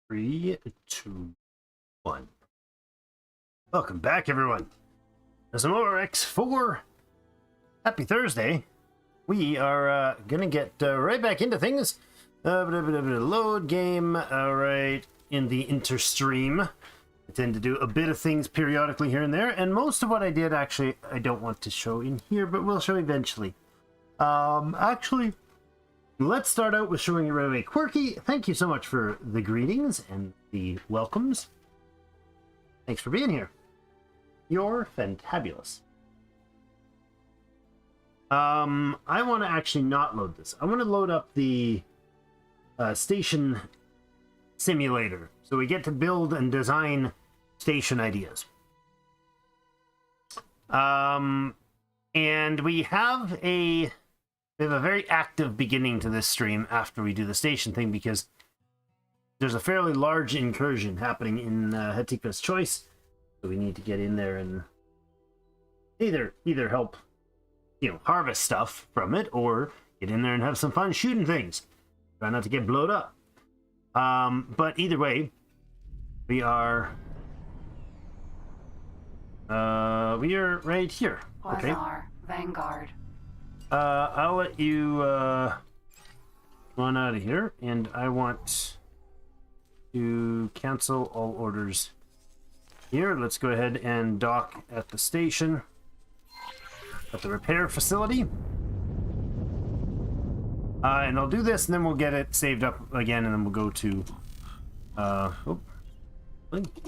Three, two, one. Welcome back, everyone. There's some more X4. Happy Thursday. We are gonna get right back into things. Load game. All right, in the interstream. I tend to do a bit of things periodically here and there, and most of what I did actually I don't want to show in here, but we'll show eventually. Actually, let's start out with showing you right away. Quirky, thank you so much for the greetings and the welcomes. Thanks for being here. You're fantabulous. I want to actually not load this. I want to load up the station simulator, so we get to build and design station ideas. And we have a very active beginning to this stream after we do the station thing, because there's a fairly large incursion happening in Hatikva's Choice, so we need to get in there and either help, harvest stuff from it, or get in there and have some fun shooting things. Try not to get blowed up. But either way, we are right here. Okay. Vanguard. I'll let you run out of here, and I want to cancel all orders here. Let's go ahead and dock at the station, at the repair facility. And I'll do this, and then we'll get it saved up again, and then we'll go to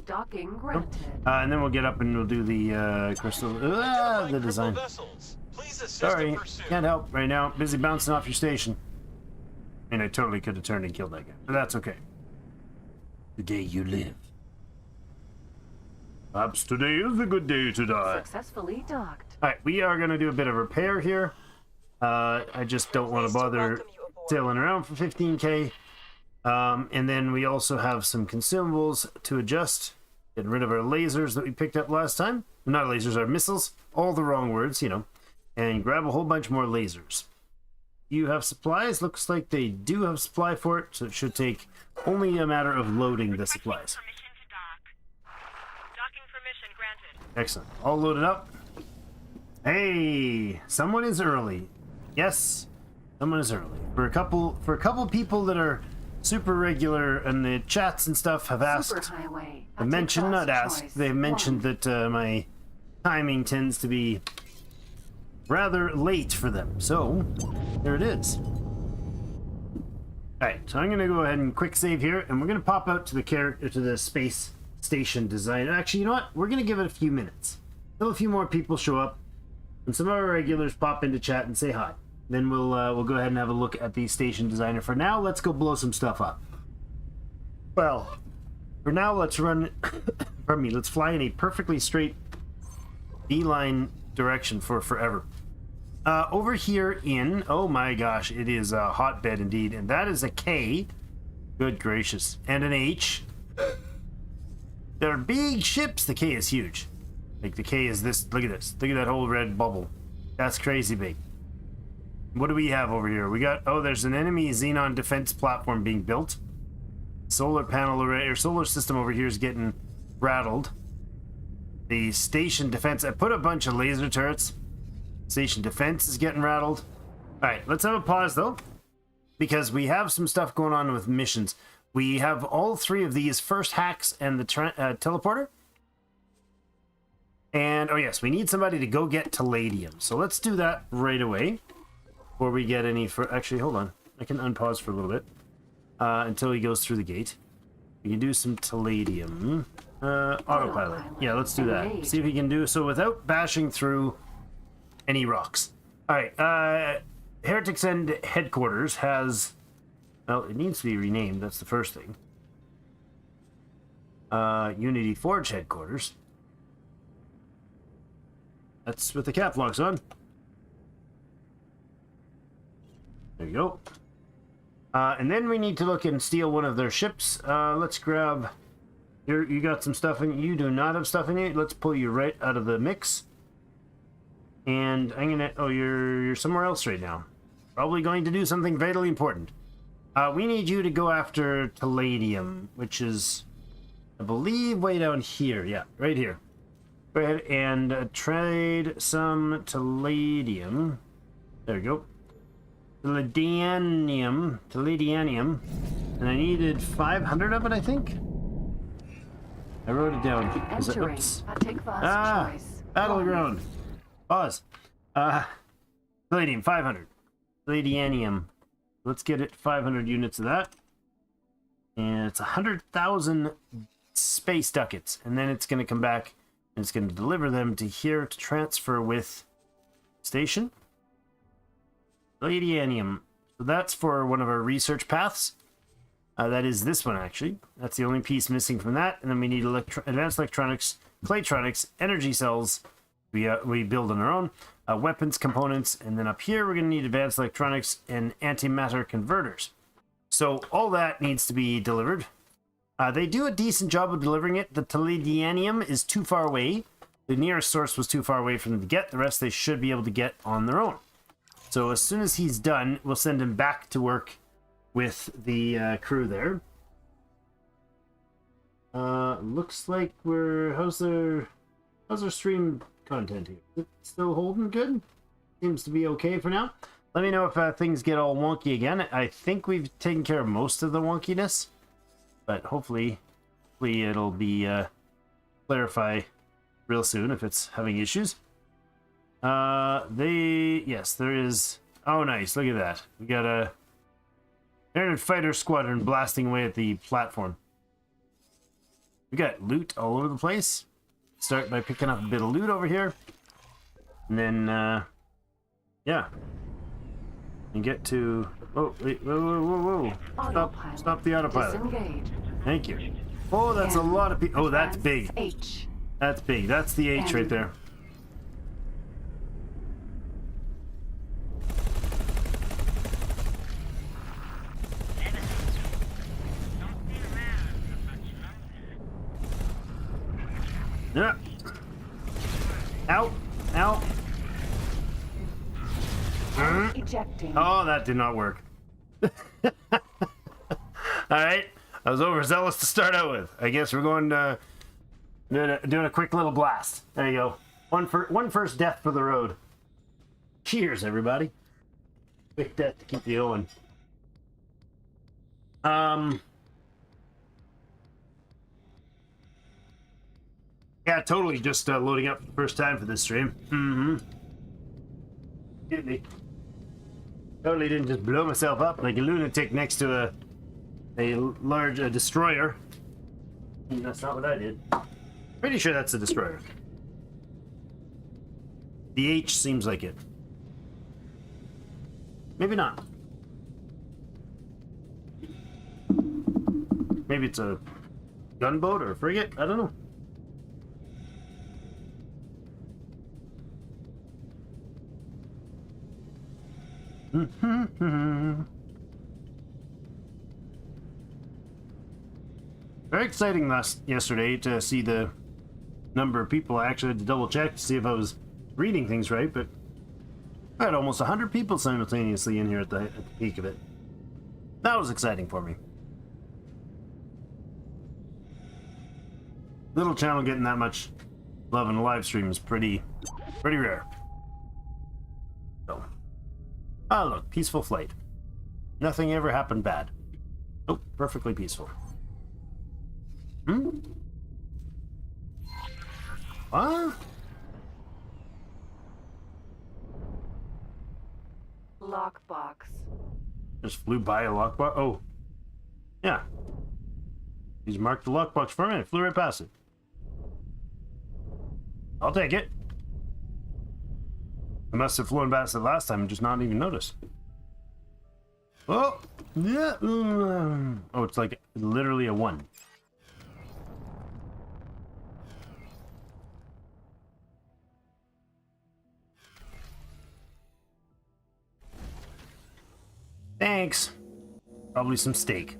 Docking granted. and then we'll get up and we'll do the crystal the design. Sorry, can't help right now. Busy bouncing off your station. I mean, I totally could have turned and killed that guy, but that's okay. Today you live. Perhaps today is a good day to die. Successfully docked. Alright, we are going to do a bit of repair here. I just don't want to bother sailing around for 15k. And then we also have some consumables to adjust. Getting rid of our lasers that we picked up last time. Not lasers, our missiles. All the wrong words, And grab a whole bunch more lasers. You have supplies? Looks like they do have supply for it, so it should take only a matter of loading the supplies. Docking permission granted. Excellent. All loaded up. Hey, someone is early. Yes, someone is early. For a couple people that are super regular and the chats and stuff have asked. Superhighway. They mentioned, not asked. They've mentioned that my timing tends to be rather late for them. So there it is. All right, so I'm gonna go ahead and quick save here, and we're gonna pop out to the space station design. Actually, you know what? We're gonna give it a few minutes until a few more people show up, and some of our regulars pop into chat and say hi. Then we'll go ahead and have a look at the station designer. For now, let's go blow some stuff up. Well, for now, let's run. Pardon me. Let's fly in a perfectly straight beeline direction for forever. Over here in, oh my gosh, it is a hotbed indeed, and that is a K. Good gracious, and an H. They're big ships. The K is huge. Like the K is this. Look at this. Look at that whole red bubble. That's crazy big. What do we have over here? We got, there's an enemy Xenon defense platform being built. Solar panel array, or solar system over here is getting rattled. The station defense, I put a bunch of laser turrets. Station defense is getting rattled. All right, let's have a pause though, because we have some stuff going on with missions. We have all three of these first hacks and the teleporter. And, oh yes, we need somebody to go get Palladium. So let's do that right away. Before we get any actually, hold on. I can unpause for a little bit until he goes through the gate. We can do some Palladium. Autopilot. Yeah, let's do that. See if he can do so without bashing through any rocks. Alright, Heretics End Headquarters has... Well, it needs to be renamed. That's the first thing. Unity Forge Headquarters. That's with the cap locks on. There you go. And then we need to look and steal one of their ships. Let's grab... You got some stuff in... You do not have stuff in you. Let's pull you right out of the mix. And I'm gonna... Oh, you're somewhere else right now. Probably going to do something vitally important. We need you to go after Palladium, which is, I believe, way down here. Yeah, right here. Go ahead and trade some Palladium. There we go. Palladium. And I needed 500 of it, I think. I wrote it down. Entering Oops. a tick vast choice. Battleground. Pause. Palladium, 500. Palladium. Let's get it 500 units of that. And it's 100,000 space ducats. And then it's going to come back and it's going to deliver them to here to transfer with station. Palladium. So that's for one of our research paths. That is this one, actually. That's the only piece missing from that. And then we need advanced electronics, claytronics, energy cells. We build on our own. Weapons components. And then up here, we're going to need advanced electronics and antimatter converters. So all that needs to be delivered. They do a decent job of delivering it. The Palladium is too far away. The nearest source was too far away for them to get. The rest they should be able to get on their own. So as soon as he's done, we'll send him back to work with the crew there. Looks like we're... How's our stream content here? Is it still holding good? Seems to be okay for now. Let me know if things get all wonky again. I think we've taken care of most of the wonkiness, but hopefully it'll be clarify real soon if it's having issues. Yes, there is. Oh, nice! Look at that. We got a air fighter squadron blasting away at the platform. We got loot all over the place. Start by picking up a bit of loot over here, and then yeah, and get to. Oh, wait, whoa! Stop the autopilot. Disengage. Thank you. Oh, that's a lot of people. Oh, that's big. H. That's big. That's the H right there. Yeah. Out. Out. Ejecting. Oh, that did not work. Alright. I was overzealous to start out with. I guess we're going to doing a quick little blast. There you go. One first death for the road. Cheers, everybody. Quick death to keep you going. Yeah, totally just loading up for the first time for this stream. Get me. Totally didn't just blow myself up like a lunatic next to a large destroyer. That's not what I did. Pretty sure that's a destroyer. The H seems like it. Maybe not. Maybe it's a gunboat or a frigate? I don't know. Very exciting yesterday to see the number of people. I actually had to double check to see if I was reading things right, but I had almost 100 people simultaneously in here at the peak of it. That was exciting for me. Little channel getting that much love in a live stream is pretty rare. So, oh look, peaceful flight. Nothing ever happened bad. Oh, perfectly peaceful. What? Lockbox. Just flew by a lockbox. Oh, yeah. He's marked the lockbox for a minute. Flew right past it. I'll take it. I must have flown past it last time and just not even noticed. Oh, yeah. Oh, it's like literally a 1. Thanks. Probably some steak.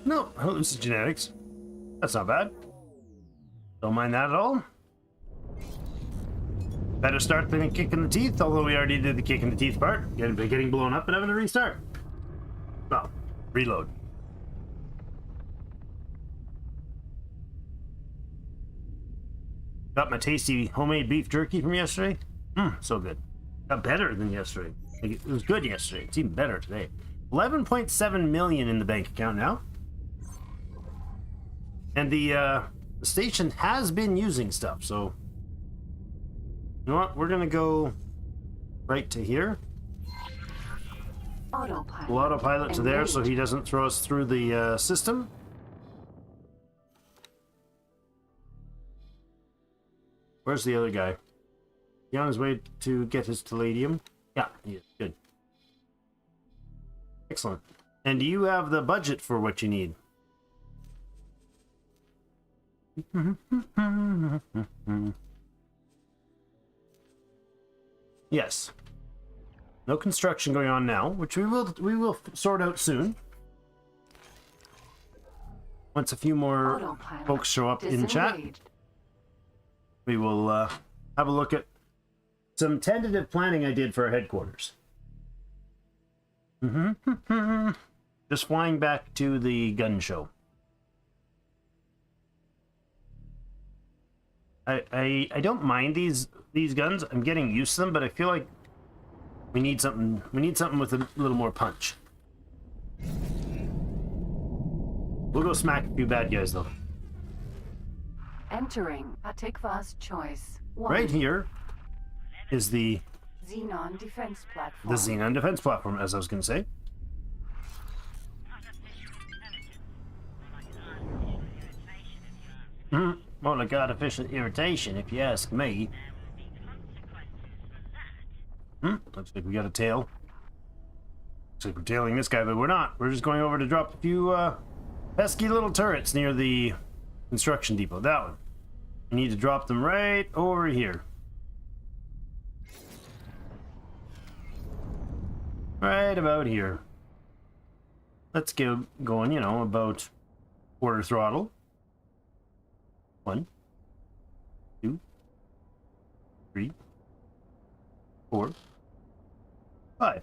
No, hallucinogenics. That's not bad. Don't mind that at all. Better start than a kick in the teeth, although we already did the kick in the teeth part. Getting blown up and having to restart. Well, Reload. Got my tasty homemade beef jerky from yesterday. So good. Got better than yesterday. Like, it was good yesterday. It's even better today. 11.7 million in the bank account now. And the station has been using stuff, so you know what? We're gonna go right to here. Autopilot. We'll autopilot to there so he doesn't throw us through the system. Where's the other guy? He on his way to get his palladium? Yeah, he is. Good. Excellent. And do you have the budget for what you need? Yes. No construction going on now, which we will sort out soon. Once a few more Autopilot folks show up in chat, disengaged. we will have a look at some tentative planning I did for our headquarters. Just flying back to the gun show. I don't mind these guns. I'm getting used to them, but I feel like we need something with a little more punch. We'll go smack a few bad guys though. Entering Atikva's choice. 1. Right here is the Xenon defense platform. Xenon defense platform, as I was going to say. More like artificial irritation, if you ask me. Looks like we got a tail. Looks like we're tailing this guy, but we're not. We're just going over to drop a few pesky little turrets near the construction depot. That one. We need to drop them right over here. Right about here. Let's get going, you know, about quarter throttle. 1, 2, 3, 4, 5.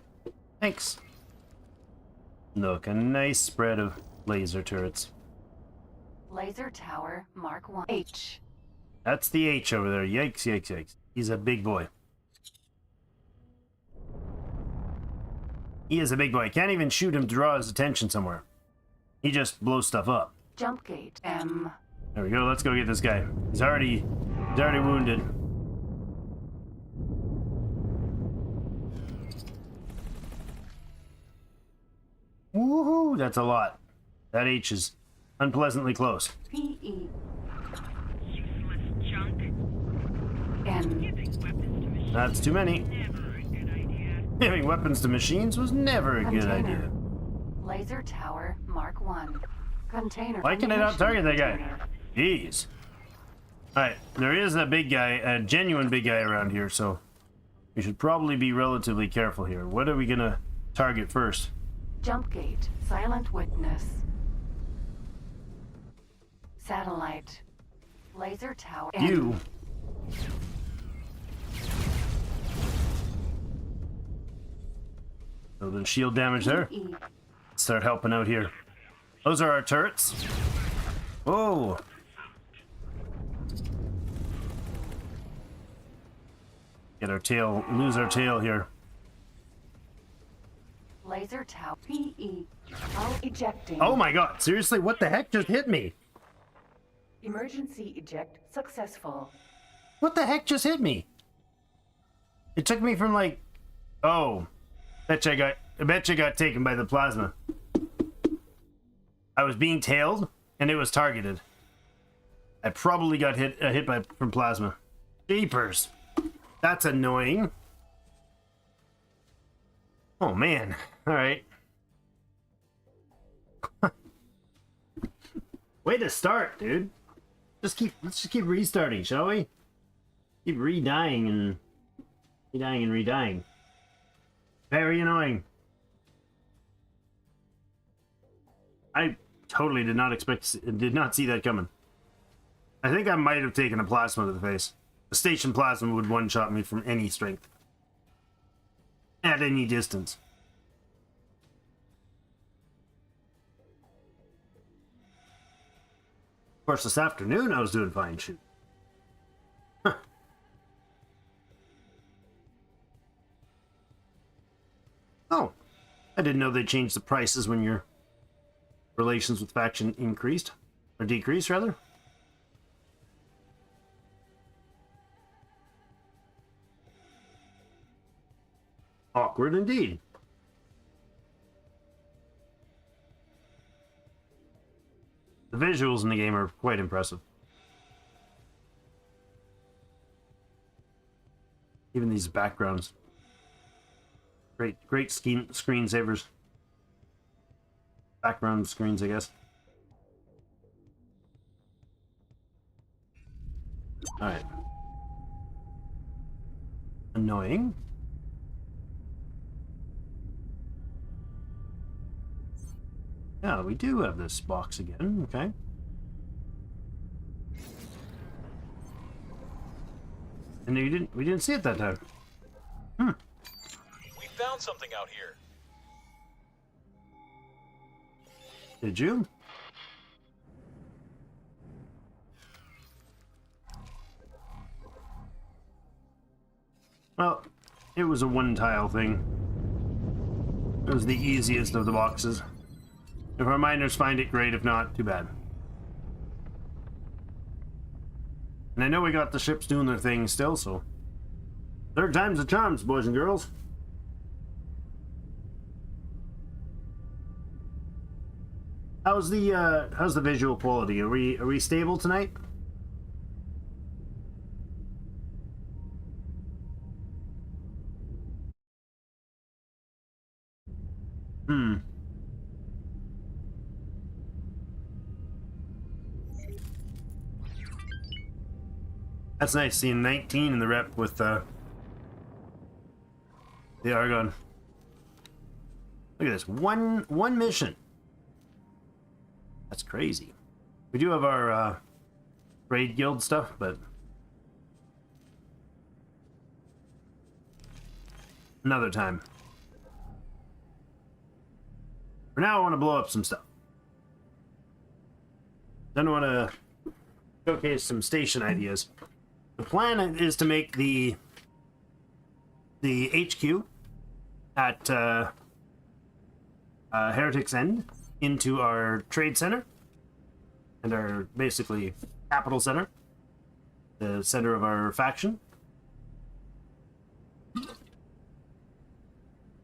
Thanks. Look, a nice spread of laser turrets. Laser tower Mark 1. H. That's the H over there. Yikes, yikes, yikes. He's a big boy. He is a big boy. Can't even shoot him to draw his attention somewhere. He just blows stuff up. Jump gate M. There we go. Let's go get this guy. He's already wounded. Woohoo! That's a lot. That H is unpleasantly close. PE. Useless junk. N. Giving weapons to machines That's too many. never a good idea. Giving weapons to machines was never a good Container. idea. Laser tower Mark 1. Container. Why can I not target that guy? Container. Jeez. Alright, there is a big guy, a genuine big guy around here, so we should probably be relatively careful here. What are we gonna target first? Jump gate silent witness. Satellite. Laser tower N. You. A little bit of shield damage there. PE. Start helping out here. Those are our turrets. Whoa. Get our tail, lose our tail here. Laser tower PE. All ejecting. Oh my god, seriously, what the heck just hit me? Emergency eject successful. What the heck just hit me? It took me from like, oh, I bet you got taken by the plasma. I was being tailed and it was targeted. I probably got hit by from plasma. Jeepers. That's annoying. Oh man. All right. Way to start, dude. Let's just keep restarting, shall we? Keep redying and redying. Very annoying. I totally did not see that coming. I think I might have taken a plasma to the face. A station plasma would one-shot me from any strength. At any distance. course, this afternoon I was doing fine shooting. Huh. Oh, I didn't know they changed the prices when your relations with faction increased. Or decreased, rather. Awkward indeed. The visuals in the game are quite impressive. Even these backgrounds. Great screensavers. Background screens, I guess. Alright. Annoying. Yeah, we do have this box again, okay. And we didn't see it that time. We found something out here. Did you? Well, it was a one-tile thing. It was the easiest of the boxes. If our miners find it, great. If not, too bad. And I know we got the ships doing their thing still, so... Third time's the charms, boys and girls. How's the visual quality? Are we stable tonight? That's nice seeing 19 in the rep with the Argon. Look at this, one mission. That's crazy. We do have our raid guild stuff, but another time. For now, I want to blow up some stuff. Then I want to showcase some station ideas. The plan is to make the HQ at Heretic's End into our trade center and our basically capital center, the center of our faction,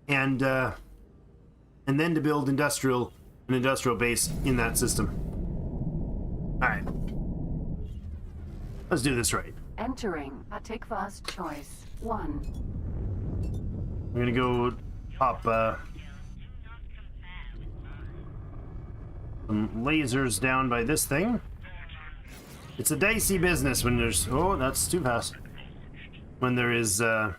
and then to build an industrial base in that system. All right, let's do this right. Entering a Tikva's choice 1. I'm gonna go pop some lasers down by this thing. It's a dicey business when there's... Oh, that's too fast. When there is the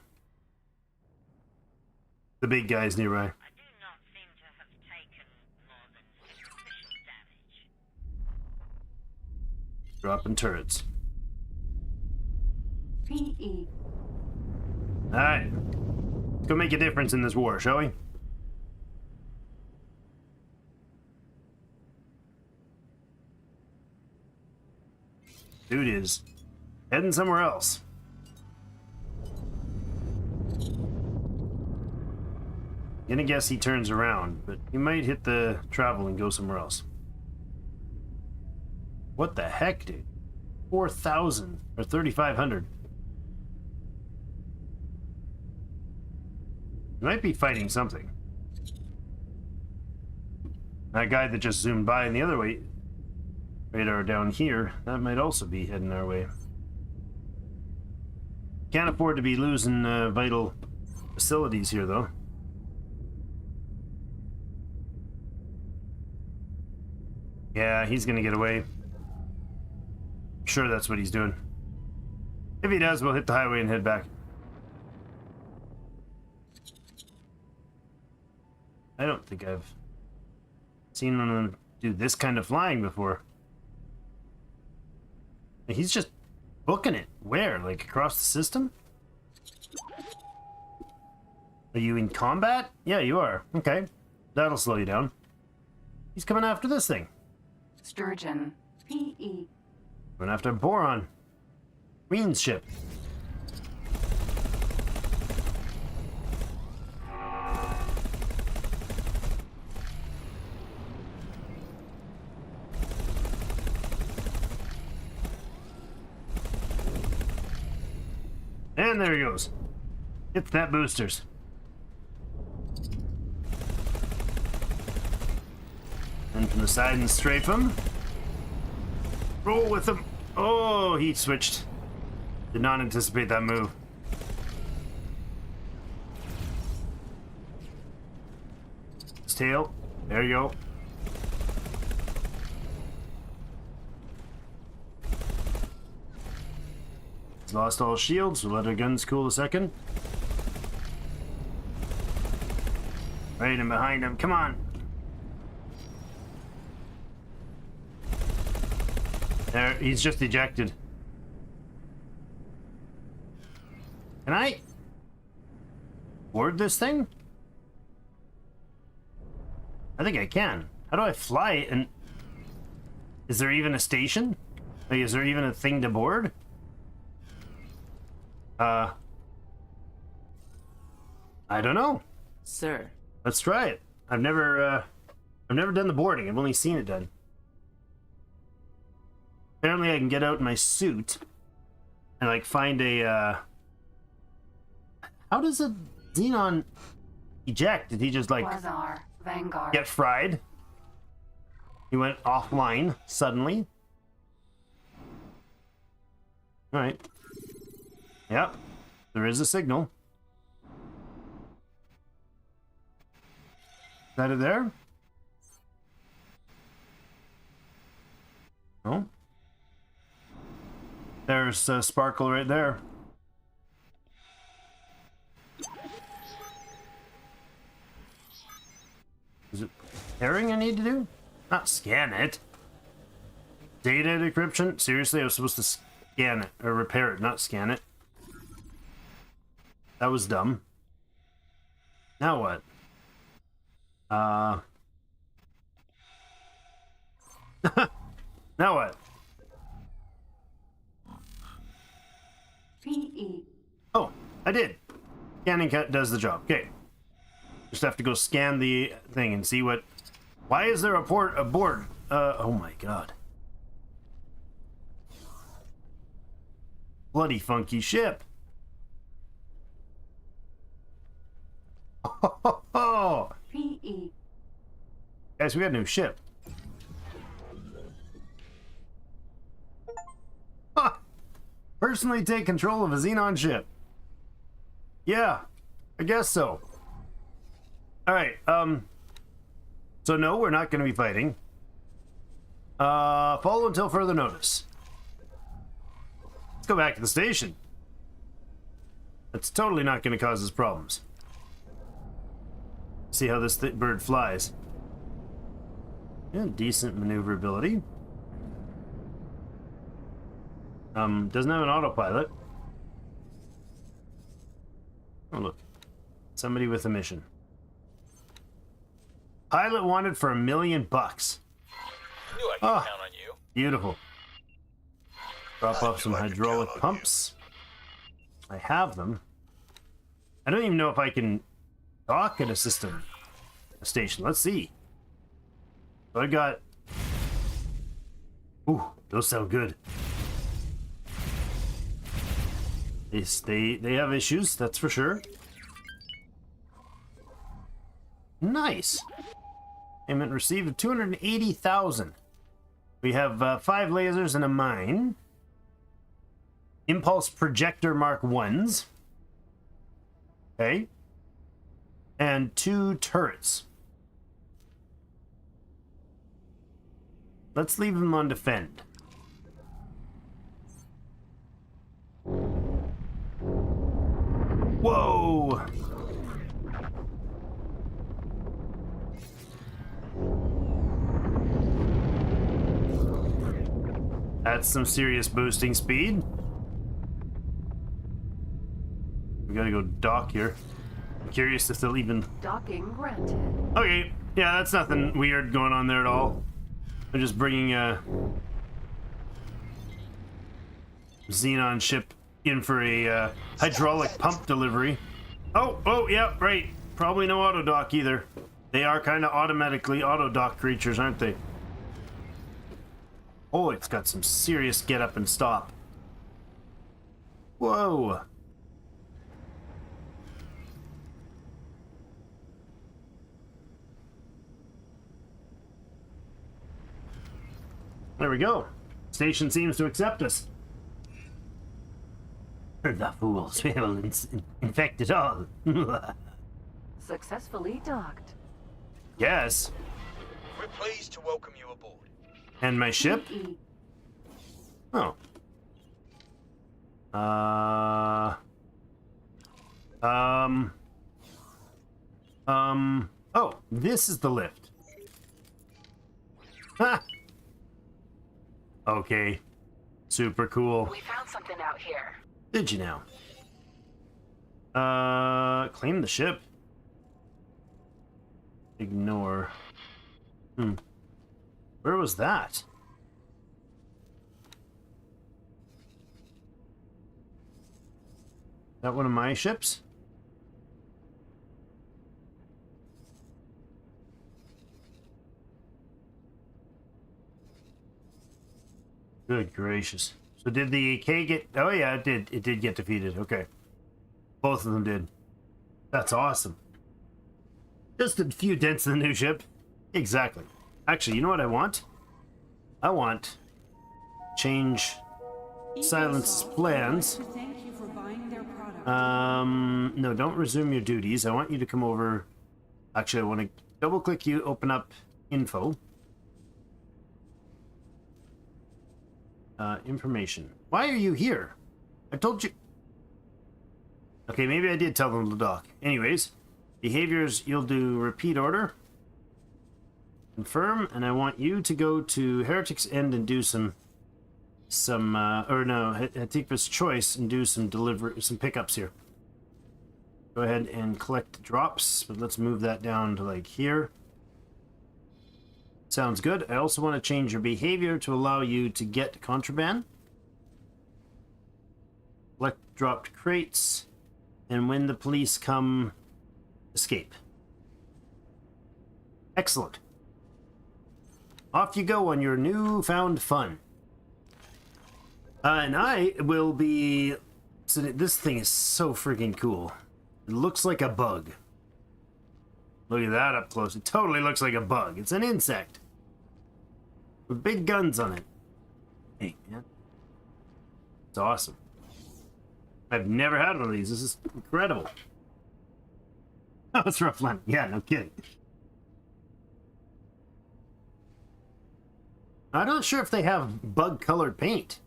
big guys nearby. I do not seem to have taken more than superficial damage. Dropping turrets. PE. Alright. Let's go make a difference in this war, shall we? Dude is heading somewhere else. Gonna guess he turns around, but he might hit the travel and go somewhere else. What the heck, dude? 4,000 or 3,500. He might be fighting something. That guy that just zoomed by in the other way, radar down here, that might also be heading our way. Can't afford to be losing vital facilities here, though. Yeah, he's gonna get away. I'm sure that's what he's doing. If he does, we'll hit the highway and head back. I don't think I've seen one of them do this kind of flying before. He's just booking it. Where? Like across the system? Are you in combat? Yeah, you are. Okay. That'll slow you down. He's coming after this thing. Sturgeon. PE. Going after Boron. Queen's ship. And there he goes. Hit that boosters. And from the side and strafe him. Roll with him. Oh, he switched. Did not anticipate that move. His tail. There you go. He's lost all shields, so let our guns cool a second. Right in behind him. Come on. There, he's just ejected. Can I board this thing? I think I can. How do I fly it? And is there even a station? Like, is there even a thing to board? I don't know. Sir. Let's try it. I've never done the boarding. I've only seen it done. Apparently I can get out my suit and like find a how does a Xenon eject? Did he just like Quasar, Vanguard. get fried? He went offline suddenly. Alright. Yep. There is a signal. Is that it there? No. There's a sparkle right there. Is it pairing I need to do? Not scan it. Data decryption? Seriously, I was supposed to scan it or repair it, not scan it. That was dumb. Now what? Now what? PE. Oh, I did. Scanning does the job. Okay. Just have to go scan the thing and see what... Why is there a port aboard? Oh my god. Bloody funky ship. Oh, PE. guys, we got a new ship. Ha! Personally take control of a Xenon ship. Yeah, I guess so. Alright, so no, we're not going to be fighting. Follow until further notice. Let's go back to the station. That's totally not going to cause us problems. See how this bird flies. Yeah, decent maneuverability. Doesn't have an autopilot. Oh look, somebody with a mission. Pilot wanted for $1 million. Knew I could count on you. Beautiful. Drop off some hydraulic pumps. I have them. I don't even know if I can dock at a system station. Let's see. So I got... Ooh, those sound good. They have issues, that's for sure. Nice. Payment received of 280,000. We have 5 lasers and a mine. Impulse projector Mark 1s. Okay. And 2 turrets. Let's leave them on defend. Whoa! That's some serious boosting speed. We gotta go dock here. I'm curious if they'll even... Docking granted. Okay, yeah, that's nothing weird going on there at all. I'm just bringing Xenon ship in for a hydraulic pump delivery. Oh, yeah, right. Probably no auto dock either. They are kind of automatically auto dock creatures, aren't they? Oh, it's got some serious get up and stop. Whoa. There we go. Station seems to accept us. The fools will infect it all. Successfully docked. Yes. We're pleased to welcome you aboard. And my ship? PE. Oh. Oh, this is the lift. Ha! Okay. Super cool. We found something out here. Did you now? Claim the ship. Ignore. Where was that? That one of my ships? Good gracious. So did the K get... Oh yeah, it did. It did get defeated. Okay. Both of them did. That's awesome. Just a few dents in the new ship. Exactly. Actually, you know what I want? I want... Change... Silence plans. No, don't resume your duties. I want you to come over... Actually, I want to double-click you, open up info. Information. Why are you here? I told you... Okay, maybe I did tell them to dock. Anyways, behaviors, you'll do repeat order. Confirm, and I want you to go to Heretic's End and do some Hatikva's Choice and do some pickups here. Go ahead and collect drops, but let's move that down to like here. Sounds good. I also want to change your behavior to allow you to get contraband. Collect dropped crates, and when the police come, escape. Excellent. Off you go on your newfound fun. And I will be... So this thing is so freaking cool. It looks like a bug. Look at that up close. It totally looks like a bug. It's an insect. With big guns on it. Hey, man. It's awesome. I've never had one of these. This is incredible. Oh, it's rough landing. Yeah, no kidding. I'm not sure if they have bug-colored paint.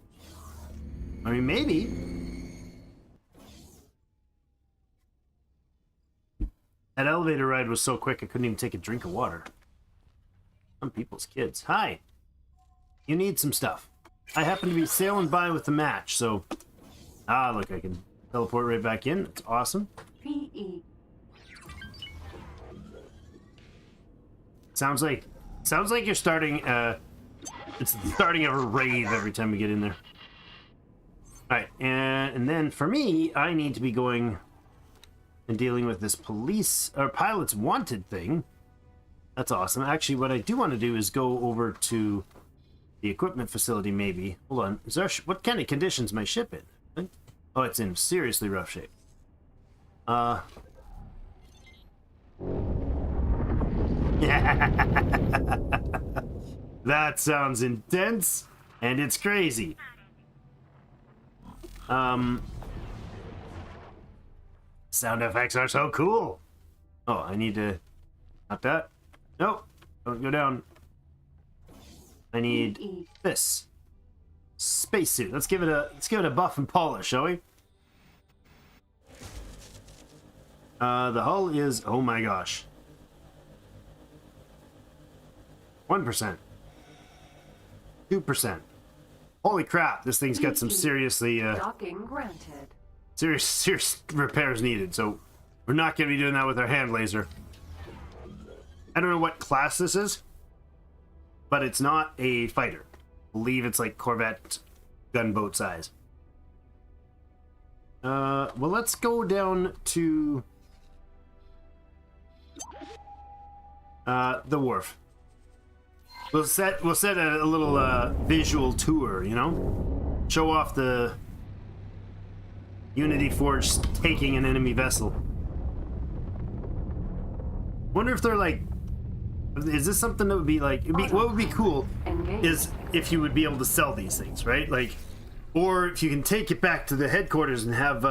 I mean, maybe. That elevator ride was so quick I couldn't even take a drink of water. Some people's kids. Hi. You need some stuff. I happen to be sailing by with the match, so... Ah, look, I can teleport right back in. It's awesome. PE. Sounds like you're starting, it's the starting of a rave every time we get in there. Alright, and then for me, I need to be going and dealing with this police, or pilot's wanted thing. That's awesome. Actually, what I do want to do is go over to the equipment facility, maybe. Hold on. Is there, what kind of conditions my ship in? Oh, it's in seriously rough shape. That sounds intense, and it's crazy. Sound effects are so cool. Oh, I need to... Not that. Nope. Don't go down. I need this. Spacesuit. Let's give it a buff and polish, shall we? The hull is... Oh my gosh. 1%. 2%. Holy crap, this thing's got some seriously... Docking granted. Serious repairs needed, so we're not going to be doing that with our hand laser. I don't know what class this is, but it's not a fighter. I believe it's like Corvette gunboat size. Well, let's go down to the wharf. We'll set a little visual tour, you know? Show off the Unity Forge taking an enemy vessel. Wonder if they're like, is this something that would be like, what would be cool is if you would be able to sell these things, right? Like, or if you can take it back to the headquarters and have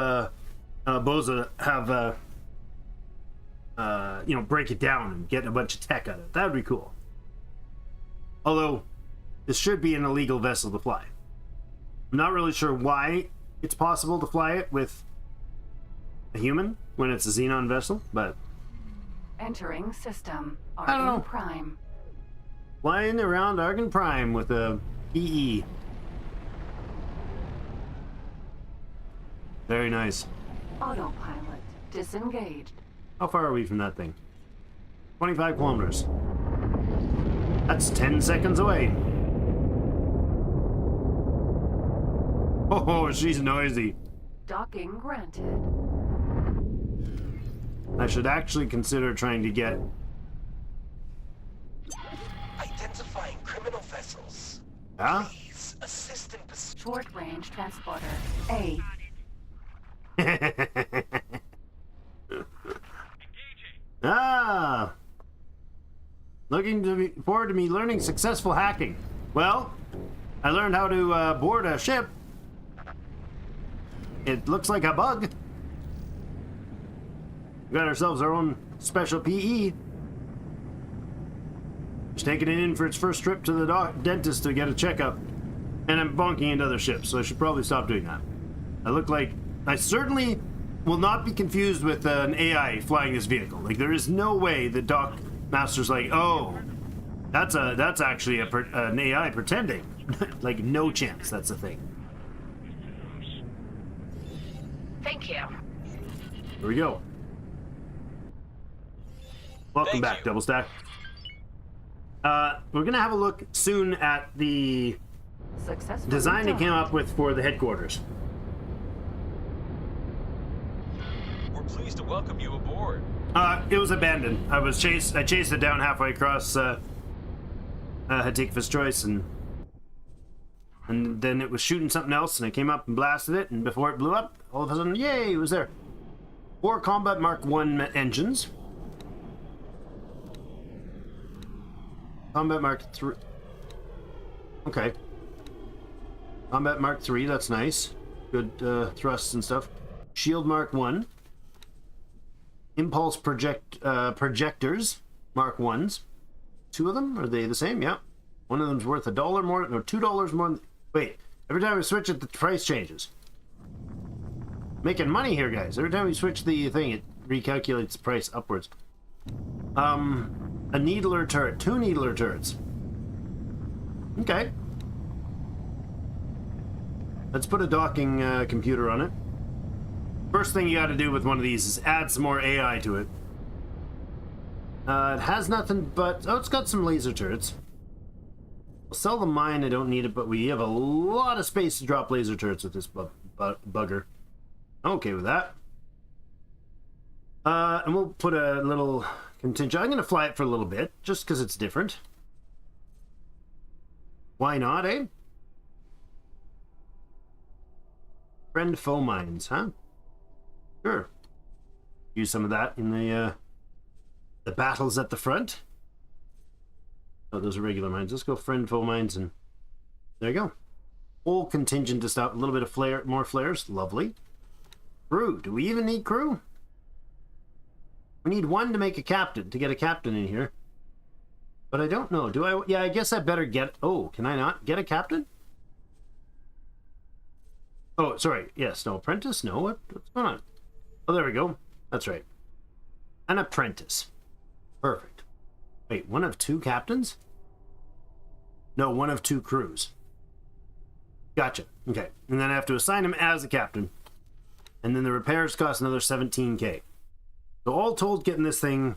Boza have you know, break it down and get a bunch of tech out of it. That would be cool. Although this should be an illegal vessel to fly. I'm not really sure why it's possible to fly it with a human when it's a Xenon vessel, but Entering system. I don't know. Argon Prime. flying around Argon Prime with a PE. Very nice. Autopilot disengaged. How far are we from that thing? 25 kilometers. That's 10 seconds away. Oh, she's noisy. Docking granted. I should actually consider trying to get... Identifying criminal vessels. Huh? Please assist in pursuit. Short range transporter. A. Ah! Looking forward to me learning successful hacking. Well, I learned how to board a ship. It looks like a bug. We got ourselves our own special PE. Just taking it in for its first trip to the dentist to get a checkup. And I'm bonking into other ships, so I should probably stop doing that. I look like... I certainly will not be confused with an AI flying this vehicle. Like, there is no way that Doc Master's like, oh, that's actually an AI pretending. Like, no chance that's a thing. Thank you. Here we go. Welcome Thank back, you. Double Stack. We're gonna have a look soon at the Successful. design they came up with for the headquarters. We're pleased to welcome you aboard. It was abandoned. I chased it down halfway across Hatikva's Choice, and then it was shooting something else, and I came up and blasted it, and before it blew up, all of a sudden, yay, it was there. 4 Combat Mark 1 engines. Combat Mark 3. Okay. Combat Mark 3, that's nice. Good thrusts and stuff. Shield Mark 1. Impulse projectors, Mark 1s. 2 of them? Are they the same? Yeah. One of them's worth $1 more, no, $2 more than... Wait, every time we switch it, the price changes. Making money here, guys. Every time we switch the thing, it recalculates the price upwards. A needler turret. 2 needler turrets. Okay. Let's put a docking computer on it. First thing you gotta do with one of these is add some more AI to it. It has nothing but... Oh, it's got some laser turrets. We'll sell the mine, I don't need it, but we have a lot of space to drop laser turrets with this bugger. I'm okay with that. And we'll put a little contingent. I'm gonna fly it for a little bit, just because it's different. Why not, eh? Friend foe mines, huh? Sure. Use some of that in the battles at the front. Oh, those are regular mines. Let's go friend foe mines, and there you go. Whole contingent to stop. A little bit of more flares. Lovely. Crew. Do we even need crew? We need 1 to make a captain, to get a captain in here. But I don't know. Do I? Yeah, I guess I better get... Oh, can I not get a captain? Oh, sorry. Yes, no. Apprentice? No. What's going on? Oh, there we go. That's right. An apprentice. Perfect. Wait, 1 of 2 captains? No, 1 of 2 crews. Gotcha. Okay. And then I have to assign him as a captain. And then the repairs cost another 17k. So all told, getting this thing...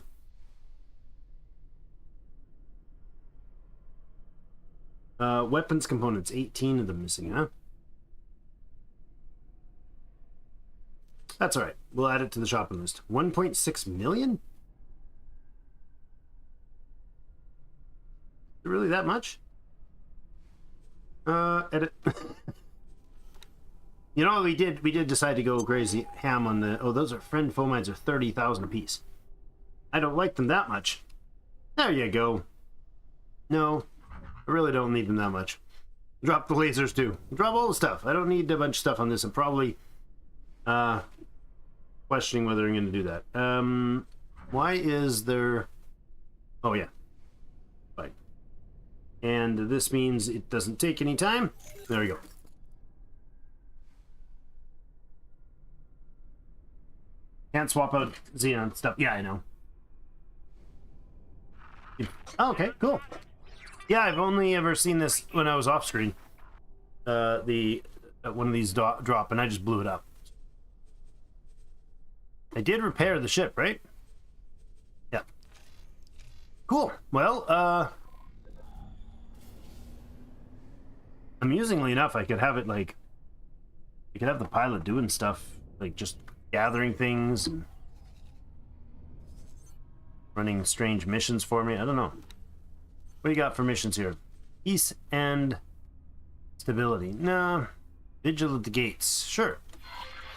weapons components. 18 of them missing, huh? That's all right. We'll add it to the shopping list. 1.6 million? Is it really that much? Edit. You know, we did decide to go crazy ham on the... Oh, those are friend foe mines are 30,000 apiece. I don't like them that much. There you go. No, I really don't need them that much. Drop the lasers too. Drop all the stuff. I don't need a bunch of stuff on this. I'm probably questioning whether I'm going to do that. Why is there... Oh, yeah. Right. And this means it doesn't take any time. There we go. Can't swap out Xenon stuff. Yeah, I know. Oh, okay, cool. Yeah, I've only ever seen this when I was off screen. One of these drop, and I just blew it up. I did repair the ship, right? Yeah. Cool. Well, amusingly enough, I could have it like... You could have the pilot doing stuff, like just gathering things, and running strange missions for me. I don't know. What do you got for missions here? Peace and stability. No. Vigil at the gates. Sure.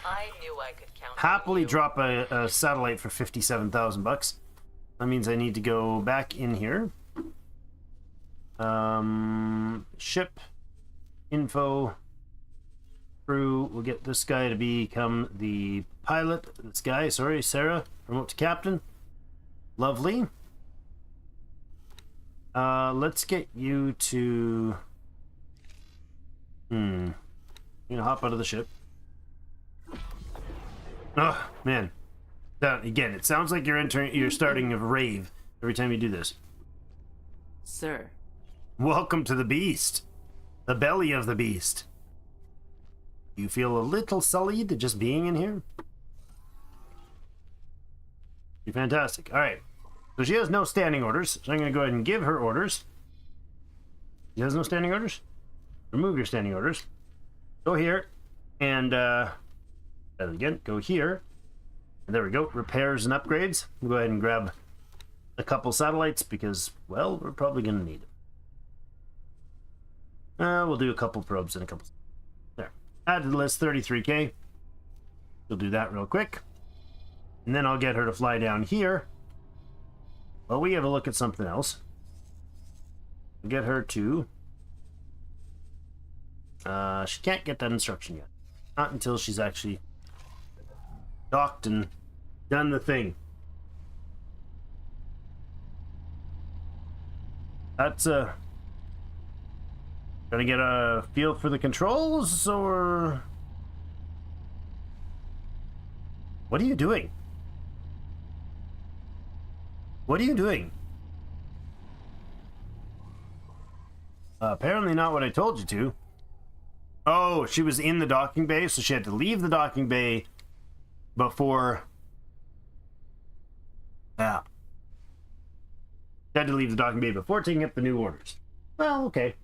I knew I could count Happily on you. drop a satellite for 57,000 bucks. That means I need to go back in here. Ship info. Crew. We'll get this guy to become the pilot. This guy, sorry, Sarah. Promote to captain. Lovely. Let's get you to... You gonna hop out of the ship. Oh, man. Again, it sounds like you're starting a rave every time you do this. Sir. Welcome to the beast. The belly of the beast. You feel a little sullied just being in here? You're fantastic. All right. So she has no standing orders, so I'm going to go ahead and give her orders. She has no standing orders? Remove your standing orders. Go here, and, again, go here. And there we go. Repairs and upgrades. We'll go ahead and grab a couple satellites because, well, we're probably going to need them. We'll do a couple probes and a couple... There. Add to the list 33K. We'll do that real quick. And then I'll get her to fly down here. Well, we have a look at something else. We'll get her to... she can't get that instruction yet. Not until she's actually docked and done the thing. That's, gonna get a feel for the controls, or... What are you doing? What are you doing? Apparently not what I told you to. Oh, she was in the docking bay, so she had to leave the docking bay before... Yeah. She had to leave the docking bay before taking up the new orders. Well, okay.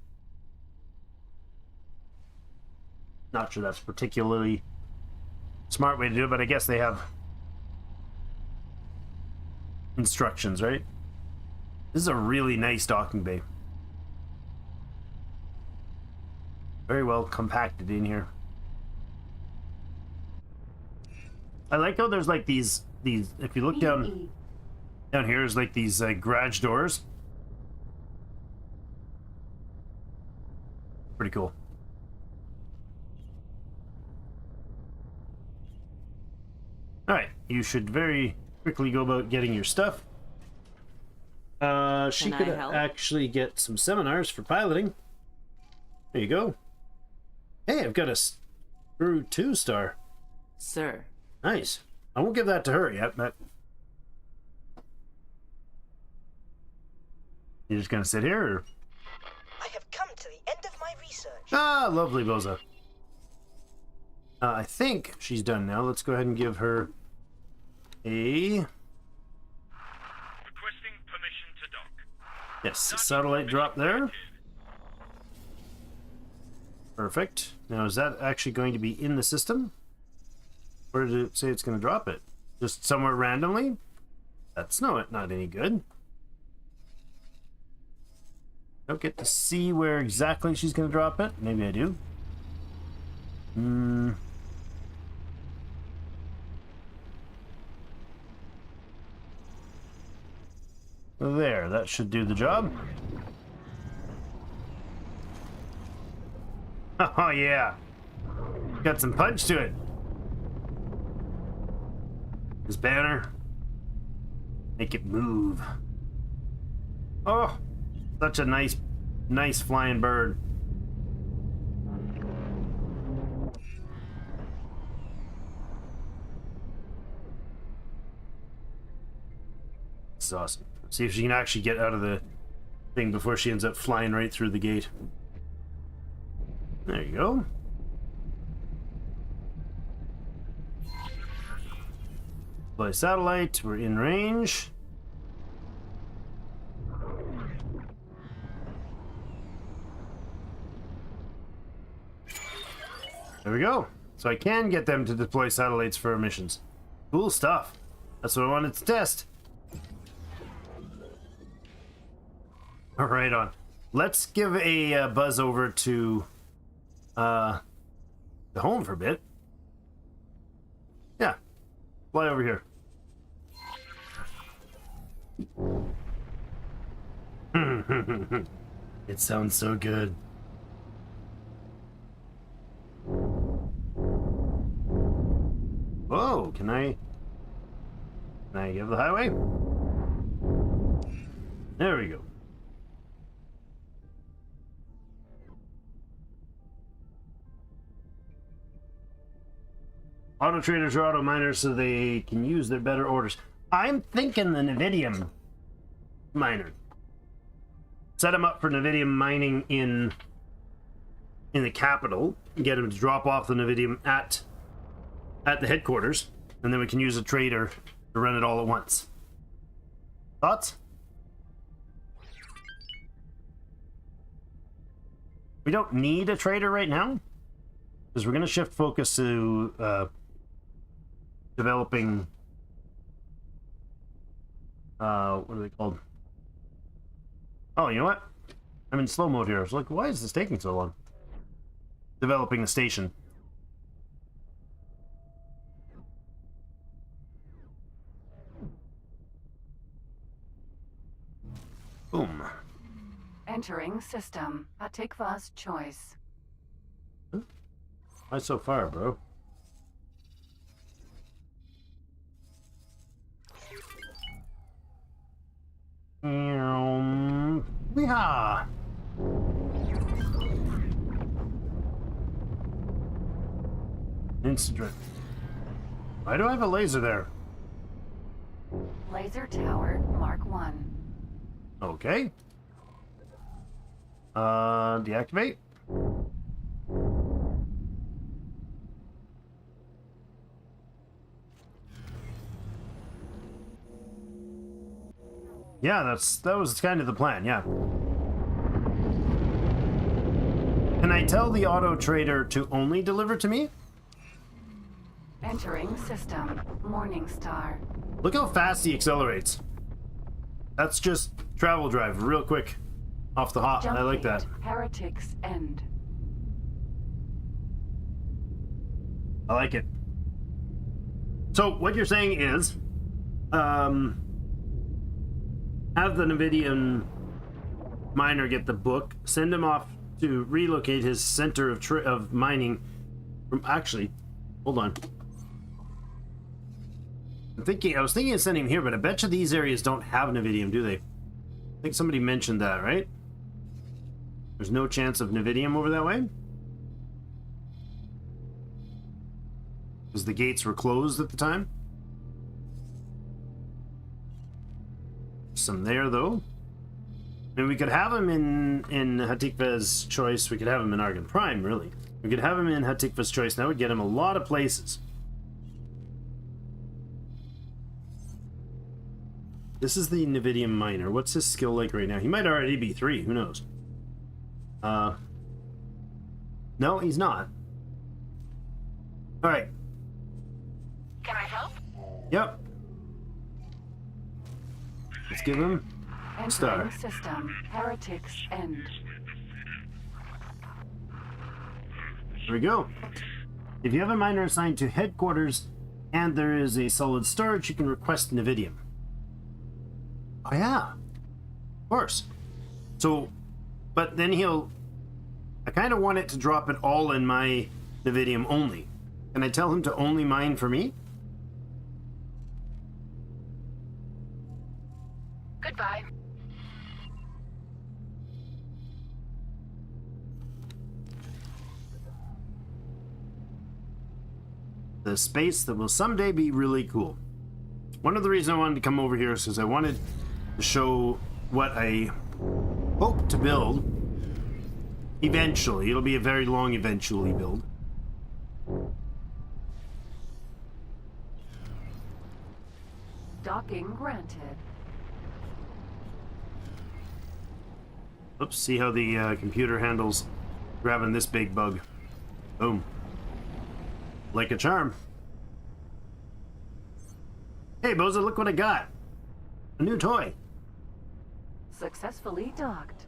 Not sure that's particularly smart way to do it, but I guess they have instructions, right? This is a really nice docking bay. Very well compacted in here. I like how there's like these if you look down here, there's like these garage doors. Pretty cool. Alright, you should very quickly go about getting your stuff. She Can could I help? actually get some seminars for piloting. There you go. Hey, I've got a Screw 2-star. Sir. Nice. I won't give that to her yet, but... You're just gonna sit here, or... I have come to the end of my research. Ah, lovely, Boza. I think she's done now. Let's go ahead and give her a... Requesting permission to dock. Yes, a satellite drop there. Perfect. Now, is that actually going to be in the system? Where did it say it's going to drop it? Just somewhere randomly? That's not any good. Don't get to see where exactly she's going to drop it. Maybe I do. There, that should do the job. Oh yeah. Got some punch to it. This banner. Make it move. Oh, such a nice flying bird. This is awesome. See if she can actually get out of the thing before she ends up flying right through the gate. There you go. Deploy satellite. We're in range. There we go. So I can get them to deploy satellites for missions. Cool stuff. That's what I wanted to test. All right, on. Let's give a buzz over to the home for a bit. Yeah, fly over here. It sounds so good. Whoa, can I give the highway? There we go. Auto traders or auto miners so they can use their better orders. I'm thinking the Nvidium miner. Set them up for Nvidium mining in the capital. Get them to drop off the Nvidium at the headquarters, and then we can use a trader to run it all at once. Thoughts? We don't need a trader right now because we're going to shift focus to developing what are they called? Oh, you know what? I'm in slow mode here. I was like, why is this taking so long? Developing the station. Boom. Entering system. Hatikva's choice. Why so far, bro? Yeehaw! Instant drift. Why do I have a laser there? Laser tower Mark 1. Okay. Deactivate. Yeah, that was kind of the plan, yeah. Can I tell the auto trader to only deliver to me? Entering system. Morningstar. Look how fast he accelerates. That's just travel drive real quick off the hop. Jump I like gate. that. Heretics end. I like it. So what you're saying is, have the Nvidian miner get the book, send him off to relocate his center of mining from, actually, hold on. I was thinking of sending him here, but I bet you these areas don't have Nvidium, do they? I think somebody mentioned that, right? There's no chance of Nvidium over that way? Because the gates were closed at the time? Some there, though. And we could have him in Hatikva's choice. We could have him in Argon Prime, really. We could have him in Hatikva's choice. That would get him a lot of places. This is the Nvidium miner. What's his skill like right now? He might already be 3. Who knows? No, he's not. All right. Yep. Let's give him star. Entering system. Heretics end. There we go. If you have a miner assigned to headquarters and there is a solid storage, you can request Navidium. Oh yeah, of course. So, but then I kind of want it to drop it all in my Navidium only. Can I tell him to only mine for me? Goodbye. The space that will someday be really cool. One of the reasons I wanted to come over here is because I wanted to show what I hope to build eventually. It'll be a very long eventually build. Docking granted. Oops, see how the computer handles grabbing this big bug. Boom. Like a charm. Hey, Boza, look what I got. A new toy. Successfully docked.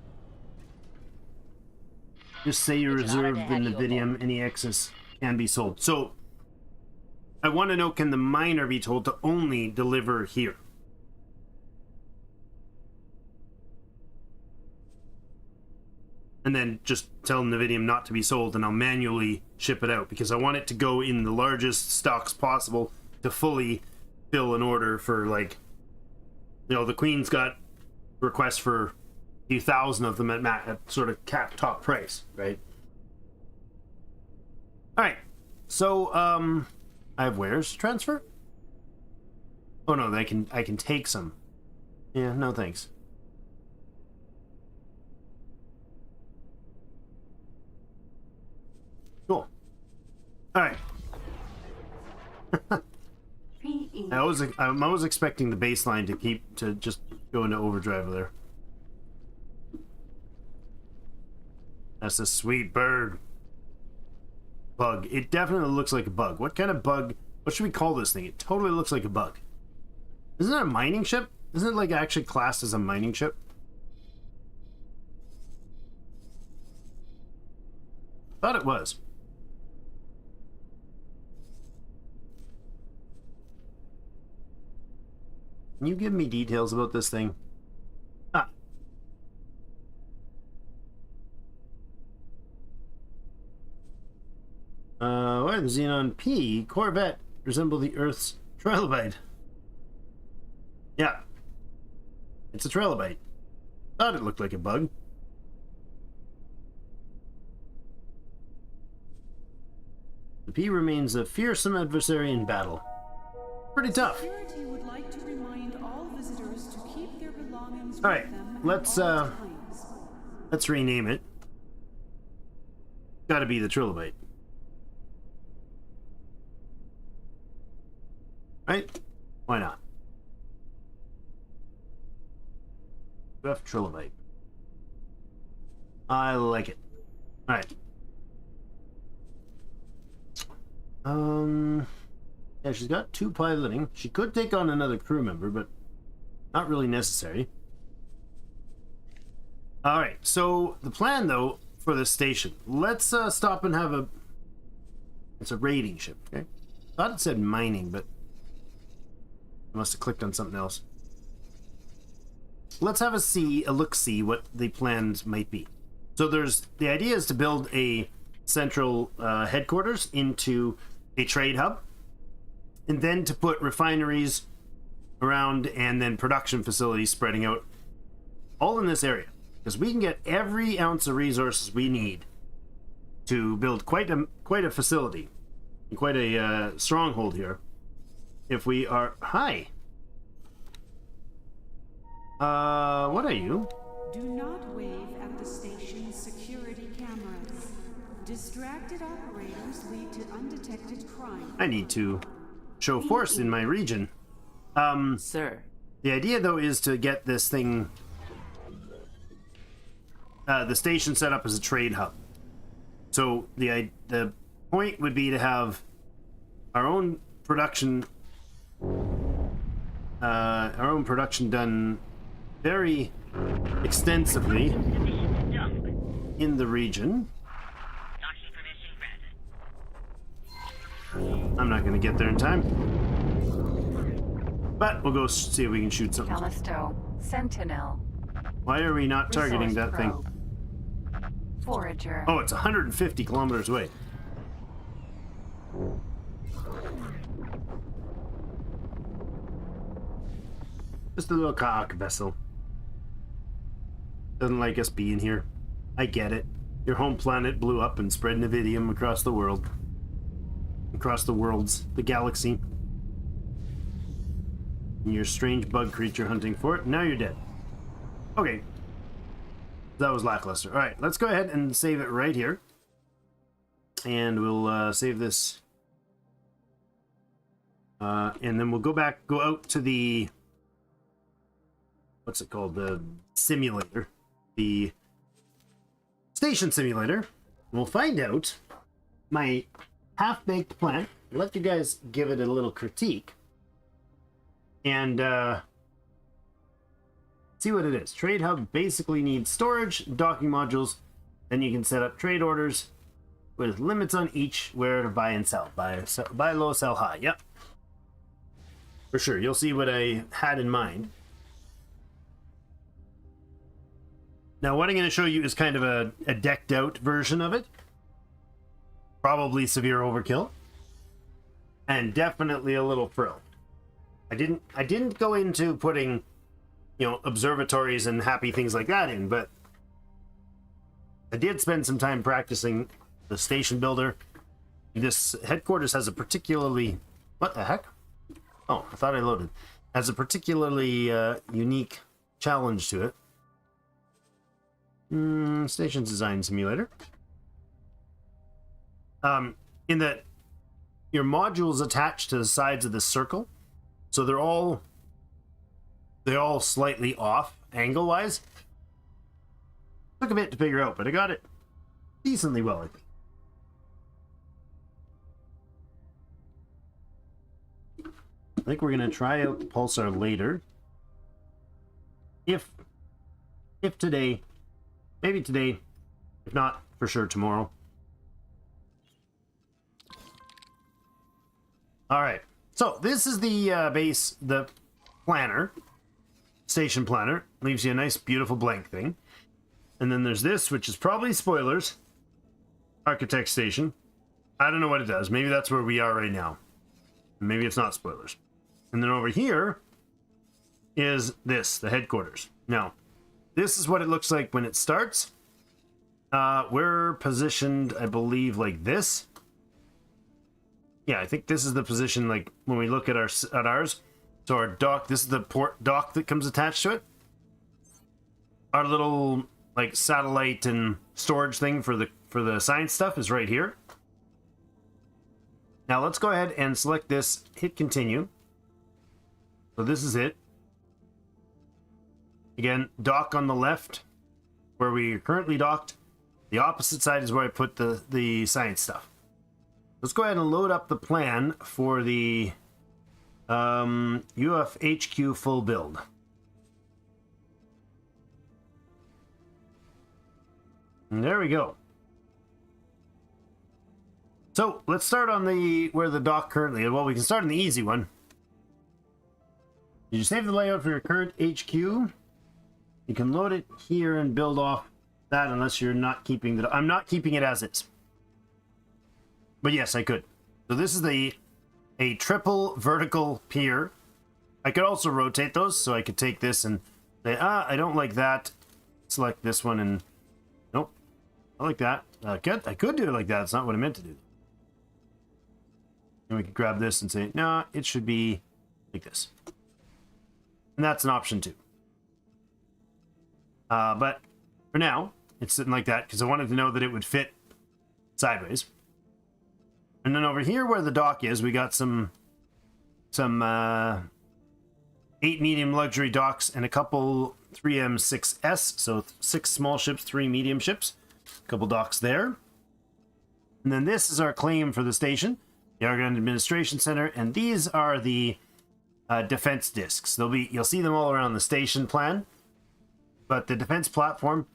Just say you're It's an honor reserved to in have the you Navidium. Any excess can be sold. So, I want to know, can the miner be told to only deliver here? And then just tell Navidium not to be sold, and I'll manually ship it out, because I want it to go in the largest stocks possible to fully fill an order for, like, you know, the Queen's got requests for a few thousand of them at sort of cap top price, right? All right, so I have wares to transfer. Oh no, I can take some. Yeah, no thanks. Cool. All right. PE. I'm always expecting the baseline to just go into overdrive there. That's a sweet bird. Bug. It definitely looks like a bug. What kind of bug? What should we call this thing? It totally looks like a bug. Isn't it a mining ship? Isn't it like actually classed as a mining ship? Thought it was. Can you give me details about this thing? Ah. Why the Xenon P Corvette resemble the Earth's trilobite? Yeah. It's a trilobite. Thought it looked like a bug. The P remains a fearsome adversary in battle. Pretty tough. Security would like to remind all visitors to keep their belongings with Alright, them at let's all times. let's rename it. Gotta be the trilobite. Right? Why not? F trilobite. I like it. Alright. Yeah, she's got 2 piloting. She could take on another crew member, but not really necessary. Alright, so the plan, though, for this station. Let's stop and have a... It's a raiding ship, okay? Thought it said mining, but I must have clicked on something else. Let's have a look-see what the plans might be. So the idea is to build a central headquarters into a trade hub, and then to put refineries around, and then production facilities spreading out all in this area, because we can get every ounce of resources we need to build quite a facility and quite a stronghold here. If we are... Hi. What are you? Do not wave at the station's security cameras. Distracted operators lead to undetected crime. I need to show force in my region. Sir. The idea, though, is to get this thing, the station set up as a trade hub. So the point would be to have our own production our own production done very extensively Permission to dock. in the region. Docking permission granted. I'm not going to get there in time. But we'll go see if we can shoot something. Callisto. Sentinel. Why are we not targeting Resource that thing? probe. Forager. Oh, it's 150 kilometers away. Just a little cock vessel. Doesn't like us being here. I get it. Your home planet blew up and spread Nevidium across the world. Across the worlds. The galaxy. And you're a strange bug creature hunting for it. Now you're dead. Okay. That was lackluster. Alright, let's go ahead and save it right here. And we'll save this. And then we'll go out to the... What's it called? The simulator. The station simulator. We'll find out my half-baked plan. I'll let you guys give it a little critique. And see what it is. Trade Hub basically needs storage, docking modules, then you can set up trade orders with limits on each where to buy and sell. Buy low, sell high. Yep. For sure. You'll see what I had in mind. Now, what I'm going to show you is kind of a decked out version of it. Probably severe overkill. And definitely a little frill. I didn't go into putting, you know, observatories and happy things like that in, but I did spend some time practicing the station builder. This headquarters has a particularly... What the heck? Oh, I thought I loaded. Has a particularly unique challenge to it. Station design simulator. In that your modules attached to the sides of the circle, so they're all slightly off angle wise. Took a bit to figure out, but I got it decently well, I think. I think we're gonna try out the pulsar later. If today, maybe today, if not, for sure tomorrow. All right, so this is the base, the planner, station planner. Leaves you a nice, beautiful blank thing. And then there's this, which is probably spoilers. Architect station. I don't know what it does. Maybe that's where we are right now. Maybe it's not spoilers. And then over here is this, the headquarters. Now, this is what it looks like when it starts. We're positioned, I believe, like this. Yeah, I think this is the position, like, when we look at ours. So our dock, this is the port dock that comes attached to it. Our little, like, satellite and storage thing for the science stuff is right here. Now let's go ahead and select this, hit continue. So this is it. Again, dock on the left, where we are currently docked. The opposite side is where I put the science stuff. Let's go ahead and load up the plan for the UFHQ full build. And there we go. So let's start on where the dock currently is. Well, we can start on the easy one. Did you save the layout for your current HQ? You can load it here and build off that unless you're not keeping the... I'm not keeping it as is. But yes, I could. So this is a triple vertical pier. I could also rotate those, so I could take this and say, I don't like that. Select this one and... Nope. I like that. I could do it like that. It's not what I meant to do. And we could grab this and say, no, it should be like this. And that's an option too. But for now, it's sitting like that because I wanted to know that it would fit sideways. And then over here where the dock is, we got some 8 medium luxury docks and a couple 3M6S, so 6 small ships, 3 medium ships. A couple docks there. And then this is our claim for the station, the Argonne Administration Center, and these are the defense discs. You'll see them all around the station plan, but the defense platform,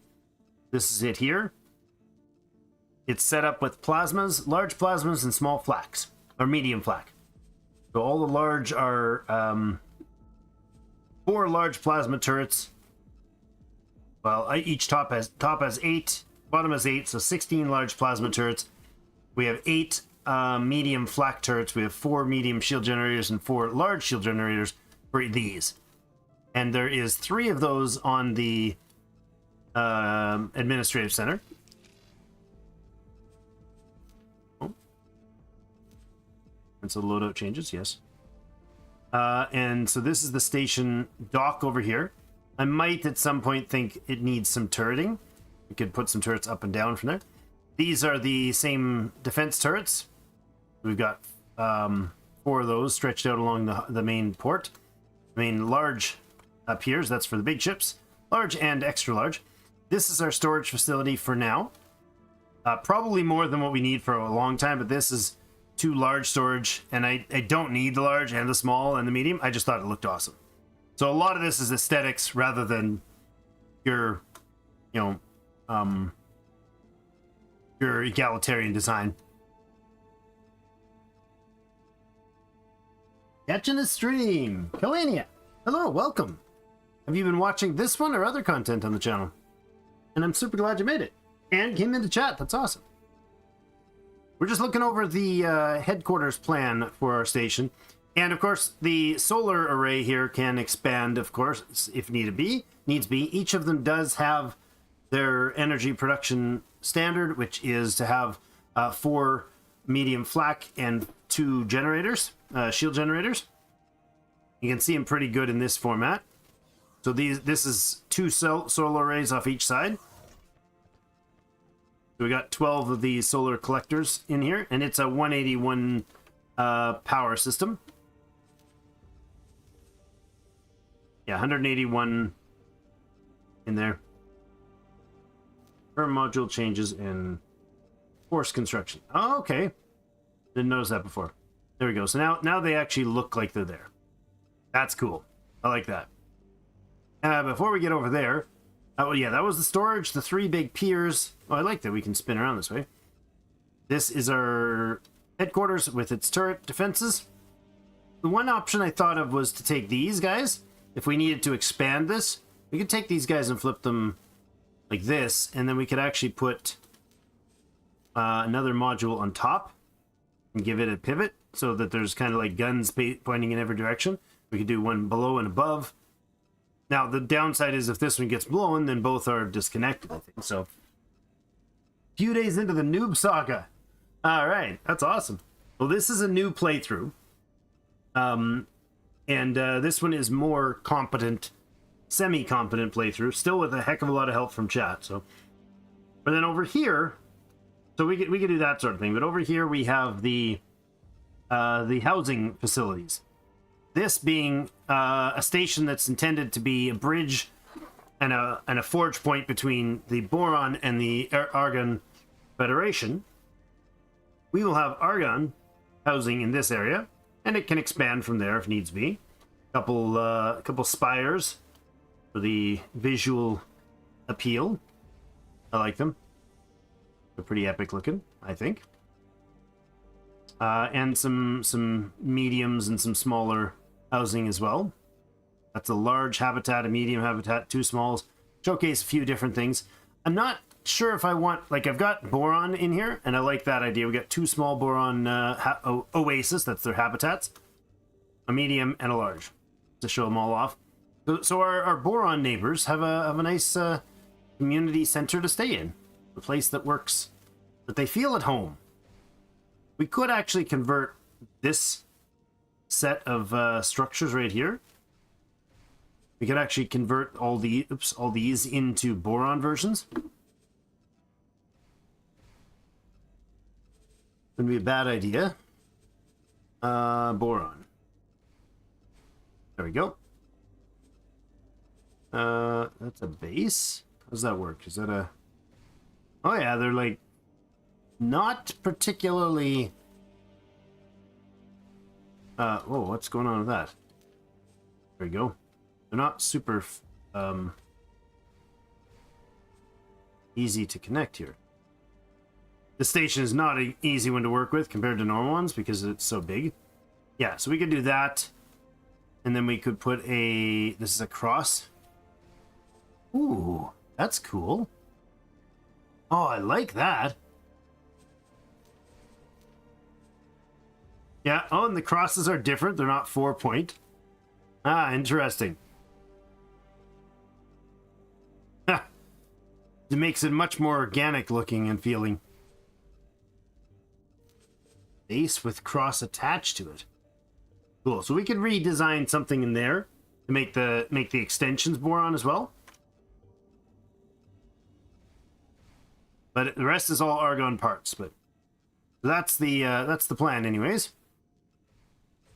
this is it here. It's set up with plasmas, large plasmas and small flaks, or medium flak. So all the large are 4 large plasma turrets. Well, each top has 8, bottom has 8, so 16 large plasma turrets. We have 8 medium flak turrets. We have 4 medium shield generators and 4 large shield generators for these. And there is 3 of those on the administrative center. Oh. And so loadout changes, yes. And so this is the station dock over here. I might at some point think it needs some turreting. We could put some turrets up and down from there. These are the same defense turrets. We've got 4 of those stretched out along the main port. The main large up here, so that's for the big ships. Large and extra large. This is our storage facility for now. Probably more than what we need for a long time, but this is 2 large storage, and I don't need the large and the small and the medium. I just thought it looked awesome. So a lot of this is aesthetics rather than your, your egalitarian design. Catching a stream. Kalania. Hello, welcome. Have you been watching this one or other content on the channel? And I'm super glad you made it. And came into chat. That's awesome. We're just looking over the headquarters plan for our station. And of course, the solar array here can expand, of course, if needs be. Each of them does have their energy production standard, which is to have 4 medium flak and 2 generators, shield generators. You can see them pretty good in this format. So this is 2 solar arrays off each side. So we got 12 of these solar collectors in here, and it's a 181 power system. Yeah, 181 in there. Per module changes in force construction. Oh, okay. Didn't notice that before. There we go. So now they actually look like they're there. That's cool. I like that. Before we get over there, oh yeah, that was the storage, the 3 big piers. Oh, I like that we can spin around this way. This is our headquarters with its turret defenses. The one option I thought of was to take these guys. If we needed to expand this, we could take these guys and flip them like this, and then we could actually put another module on top and give it a pivot so that there's kind of like guns pointing in every direction. We could do one below and above. Now, the downside is if this one gets blown, then both are disconnected, I think. So, a few days into the noob saga. All right, that's awesome. Well, this is a new playthrough. This one is more competent, semi-competent playthrough, still with a heck of a lot of help from chat. So, but then over here, so we could do that sort of thing. But over here we have the housing facilities. This being a station that's intended to be a bridge and a forge point between the Boron and the Argon Federation. We will have Argon housing in this area, and it can expand from there if needs be. A couple spires for the visual appeal. I like them. They're pretty epic looking, I think. And some mediums and some smaller housing as well. That's a large habitat, a medium habitat, 2 smalls. Showcase a few different things. I'm not sure if I want, like, I've got boron in here, and I like that idea. We got 2 small boron oasis, that's their habitats, a medium and a large, to show them all off. So our boron neighbors have a nice community center to stay in, a place that works, that they feel at home. We could actually convert this set of structures right here. We could actually convert all these into boron versions. Wouldn't be a bad idea. Boron. There we go. That's a base. How does that work? Is that a... Oh yeah, they're like not particularly... whoa, what's going on with that? There we go. They're not super easy to connect here. The station is not an easy one to work with compared to normal ones because it's so big. Yeah, so we could do that. And then we could put a... This is a cross. Ooh, that's cool. Oh, I like that. Yeah, oh, and the crosses are different. They're not 4-point. Ah, interesting. Ha! It makes it much more organic looking and feeling. Base with cross attached to it. Cool. So we could redesign something in there to make the extensions boron as well. But the rest is all argon parts. But that's the plan, anyways.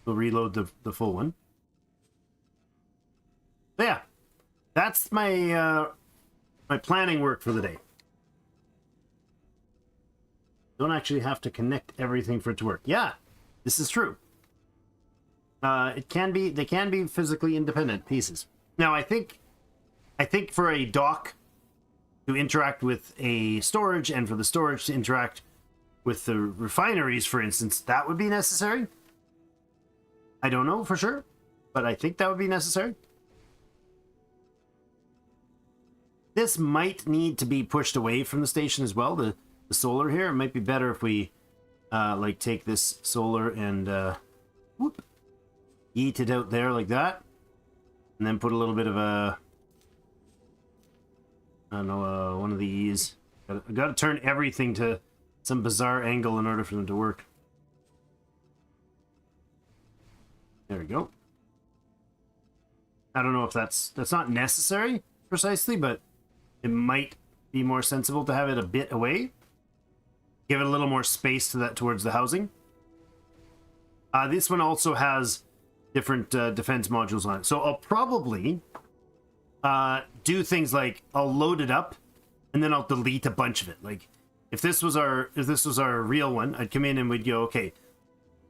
We'll reload the full one. So yeah, that's my my planning work for the day. Don't actually have to connect everything for it to work. Yeah, this is true. They can be physically independent pieces. Now, I think for a dock to interact with a storage and for the storage to interact with the refineries, for instance, that would be necessary. I don't know for sure, but I think that would be necessary. This might need to be pushed away from the station as well. The solar here, it might be better if we like take this solar and whoop, yeet it out there like that, and then put a little bit of a, I don't know, one of these. I got to turn everything to some bizarre angle in order for them to work. There we go. I don't know if that's not necessary precisely, but it might be more sensible to have it a bit away. Give it a little more space to that towards the housing. This one also has different defense modules on it. So I'll probably do things like I'll load it up and then I'll delete a bunch of it. Like if this was our real one, I'd come in and we'd go, okay,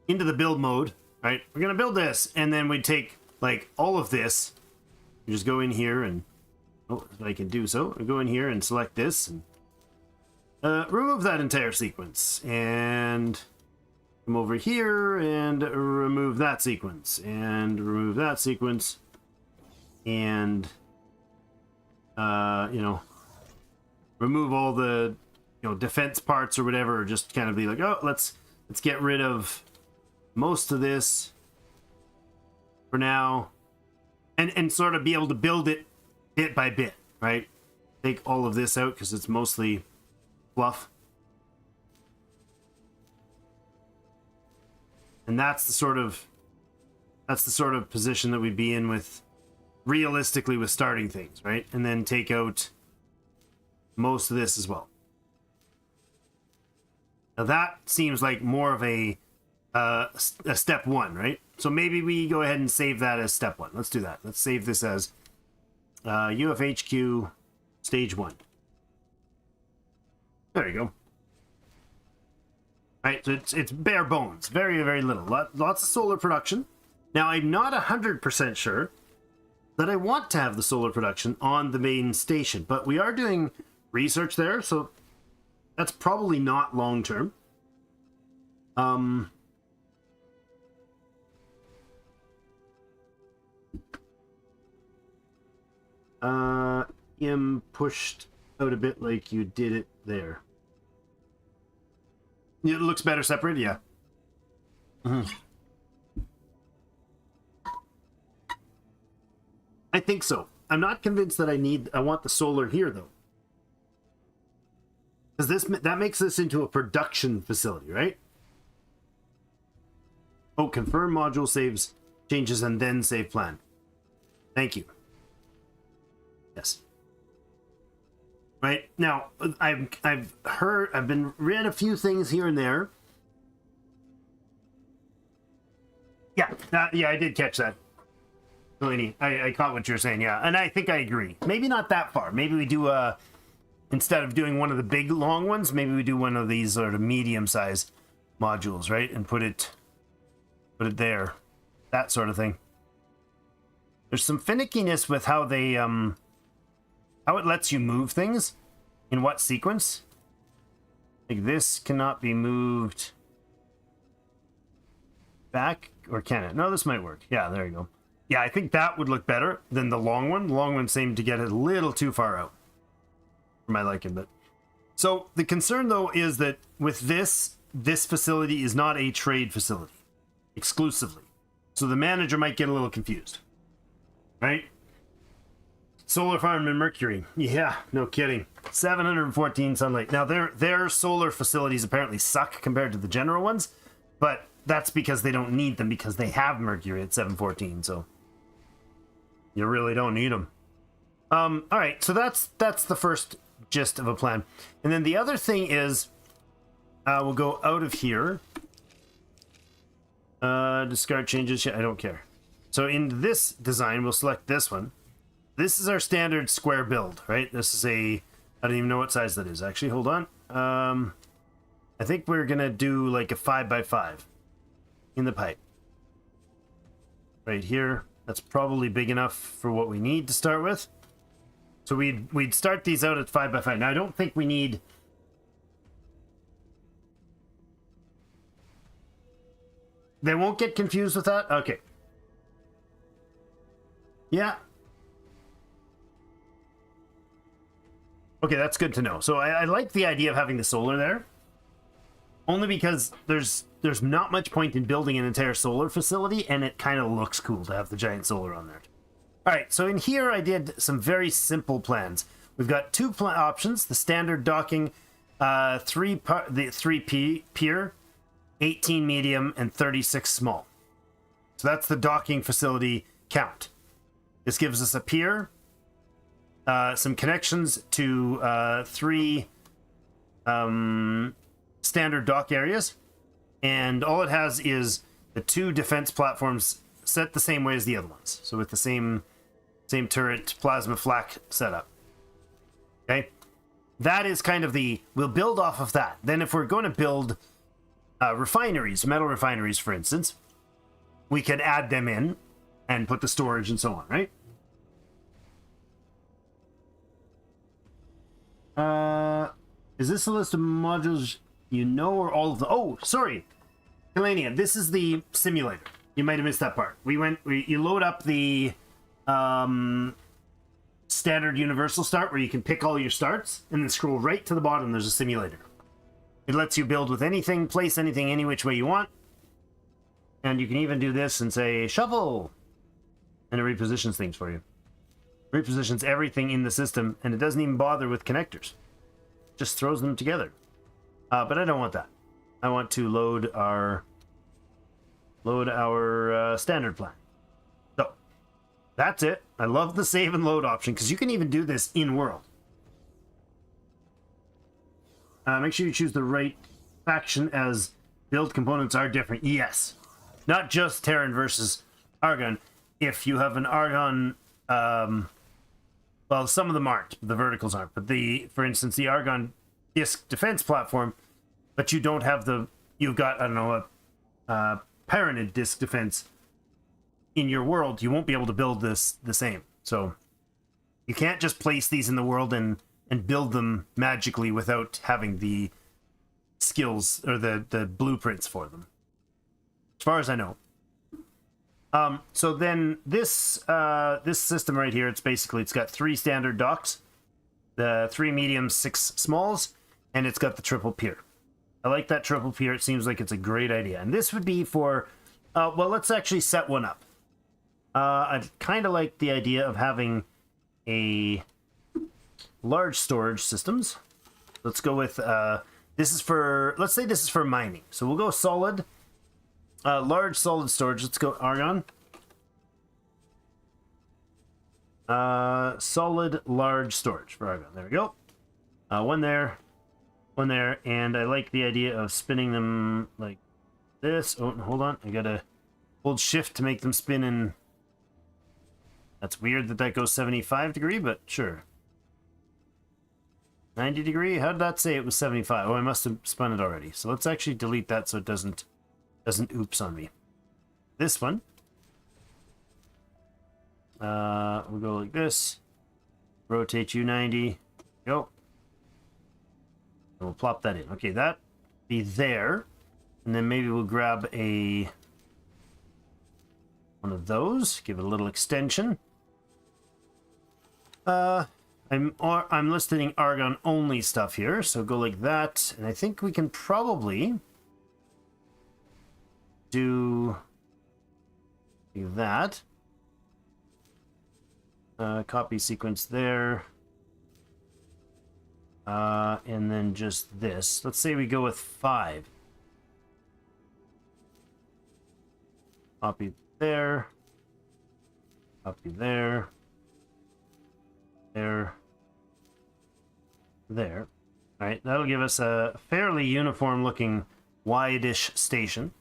into the build mode, right? We're gonna build this, and then we'd take like all of this, you just go in here and if I can do so, I go in here and select this and remove that entire sequence, and come over here and remove that sequence, and remove that sequence, and you know, remove all the defense parts or whatever, or just kind of be like, oh, let's get rid of most of this for now, and sort of be able to build it bit by bit, right? Take all of this out because it's mostly fluff. And that's the sort of position that we'd be in with, realistically, with starting things, right? And then take out most of this as well. Now that seems like more of a step one, right? So maybe we go ahead and save that as step one. Let's do that. Let's save this as UFHQ stage 1. There you go. Right, so it's bare bones, very, very little. Lots of solar production. Now, I'm not 100% sure that I want to have the solar production on the main station, but we are doing research there, so that's probably not long term. Pushed out a bit like you did it there. It looks better separated, yeah. I think so. I'm not convinced that I want the solar here though. Because that makes this into a production facility, right? Oh, confirm module saves changes and then save plan. Thank you. Yes. Right now, I've read a few things here and there. Yeah, I did catch that. Delaney, I caught what you're saying. Yeah, and I think I agree. Maybe not that far. Maybe we do instead of doing one of the big long ones, maybe we do one of these sort of medium-sized modules, right? And put it there, that sort of thing. There's some finickiness with how they, how it lets you move things in what sequence. Like this cannot be moved back, or can it? No, this might work. Yeah, there you go. Yeah, I think that would look better than the long one. The long one seemed to get a little too far out for my liking. But so the concern though is that with this facility is not a trade facility exclusively. So the manager might get a little confused. Right? Solar farm in Mercury. Yeah, no kidding. 714 sunlight. Now their solar facilities apparently suck compared to the general ones, but that's because they don't need them because they have Mercury at 714, so you really don't need them. All right, so that's the first gist of a plan. And then the other thing is we'll go out of here. Discard changes. I don't care. So in this design, we'll select this one. This is our standard square build, right? This is a, I don't even know what size that is. Actually, hold on. I think we're gonna do like a 5x5 in the pipe. Right here. That's probably big enough for what we need to start with. So we'd start these out at 5x5. Now I don't think we need. They won't get confused with that? Okay. Yeah. Okay, that's good to know. So I like the idea of having the solar there. Only because there's not much point in building an entire solar facility, and it kind of looks cool to have the giant solar on there. All right, so in here I did some very simple plans. We've got two options: the standard docking, the 3 pier, 18 medium, and 36 small. So that's the docking facility count. This gives us a pier, some connections to 3 standard dock areas, and all it has is the 2 defense platforms set the same way as the other ones. So with the same turret, plasma flak setup. Okay, that is kind of the, we'll build off of that. Then if we're going to build refineries, metal refineries, for instance, we can add them in and put the storage and so on, right? Is this a list of modules you know, or all of them? Oh, sorry, Kalania, this is the simulator. You might have missed that part. You load up the standard universal start where you can pick all your starts, and then scroll right to the bottom. There's a simulator. It lets you build with anything, place anything any which way you want, and you can even do this and say shuffle, and it repositions things for you. Repositions everything in the system, and it doesn't even bother with connectors. Just throws them together. But I don't want that. I want to load our standard plan. So that's it. I love the save and load option because you can even do this in world. Make sure you choose the right faction, as build components are different. Yes, not just Terran versus Argon. If you have an Argon, well, some of them aren't. The verticals aren't. But for instance, the Argon disc defense platform, but you don't have you've got, I don't know, a Paranid disc defense in your world. You won't be able to build this the same. So you can't just place these in the world and build them magically without having the skills or the blueprints for them, as far as I know. So then this system right here, it's got 3 standard docks, the 3 mediums, 6 smalls, and it's got the triple pier. I like that triple pier. It seems like it's a great idea. And this would be for, well, let's actually set one up. I'd kind of like the idea of having a large storage systems. Let's go with, let's say this is for mining. So we'll go solid, large solid storage. Let's go Argon. Solid large storage for Argon. There we go. One there, and I like the idea of spinning them like this. Oh, hold on. I gotta hold shift to make them spin in. That's weird that goes 75 degree, but sure. 90 degree? How did that say it was 75? Oh, I must have spun it already. So let's actually delete that so it doesn't oops on me. This one. We'll go like this. Rotate you 90. Go. And we'll plop that in. Okay, that be there. And then maybe we'll grab one of those. Give it a little extension. I'm listing argon only stuff here, so go like that. And I think we can probably do that. Copy sequence there. And then just this. Let's say we go with 5. Copy there. Copy there. There. There. Alright, that'll give us a fairly uniform looking wide-ish station.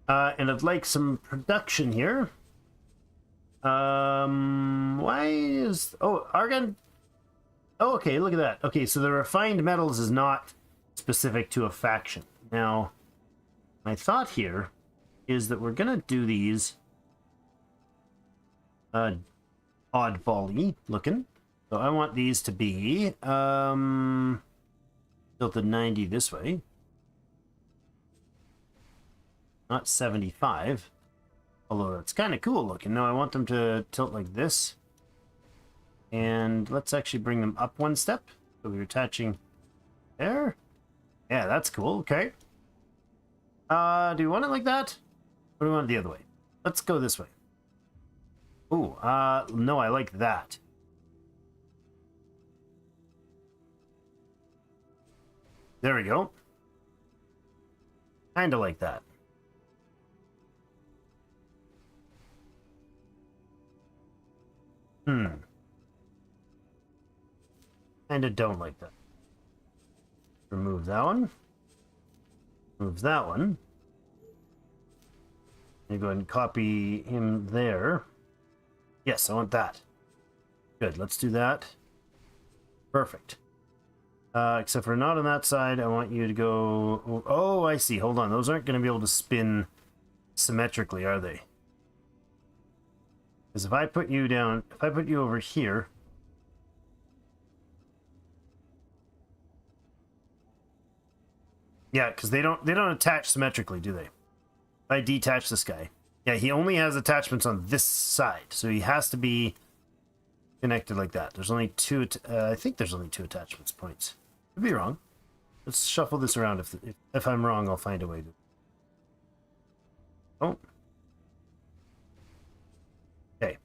And I'd like some production here. Why is... Oh, argon... Oh, okay, look at that. Okay, so the refined metals is not specific to a faction. Now, my thought here is that we're gonna do these oddball-y looking. So I want these to be tilted 90 this way. Not 75. Although it's kind of cool looking. No, I want them to tilt like this. And let's actually bring them up one step. So we're attaching there. Yeah, that's cool. Okay. Do you want it like that? Or do you want it the other way? Let's go this way. Ooh, no, I like that. There we go. Kinda like that. Kinda don't like that. Remove that one. Remove that one. And go ahead and copy him there. Yes, I want that. Good, let's do that. Perfect. Except for not on that side, I want you to go... Oh, I see. Hold on. Those aren't going to be able to spin symmetrically, are they? Because if I put you down... If I put you over here... Yeah, because they don't attach symmetrically, do they? If I detach this guy... Yeah, he only has attachments on this side, so he has to be connected like that. There's only two... I think there's only 2 attachments points. Could be wrong. Let's shuffle this around. If I'm wrong, I'll find a way to... Oh. Okay.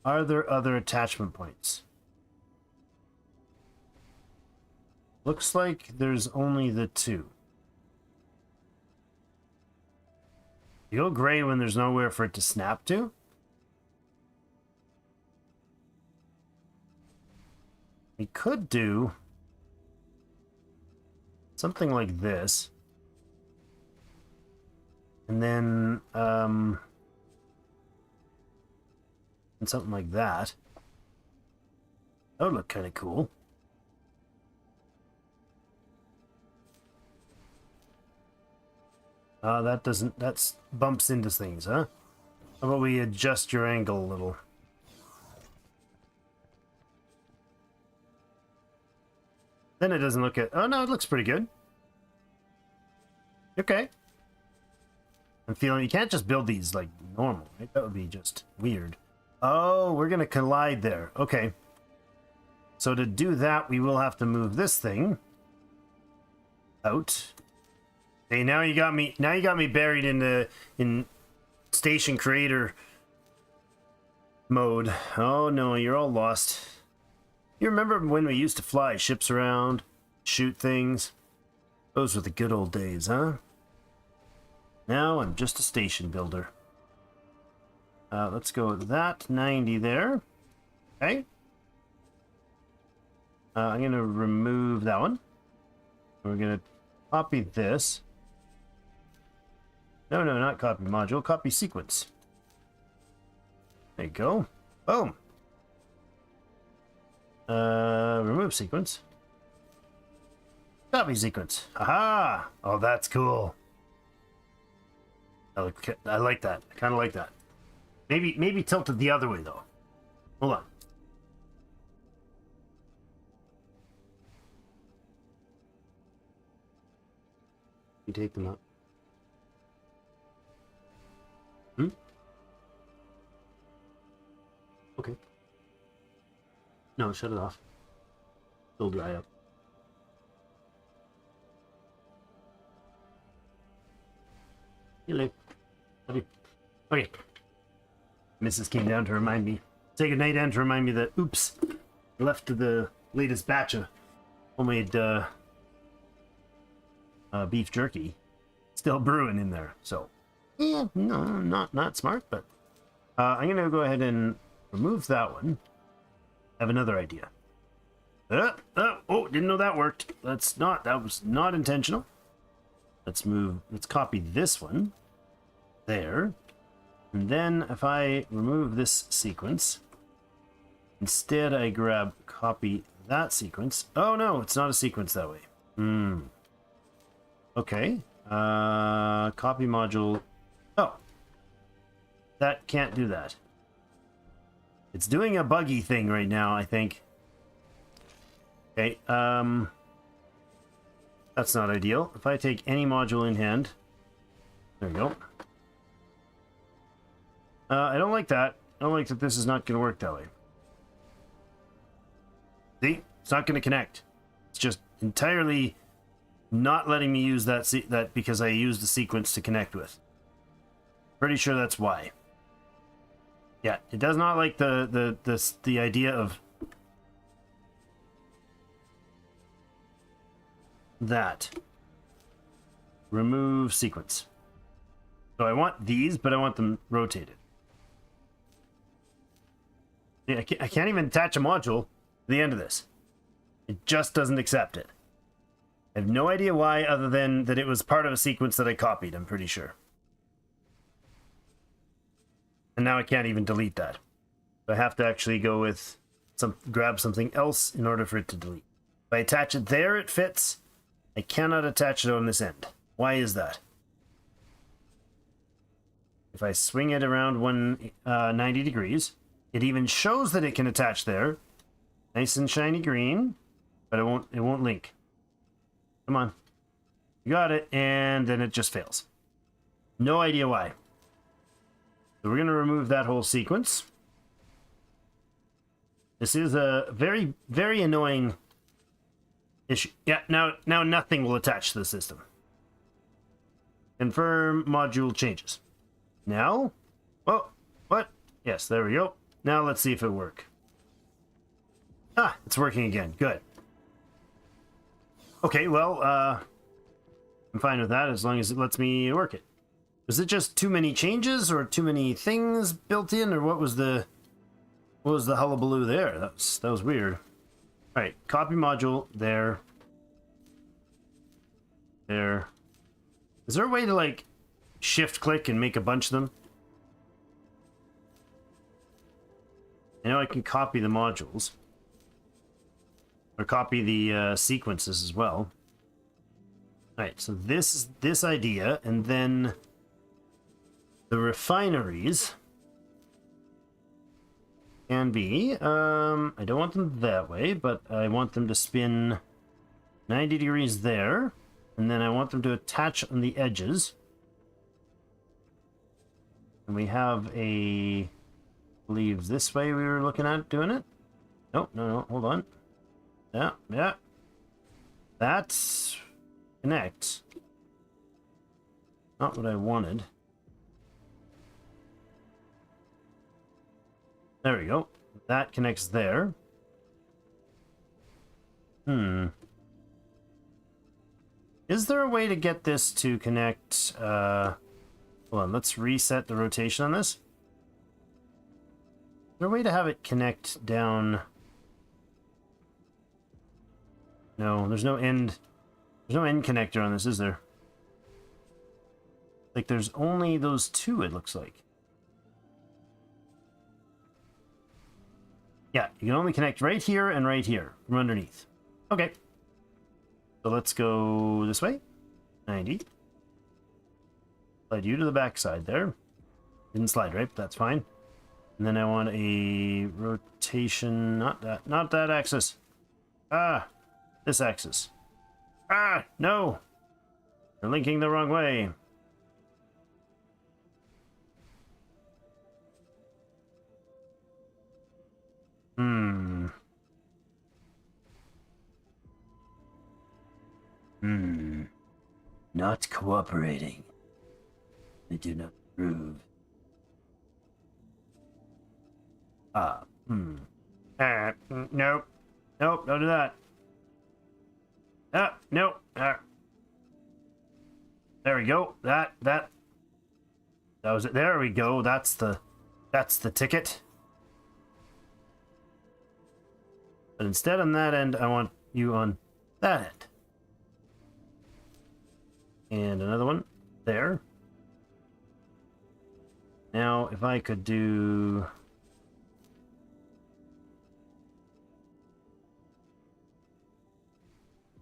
Are there other attachment points? Looks like there's only the 2. You go gray when there's nowhere for it to snap to? We could do something like this. And then, and something like that. That would look kind of cool. That doesn't, that's bumps into things, huh? How about we adjust your angle a little? Then it doesn't look at, oh no, it looks pretty good. Okay. I'm feeling, you can't just build these like normal, right? That would be just weird. Oh, we're gonna collide there. Okay. So to do that, we will have to move this thing out. Hey, now you got me buried in station creator mode. Oh no, you're all lost. You remember when we used to fly ships around, shoot things? Those were the good old days, huh? Now I'm just a station builder. Let's go with that 90 there. Okay. I'm gonna remove that one. We're gonna copy this. No, not copy module, copy sequence. There you go. Boom. Remove sequence. Copy sequence. Aha! Oh, that's cool. I like that. I kind of like that. Maybe tilted the other way though. Hold on. You take them up. Hmm? Okay. No, shut it off. It'll dry up. Hello. Okay. Mrs. came down to remind me. Say goodnight and to remind me that, oops, I left the latest batch of homemade beef jerky still brewing in there. So, yeah, no, not smart, but I'm going to go ahead and remove that one. I have another idea. Oh, didn't know that worked. That was not intentional. Let's copy this one there. And then if I remove this sequence, instead I copy that sequence. Oh no, it's not a sequence that way. Okay. Copy module. Oh. That can't do that. It's doing a buggy thing right now, I think. Okay, that's not ideal. If I take any module in hand, there we go. I don't like that. I don't like that this is not going to work that way. See? It's not going to connect. It's just entirely not letting me use that because I used the sequence to connect with. Pretty sure that's why. Yeah, it does not like the idea of that. Remove sequence. So I want these, but I want them rotated. Yeah, I can't even attach a module to the end of this. It just doesn't accept it. I have no idea why, other than that it was part of a sequence that I copied, I'm pretty sure. And now I can't even delete that. So I have to actually go with grab something else in order for it to delete. If I attach it there, it fits. I cannot attach it on this end. Why is that? If I swing it around 190 degrees, it even shows that it can attach there. Nice and shiny green, but it won't link. Come on. You got it, and then it just fails. No idea why. So we're going to remove that whole sequence. This is a very, very annoying issue. Yeah, now nothing will attach to the system. Confirm module changes. Now, oh, what? Yes, there we go. Now let's see if it works. Ah, it's working again. Good. Okay, well, I'm fine with that as long as it lets me work it. Was it just too many changes or too many things built in, or what was the hullabaloo there? That was weird. All right, copy module there. There. Is there a way to like shift click and make a bunch of them? I know I can copy the modules. Or copy the sequences as well. Alright, so this idea, and then the refineries can be, I don't want them that way, but I want them to spin 90 degrees there, and then I want them to attach on the edges. And we have I believe this way we were looking at doing it. Nope, no, hold on. Yeah. That connects. Not what I wanted. There we go. That connects there. Is there a way to get this to connect? Hold on, let's reset the rotation on this. Is there a way to have it connect down? No, there's no end. There's no end connector on this, is there? Like, there's only those two, it looks like. Yeah, you can only connect right here and right here from underneath. Okay. So let's go this way. 90. Slide you to the back side there. Didn't slide, right? But that's fine. And then I want a rotation, not that axis. Ah, this axis. Ah, no! You're linking the wrong way. Not cooperating. I do not approve. Nope. Nope, don't do that. Nope. There we go. That was it. There we go. That's the ticket. But instead on that end, I want you on that end. And another one there. Now, if I could do...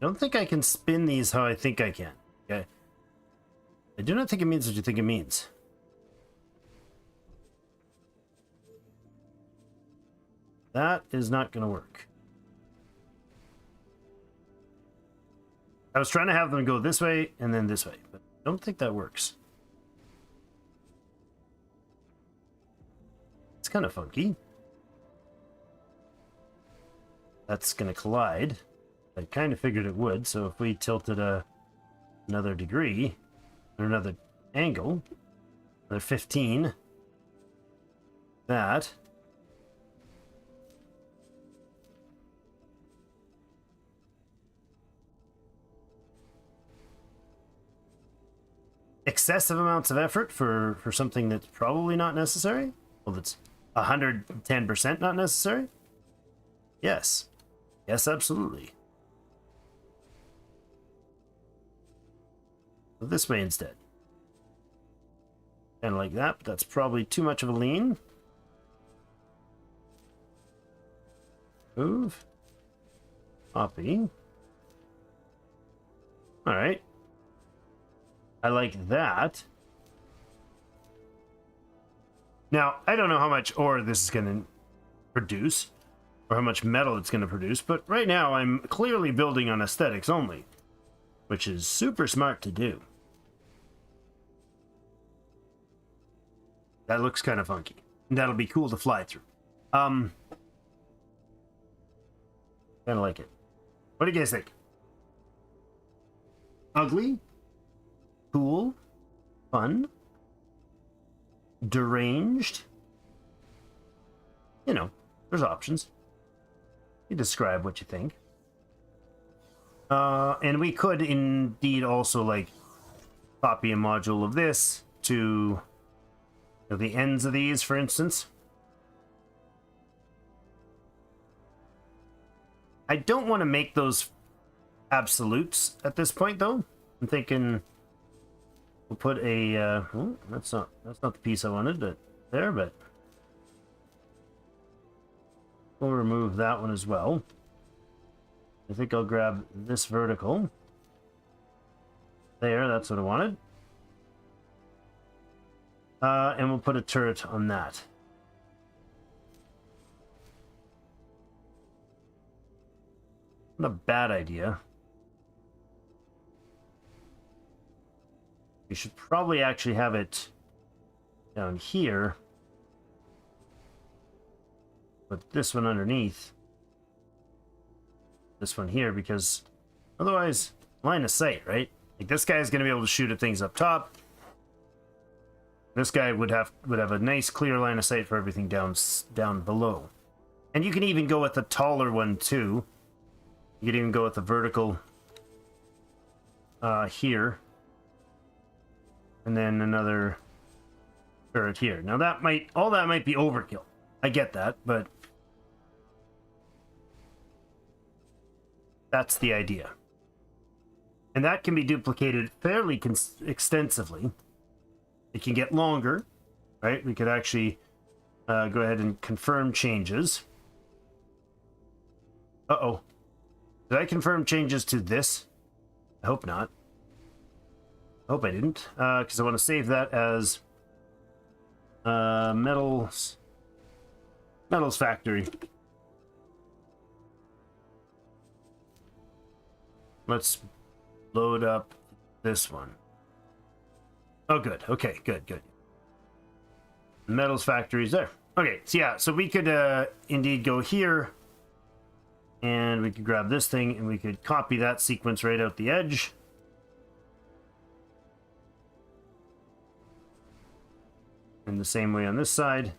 I don't think I can spin these how I think I can. Okay. I do not think it means what you think it means. That is not going to work. I was trying to have them go this way and then this way, but I don't think that works. It's kind of funky. That's going to collide. I kind of figured it would, so if we tilted another degree, or another angle, another 15, that... excessive amounts of effort for something that's probably not necessary? Well, that's 110% not necessary? Yes. Yes, absolutely. So this way instead. Kind of like that, but that's probably too much of a lean. Move. Copy. Alright. I like that. Now, I don't know how much ore this is going to produce, or how much metal it's going to produce, but right now I'm clearly building on aesthetics only, which is super smart to do. That looks kind of funky. And that'll be cool to fly through. Kind of like it. What do you guys think? Ugly? Cool, fun, deranged. You know, there's options. You describe what you think. And we could indeed also like copy a module of this to the ends of these, for instance. I don't want to make those absolutes at this point, though. I'm thinking we'll put a oh, that's not the piece I wanted, but there, but we'll remove that one as well. I think I'll grab this vertical. There, that's what I wanted. And we'll put a turret on that. Not a bad idea. We should probably actually have it down here. Put this one underneath. This one here, because otherwise, line of sight, right? Like this guy's going to be able to shoot at things up top. This guy would have a nice clear line of sight for everything down below. And you can even go with a taller one too. You could even go with the vertical here. And then another turret here. Now all that might be overkill. I get that, but that's the idea. And that can be duplicated fairly extensively. It can get longer, right? We could actually go ahead and confirm changes. Uh-oh. Did I confirm changes to this? I hope not. I hope I didn't, because I want to save that as metals Metals factory. Let's load up this one. Oh, good. Okay, good, good. Metals factory's there. Okay, so yeah, so we could indeed go here, and we could grab this thing, and we could copy that sequence right out the edge. And the same way on this side.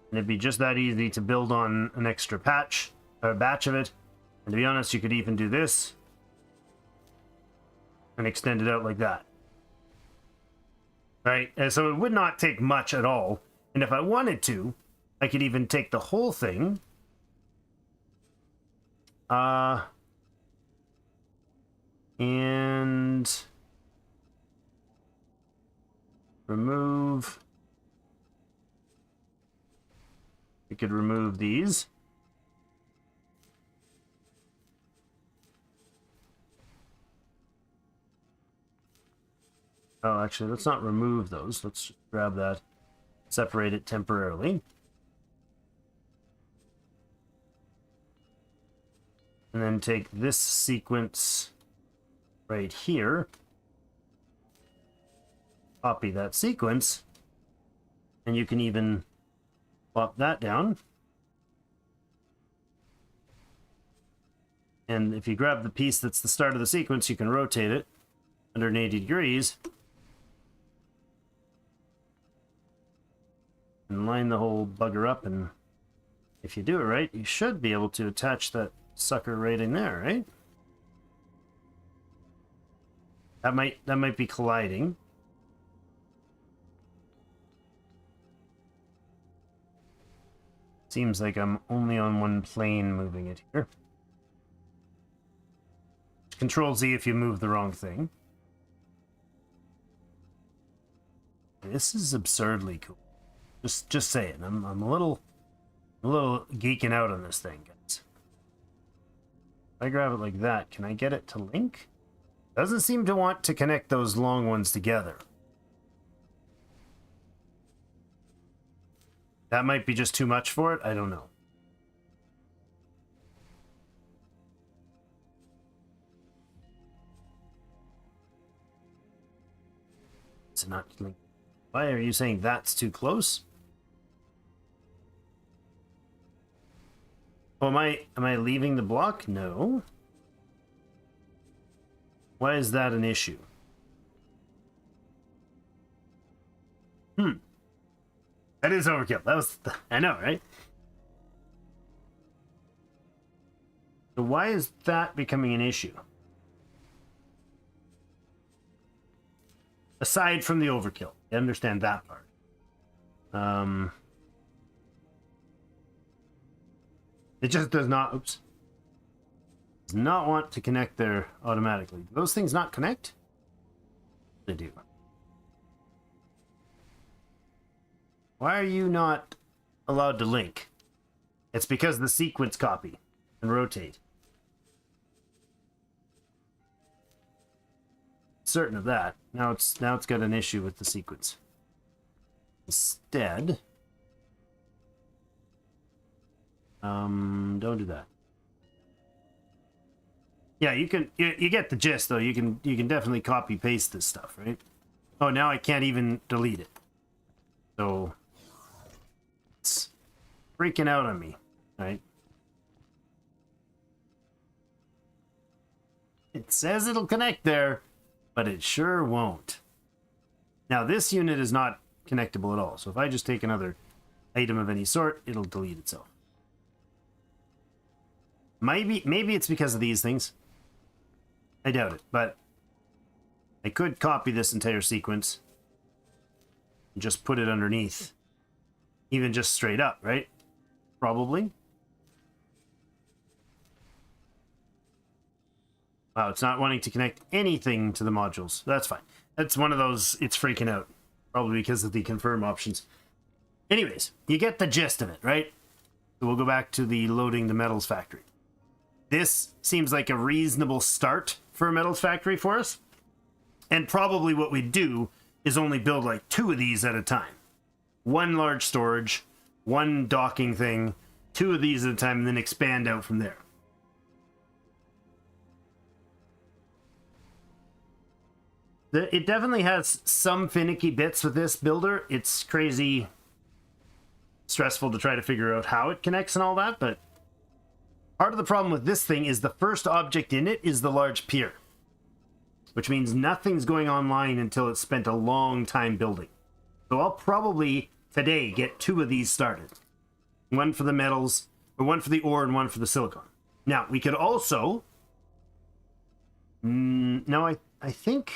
And it'd be just that easy to build on an extra patch, or a batch of it. And to be honest, you could even do this and extend it out like that. Right? And so it would not take much at all. And if I wanted to, I could even take the whole thing. And remove. We could remove these. Oh, actually, let's not remove those. Let's grab that, separate it temporarily. And then take this sequence right here. Copy that sequence. And you can even plop that down. And if you grab the piece that's the start of the sequence, you can rotate it 180 degrees. And line the whole bugger up, and if you do it right, you should be able to attach that sucker right in there, right? That might be colliding. Seems like I'm only on one plane moving it here. Control Z if you move the wrong thing. This is absurdly cool. Just saying, I'm a little geeking out on this thing, guys. If I grab it like that, can I get it to link? Doesn't seem to want to connect those long ones together. That might be just too much for it. I don't know. It's not linked. Why are you saying that's too close? Oh, am I leaving the block? No. Why is that an issue? That is overkill. That was... I know, right? So why is that becoming an issue? Aside from the overkill. I understand that part. It just does not... Oops. Does not want to connect there automatically. Do those things not connect? They do. Why are you not allowed to link? It's because the sequence copy and rotate. Certain of that. Now it's got an issue with the sequence. Instead, don't do that. Yeah, you get the gist though. You can definitely copy paste this stuff, right? Oh, now I can't even delete it. So it's freaking out on me, right? It says it'll connect there, but it sure won't. Now this unit is not connectable at all. So if I just take another item of any sort, it'll delete itself. Maybe it's because of these things. I doubt it, but I could copy this entire sequence and just put it underneath. Even just straight up, right? Probably. Wow, it's not wanting to connect anything to the modules. That's fine. That's one of those, it's freaking out. Probably because of the confirm options. Anyways, you get the gist of it, right? So we'll go back to the loading the metals factory. This seems like a reasonable start for a metals factory for us. And probably what we do is only build like 2 of these at a time. One large storage, one docking thing, 2 of these at a time, and then expand out from there. It definitely has some finicky bits with this builder. It's crazy stressful to try to figure out how it connects and all that, but part of the problem with this thing is the first object in it is the large pier, which means nothing's going online until it's spent a long time building. So I'll probably today get 2 of these started. One for the metals, or one for the ore and one for the silicon. Now, we could also... no, I think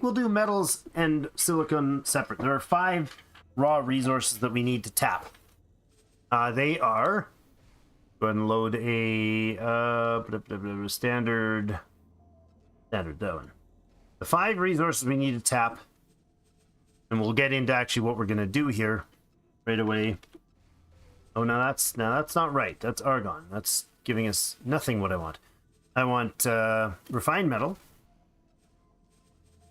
we'll do metals and silicon separate. There are 5 raw resources that we need to tap. They are... Go ahead and load a standard down. The 5 resources we need to tap, and we'll get into actually what we're going to do here right away. Oh, now that's not right. That's argon. That's giving us nothing what I want. I want refined metal,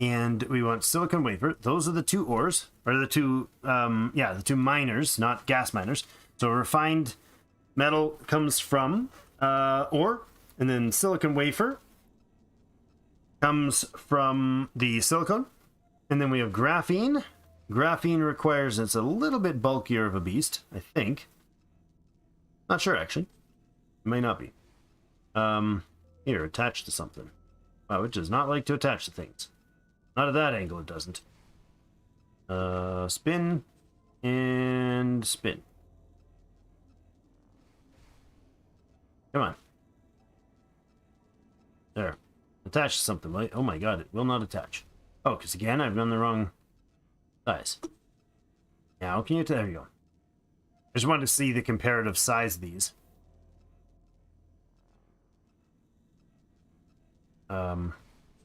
and we want silicon wafer. Those are the 2 ores, or the 2 the 2 miners, not gas miners. So refined metal comes from ore, and then silicon wafer comes from the silicon. And then we have graphene. Graphene requires, it's a little bit bulkier of a beast, I think. Not sure, actually. It may not be. Here, attached to something. Wow, it does not like to attach to things. Not at that angle, it doesn't. Spin and spin. Come on. There. Attach to something, right? Oh my god, it will not attach. Oh, because again, I've done the wrong size. Now, can you... There you go. I just wanted to see the comparative size of these.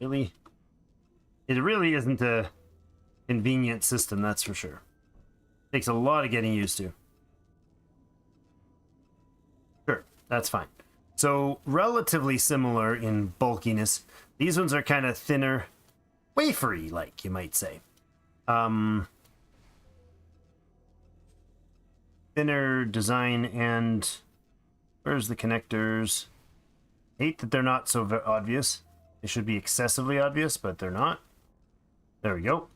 Really? It really isn't a convenient system, that's for sure. Takes a lot of getting used to. Sure, that's fine. So, relatively similar in bulkiness. These ones are kind of thinner, wafery, like you might say. Thinner design, and where's the connectors? Hate that they're not so obvious. They should be excessively obvious, but they're not. There we go.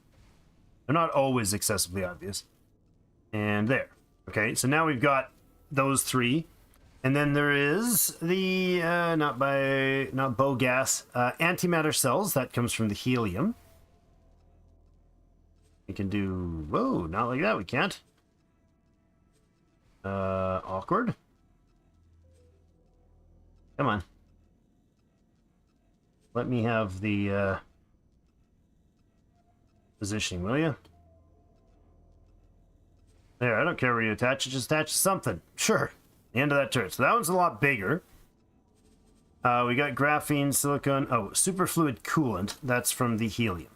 They're not always excessively obvious. And there. Okay, so now we've got those 3. And then there is the, not bow gas, antimatter cells. That comes from the helium. We can do, whoa, not like that, we can't. Awkward. Come on. Let me have the, positioning, will you? There, I don't care where you attach it, just attach something. Sure. The end of that turret. So that one's a lot bigger. We got graphene, silicon. Oh, superfluid coolant. That's from the helium.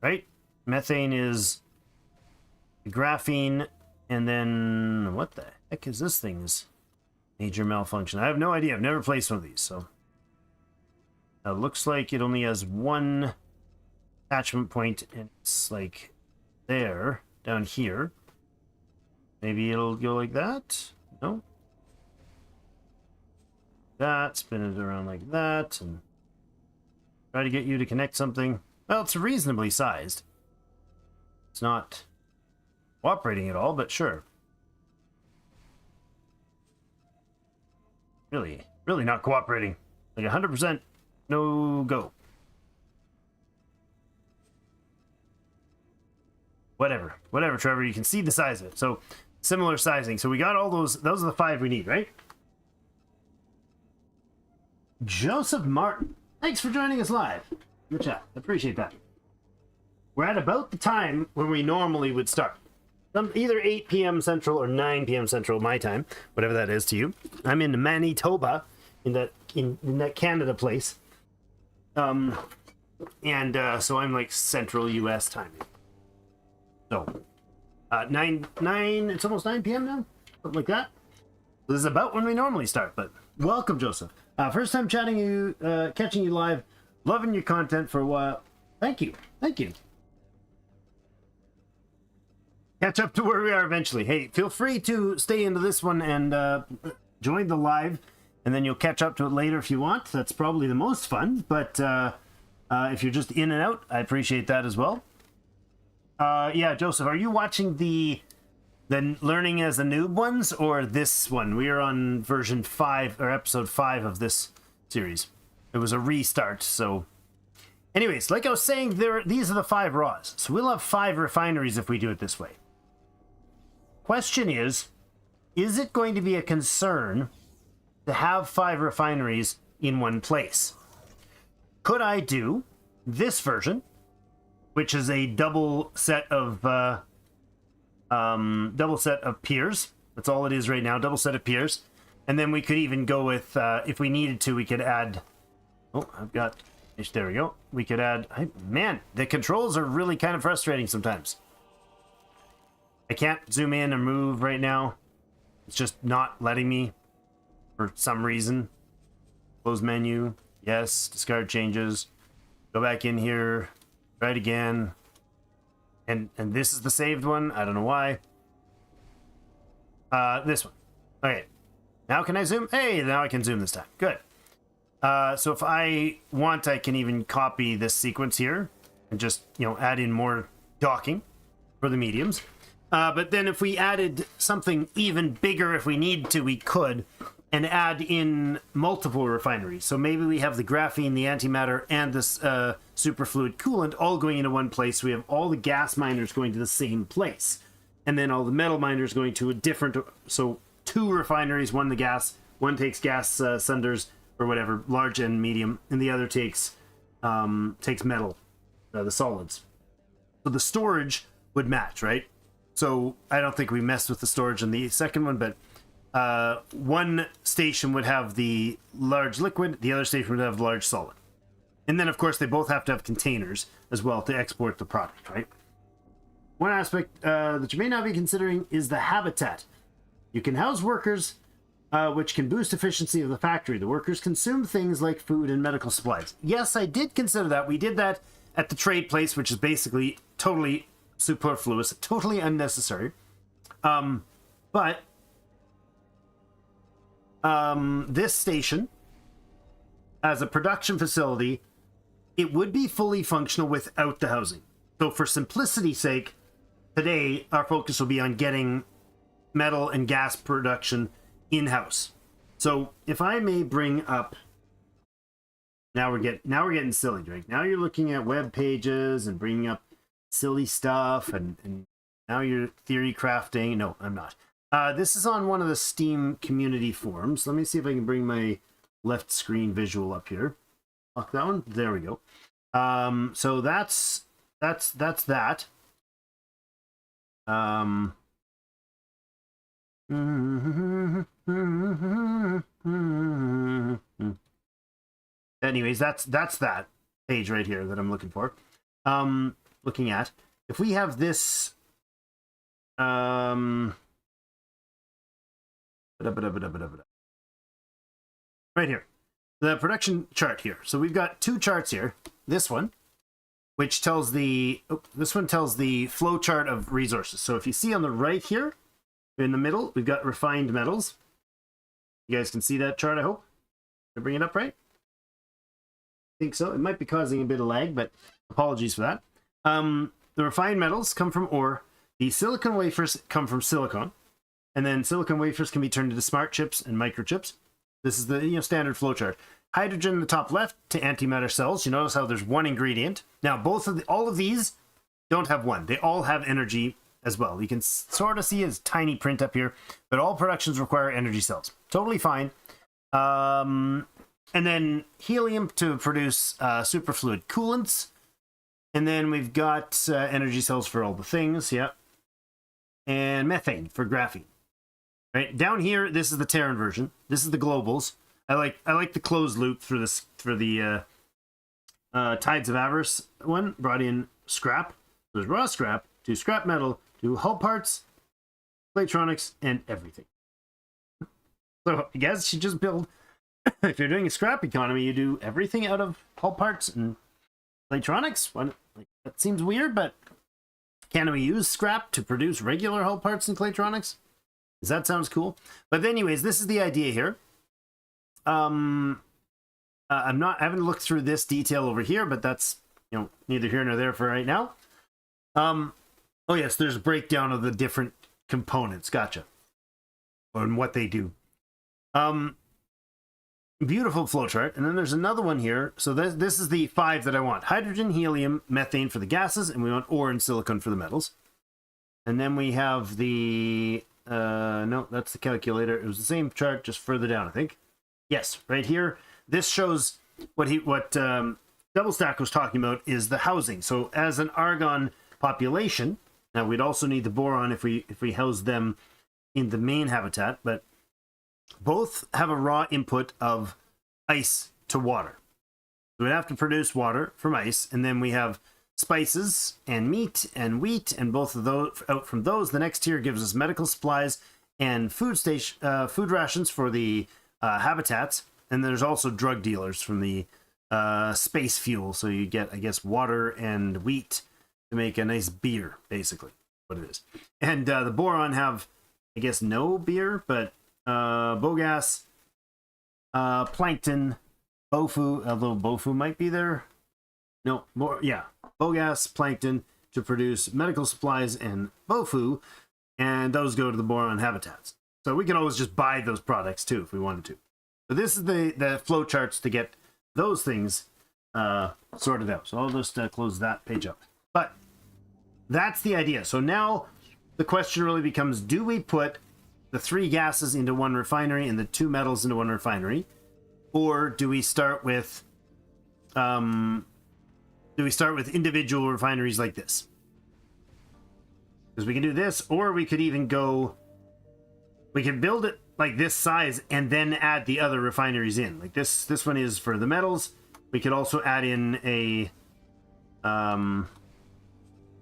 Right? Methane is graphene, and then what the heck is this thing's major malfunction? I have no idea. I've never placed one of these, so it looks like it only has one attachment point, and it's like there, down here. Maybe it'll go like that. No. That, spin it around like that, and try to get you to connect something. Well, it's reasonably sized. It's not cooperating at all, but sure. Really not cooperating. Like 100% no go. Whatever, Trevor, you can see the size of it. So, similar sizing. So we got all those are the 5 we need, right? Joseph Martin, thanks for joining us live in the chat. Appreciate that. We're at about the time when we normally would start. Either 8 p.m. Central or 9 p.m. Central, my time, whatever that is to you. I'm in Manitoba, in that Canada place. So I'm like Central U.S. timing. So, 9, it's almost 9 p.m. now? Something like that. This is about when we normally start, but welcome, Joseph. First time catching you live. Loving your content for a while. Thank you. catch up to where we are eventually. Hey, feel free to stay into this one and join the live, and then you'll catch up to it later if you want. That's probably the most fun, but if you're just in and out, I appreciate that as well. Yeah, Joseph, are you watching the Learning as a Noob ones or this one? We are on version 5 or episode 5 of this series. It was a restart, so... Anyways, like I was saying, these are the 5 raws. So we'll have 5 refineries if we do it this way. Question is it going to be a concern to have 5 refineries in one place? Could I do this version, which is a double set of piers? That's all it is right now, double set of piers. And then we could even go with, if we needed to, we could add... Oh, I've got... There we go. We could add... Man, the controls are really kind of frustrating sometimes. I can't zoom in or move right now. It's just not letting me for some reason. Close menu. Yes. Discard changes. Go back in here. Try it again. And this is the saved one. I don't know why. This one. Okay. Now can I zoom? Hey, now I can zoom this time. Good. So if I want, I can even copy this sequence here and just, add in more docking for the mediums. But then if we added something even bigger, if we need to, we could, and add in multiple refineries. So maybe we have the graphene, the antimatter, and this superfluid coolant all going into one place. We have all the gas miners going to the same place. And then all the metal miners going to a different... So 2 refineries, one the gas, one takes gas cinders, or whatever, large and medium, and the other takes metal, the solids. So the storage would match, right? So I don't think we messed with the storage in the second one, but one station would have the large liquid, the other station would have the large solid. And then, of course, they both have to have containers as well to export the product, right? One aspect that you may not be considering is the habitat. You can house workers, which can boost efficiency of the factory. The workers consume things like food and medical supplies. Yes, I did consider that. We did that at the trade place, which is basically totally superfluous, totally unnecessary. But this station, as a production facility, it would be fully functional without the housing. So for simplicity's sake, today our focus will be on getting metal and gas production in-house. So if I may bring up, now we're getting silly, Drake. Now you're looking at web pages and bringing up silly stuff, and now you're theory crafting. No, I'm not. This is on one of the Steam community forums. Let me see if I can bring my left screen visual up here. Lock that one. There we go. So that's that. Anyways, that's that page right here that I'm looking for. Looking at, if we have this right here, the production chart here. So we've got 2 charts here. This one, which tells the flow chart of resources. So if you see on the right here, in the middle, we've got refined metals. You guys can see that chart, I hope. Did I bring it up right? I think so. It might be causing a bit of lag, but apologies for that. The refined metals come from ore. The silicon wafers come from silicon. And then silicon wafers can be turned into smart chips and microchips. This is the standard flowchart. Hydrogen in the top left to antimatter cells. You notice how there's one ingredient. Now, all of these don't have one. They all have energy as well. You can sort of see a tiny print up here, but all productions require energy cells. Totally fine. And then helium to produce superfluid coolants. And then we've got energy cells for all the things, yeah. And methane for graphene. Right down here, this is the Terran version. This is the globals. I like the closed loop for this, for the Tides of Avarice one. Brought in scrap. There's raw scrap to scrap metal to hull parts, electronics, and everything. So I guess you just build. If you're doing a scrap economy, you do everything out of hull parts and electronics. That seems weird, but Can we use scrap to produce regular hull parts in Claytronics? Because that sounds cool. But anyways, this is the idea here. I haven't looked through this detail over here, but that's, you know, neither here nor there for right now. Oh yes, there's a breakdown of the different components. Gotcha. And what they do. Beautiful flowchart. And then there's another one here. So this is the 5 that I want. Hydrogen, helium, methane for the gases, and we want ore and silicon for the metals. And then we have the no, that's the calculator. It was the same chart, just further down, I think. Yes, right here. This shows what Double Stack was talking about is the housing. So as an argon population, now we'd also need the boron if we house them in the main habitat, but both have a raw input of ice to water. So we'd have to produce water from ice, and then we have spices and meat and wheat, and both of those out from those. The next tier gives us medical supplies and food rations for the habitats, and there's also drug dealers from the space fuel. So you get, I guess, water and wheat to make a nice beer, basically, what it is. And the boron have, I guess, no beer, but bogas, plankton, bofu, although bofu might be there. No, more, yeah, bogas, plankton to produce medical supplies and bofu, and those go to the boron habitats. So we can always just buy those products too if we wanted to. But this is the flow charts to get those things sorted out. So I'll just close that page up. But that's the idea. So now the question really becomes, do we put the 3 gases into one refinery and the 2 metals into one refinery? Or do we start with individual refineries like this? Because we can do this, or we could even go, we can build it like this size and then add the other refineries in. Like this one is for the metals. We could also add in a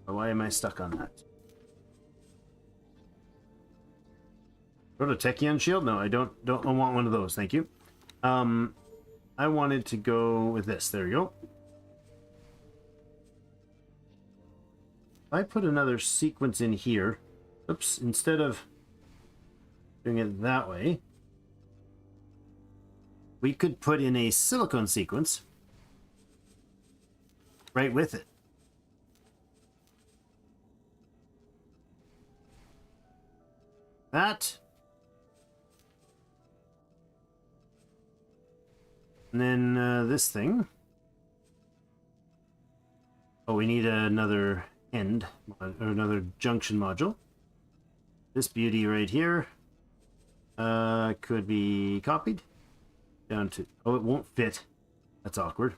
why am I stuck on that? Go to Techion shield? No, I don't want one of those, thank you. I wanted to go with this. There we go. If I put another sequence in here, oops, instead of doing it that way, we could put in a silicone sequence right with it. That. And then this thing. Oh, we need another end, or another junction module. This beauty right here could be copied down to, oh, it won't fit. That's awkward.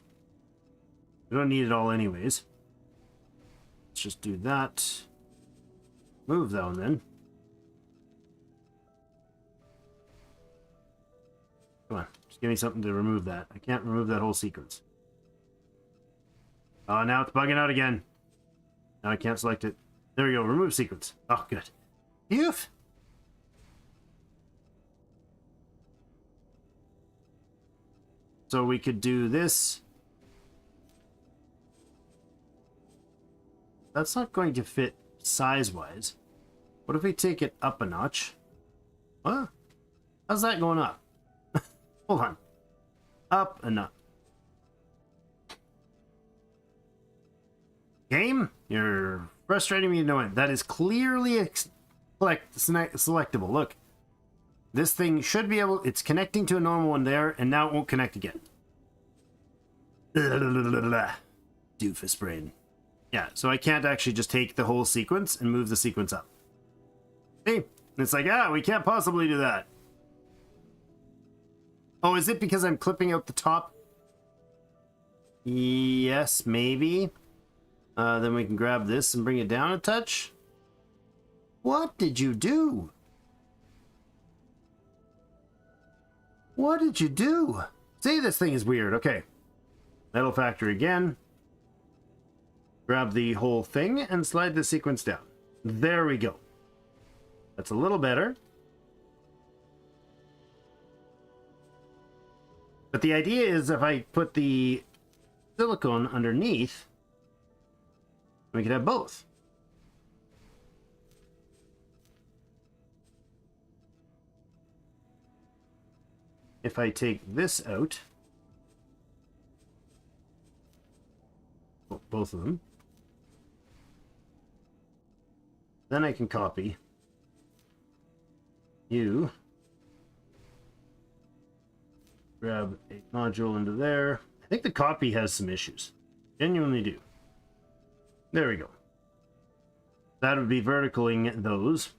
We don't need it all anyways. Let's just do that. Move that one then. Come on, just give me something to remove that. I can't remove that whole sequence. Oh, now it's bugging out again. Now I can't select it. There we go, remove sequence. Oh, good. Phew! So we could do this. That's not going to fit size-wise. What if we take it up a notch? What? How's that going up? Hold on. Up and up. Game? You're frustrating me to no end. That is clearly selectable. Look. This thing should be able... It's connecting to a normal one there, and now it won't connect again. Doofus brain. Yeah, so I can't actually just take the whole sequence and move the sequence up. See? It's like, we can't possibly do that. Oh, is it because I'm clipping out the top? Yes, maybe. Then we can grab this and bring it down a touch. What did you do? What did you do? See, this thing is weird. Okay. Metal factory again. Grab the whole thing and slide the sequence down. There we go. That's a little better. But the idea is if I put the silicone underneath, we could have both. if I take this out, both of them, then I can copy you, grab a module into there. I think the copy has some issues. Genuinely do. There we go. That would be verticaling those.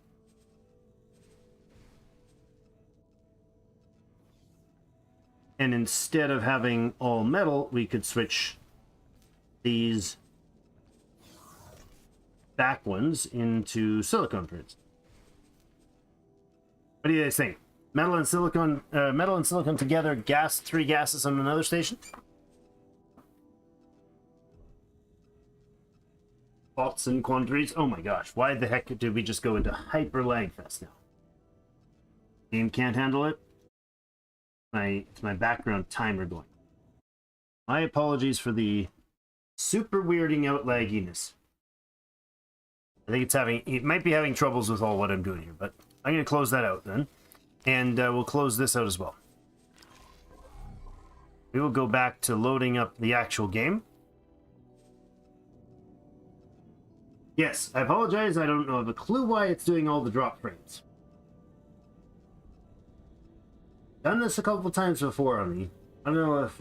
And instead of having all metal, we could switch these back ones into silicone prints. What do you guys think? Metal and silicone together, three gases on another station? Faults and quandaries. Oh my gosh, why the heck did we just go into hyper lag fest now? Game can't handle it. It's my background timer going. My apologies for the super weirding out lagginess. I think it might be having troubles with all what I'm doing here, but I'm going to close that out then. And we'll close this out as well. We will go back to loading up the actual game. Yes, I apologize. I don't have a clue why it's doing all the drop frames. Done this a couple times before on me. I don't know if,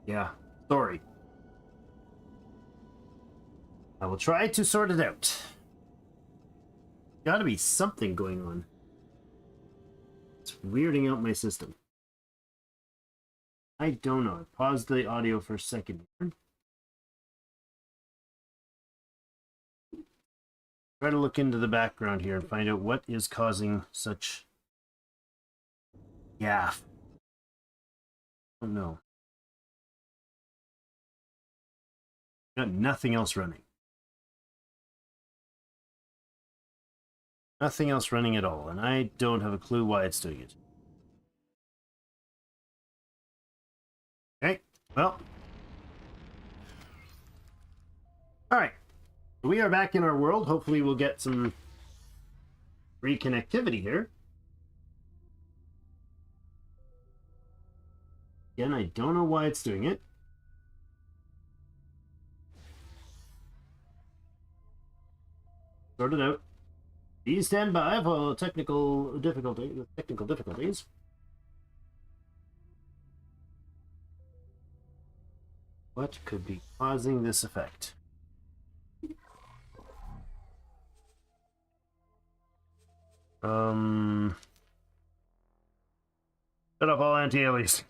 yeah, sorry. I will try to sort it out. Gotta be something going on. It's weirding out my system. I don't know. I paused the audio for a second. Try to look into the background here and find out what is causing such gaff. Oh no. Got nothing else running. Nothing else running at all, and I don't have a clue why it's doing it. Okay, well. Alright. We are back in our world. Hopefully we'll get some reconnectivity here. Again, I don't know why it's doing it. Sort it out. Please stand by for technical difficulties. What could be causing this effect? Shut up all anti-alias.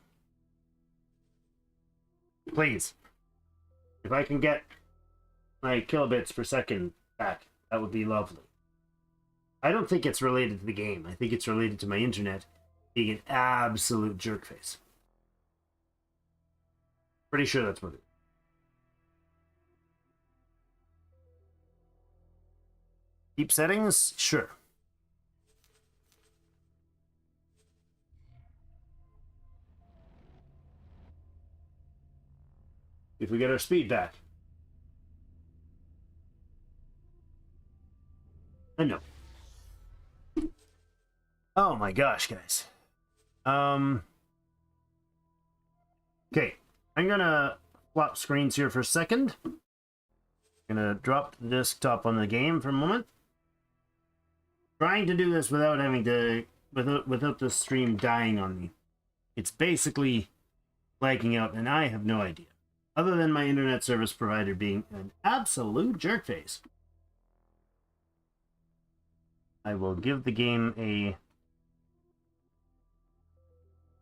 Please. If I can get my kilobits per second back, that would be lovely. I don't think it's related to the game. I think it's related to my internet being an absolute jerkface. Pretty sure that's what it is. Keep settings? Sure. If we get our speed back. I know. Oh my gosh, guys. Okay, I'm gonna flop screens here for a second. I'm gonna drop the desktop on the game for a moment. Trying to do this without having to, without the stream dying on me. It's basically lagging out, and I have no idea. Other than my internet service provider being an absolute jerkface. I will give the game a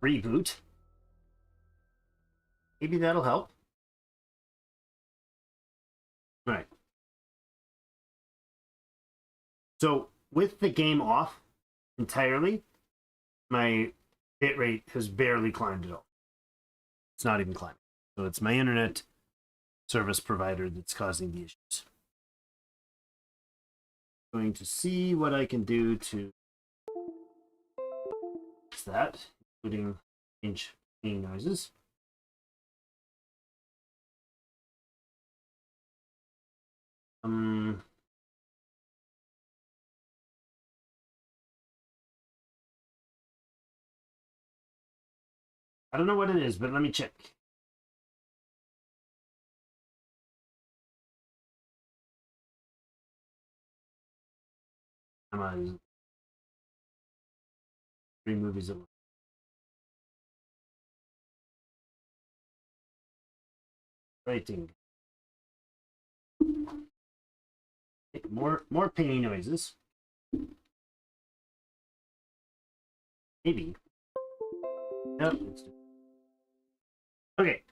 reboot. Maybe that'll help. Right. So with the game off entirely, my bitrate has barely climbed at all. It's not even climbing. So it's my internet service provider that's causing the issues. Going to see what I can do to fix that, including change pinging noises. I don't know what it is, but let me check. Am I 3 movies at once? Rating. More pinging noises. Maybe. Nope. Okay.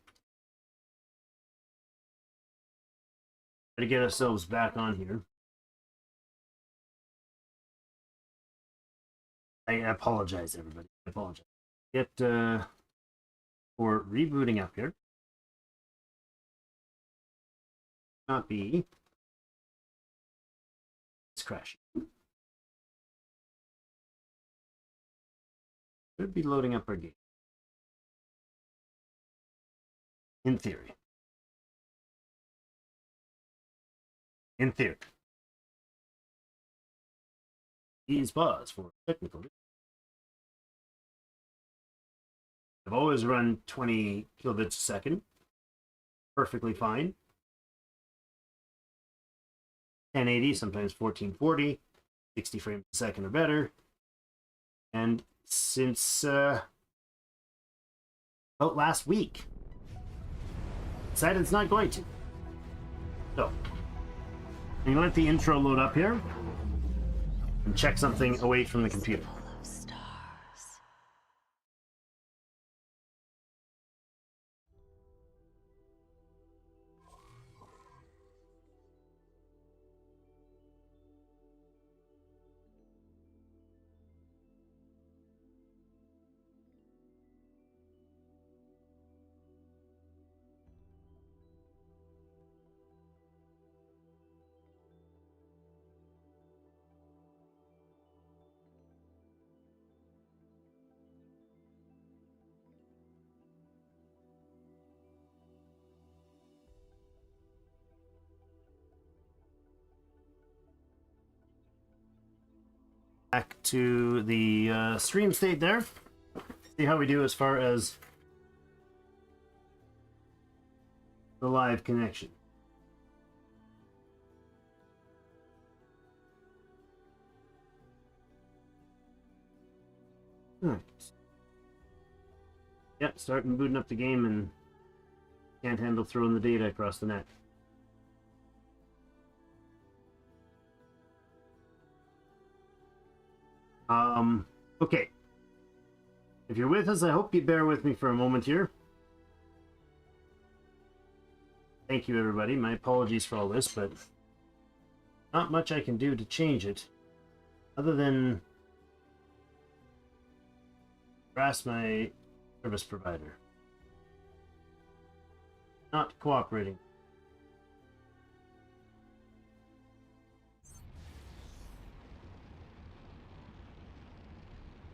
Gotta get ourselves back on here. I apologize, everybody. I apologize. Get for rebooting up here. Not be. It's crashing. Should be loading up our game. In theory. In theory. Please pause for technical. I've always run 20 kilobits a second. Perfectly fine. 1080, sometimes 1440, 60 frames a second or better. And since about last week, decided it's not going to. So, I'm going to let the intro load up here and check something away from the computer. Back to the stream state there. See how we do as far as the live connection. Alright. Yep, starting booting up the game and can't handle throwing the data across the net. Okay. If you're with us, I hope you bear with me for a moment here. Thank you, everybody. My apologies for all this, but not much I can do to change it other than harass my service provider. Not cooperating.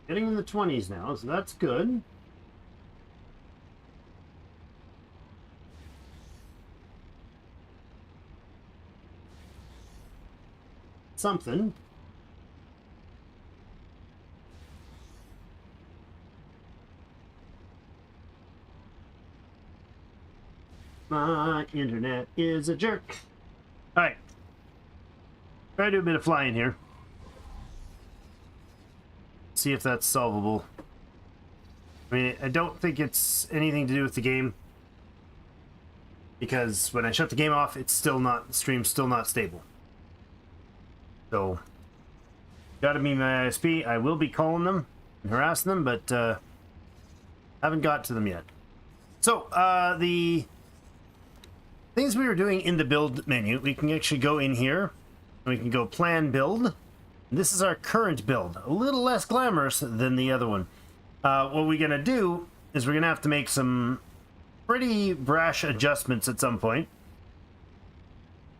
Getting in the 20s now, so that's good. Something. My internet is a jerk. Alright. Try to do a bit of flying here. See if that's solvable. I mean, I don't think it's anything to do with the game, because when I shut the game off, it's still not, the stream's still not stable. So, gotta be my ISP. I will be calling them and harassing them, but haven't got to them yet. So, the things we were doing in the build menu, we can actually go in here, and we can go plan build. This is our current build, a little less glamorous than the other one. What we're going to do is we're going to have to make some pretty brash adjustments at some point.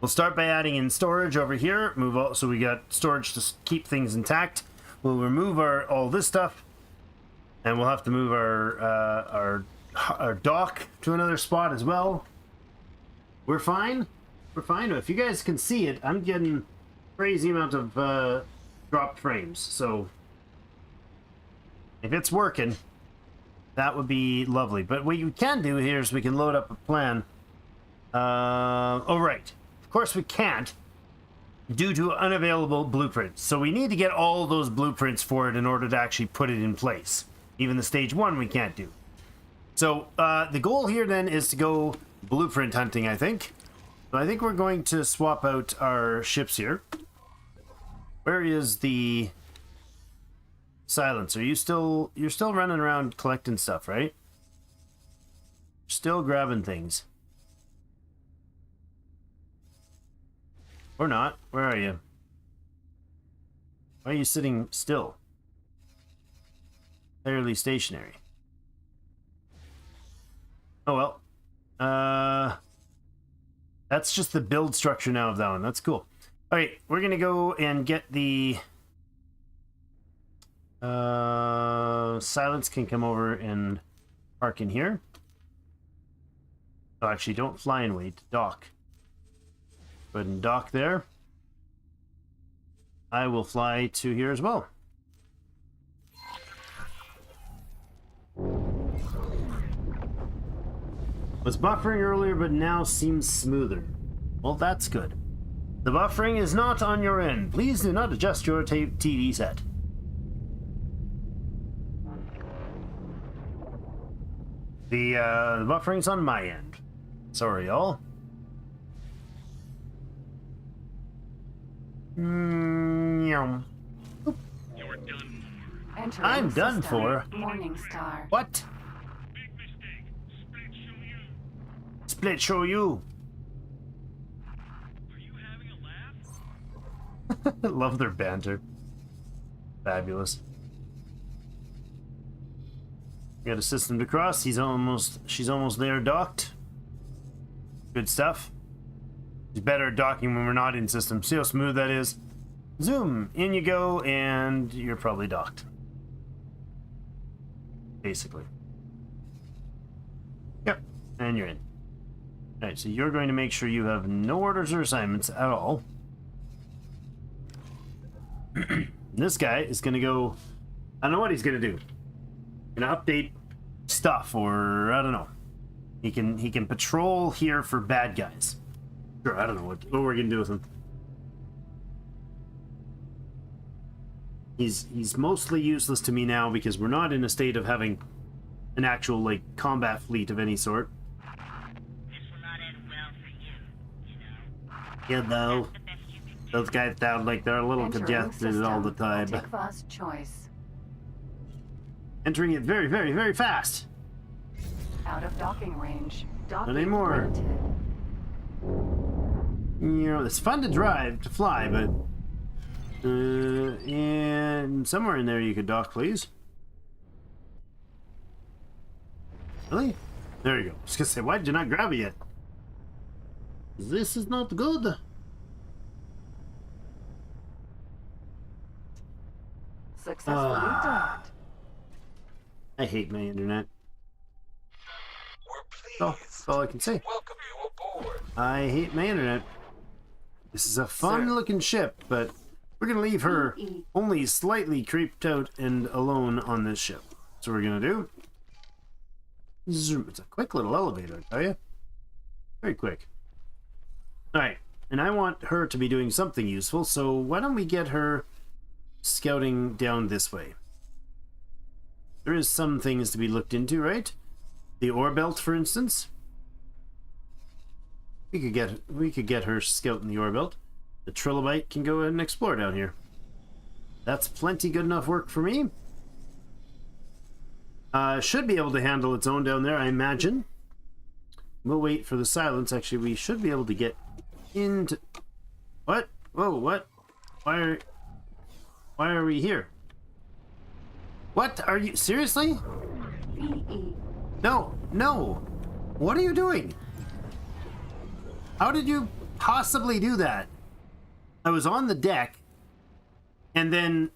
We'll start by adding in storage over here. Move all, so we got storage to keep things intact. We'll remove all this stuff, and we'll have to move our dock to another spot as well. We're fine. We're fine. If you guys can see it, I'm getting crazy amount of dropped frames, so if it's working, that would be lovely. But what you can do here is we can load up a plan. Oh, right. Of course we can't, due to unavailable blueprints. So we need to get all those blueprints for it in order to actually put it in place. Even the stage 1 we can't do. So the goal here then is to go blueprint hunting, I think. So I think we're going to swap out our ships here. Where is the silencer? You're still running around collecting stuff, right? Still grabbing things. Or not. Where are you? Why are you sitting still? Fairly stationary. Oh well. That's just the build structure now of that one. That's cool. Alright, we're gonna go and get the Silence can come over and park in here. Oh, actually, don't fly and wait. Dock. Go ahead and dock there. I will fly to here as well. Was buffering earlier, but now seems smoother. Well, that's good. The buffering is not on your end. Please do not adjust your TV set. The buffering's on my end. Sorry, y'all. Entering I'm done system. for. Morning Star. What? Split show you. Are you having a laugh? Love their banter. Fabulous. Got a system to cross. She's almost there docked. Good stuff. It's better at docking when we're not in system. See how smooth that is? Zoom, in you go, and you're probably docked. Basically. Yep, and you're in. Alright, so you're going to make sure you have no orders or assignments at all. This guy is going to go... I don't know what he's going to do. Gonna update stuff, or I don't know. He can patrol here for bad guys. Sure, I don't know what we're gonna do with him. He's mostly useless to me now because we're not in a state of having an actual like combat fleet of any sort. This will not end well for you, Yeah, though. the best you can do. Those guys sound like they're a little Entering congested all the system. time. Multi-class choice. Entering it very, very, very fast. Out of docking range. Docking Not anymore. limited. You know, it's fun to drive, to fly, but and somewhere in there you could dock, please. Really? There you go. I was gonna say, why did you not grab it yet? This is not good. Successfully docked. I hate my internet. We're pleased Oh, that's all I can say. to welcome you aboard. I hate my internet. This is a fun-looking ship, but we're gonna leave her only slightly creeped out and alone on this ship. So we're gonna do. Zoom. It's a quick little elevator, I tell you. Very quick. All right, and I want her to be doing something useful. So why don't we get her scouting down this way? There is some things to be looked into, right? The ore belt, for instance. We could get her scouting the ore belt. The trilobite can go ahead and explore down here. That's plenty good enough work for me. Should be able to handle its own down there, I imagine. We'll wait for the silence. Actually, we should be able to get into... What? Whoa, what? Why are we here? What? Are you... Seriously? VE. No, no. What are you doing? How did you possibly do that? I was on the deck, and then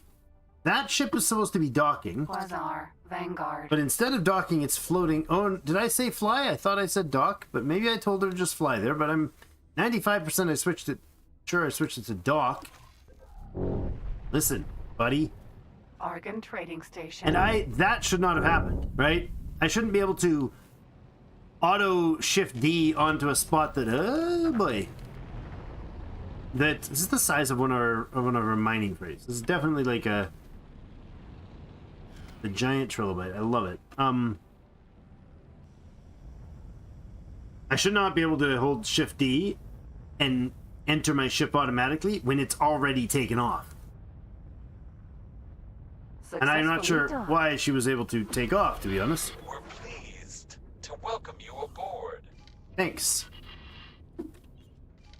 that ship was supposed to be docking, Quasar. Vanguard. but instead of docking, it's floating. Oh, did I say fly? I thought I said dock, but maybe I told her to just fly there, but I'm 95% I switched it. Sure, I switched it to dock. Listen, buddy. Argon Trading Station. And that should not have happened, right? I shouldn't be able to auto shift D onto a spot that, oh boy. This is the size of one of our mining crates. This is definitely like the giant trilobite. I love it. I should not be able to hold shift D and enter my ship automatically when it's already taken off. And I'm not sure why she was able to take off, to be honest. We're pleased to welcome you aboard. Thanks.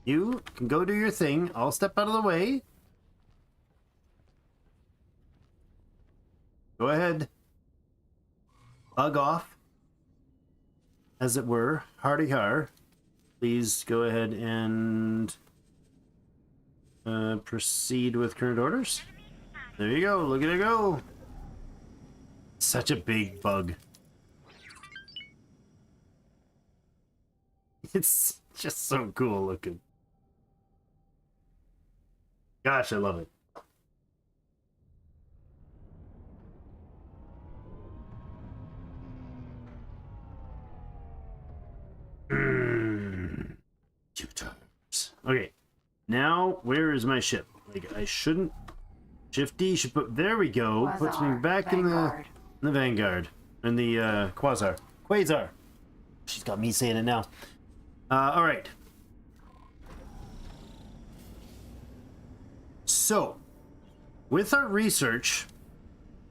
You can go do your thing. I'll step out of the way. Go ahead. Bug off. As it were. Hardy har. Please go ahead and proceed with current orders. There you go. Look at it go. Such a big bug. It's just so cool looking. Gosh, I love it. Two times. Okay. Now, where is my ship? Like, I shouldn't... Shift D should put... There we go. Quasar, Puts me back in the Vanguard. In the, Quasar. Quasar. She's got me saying it now. Alright. So, with our research,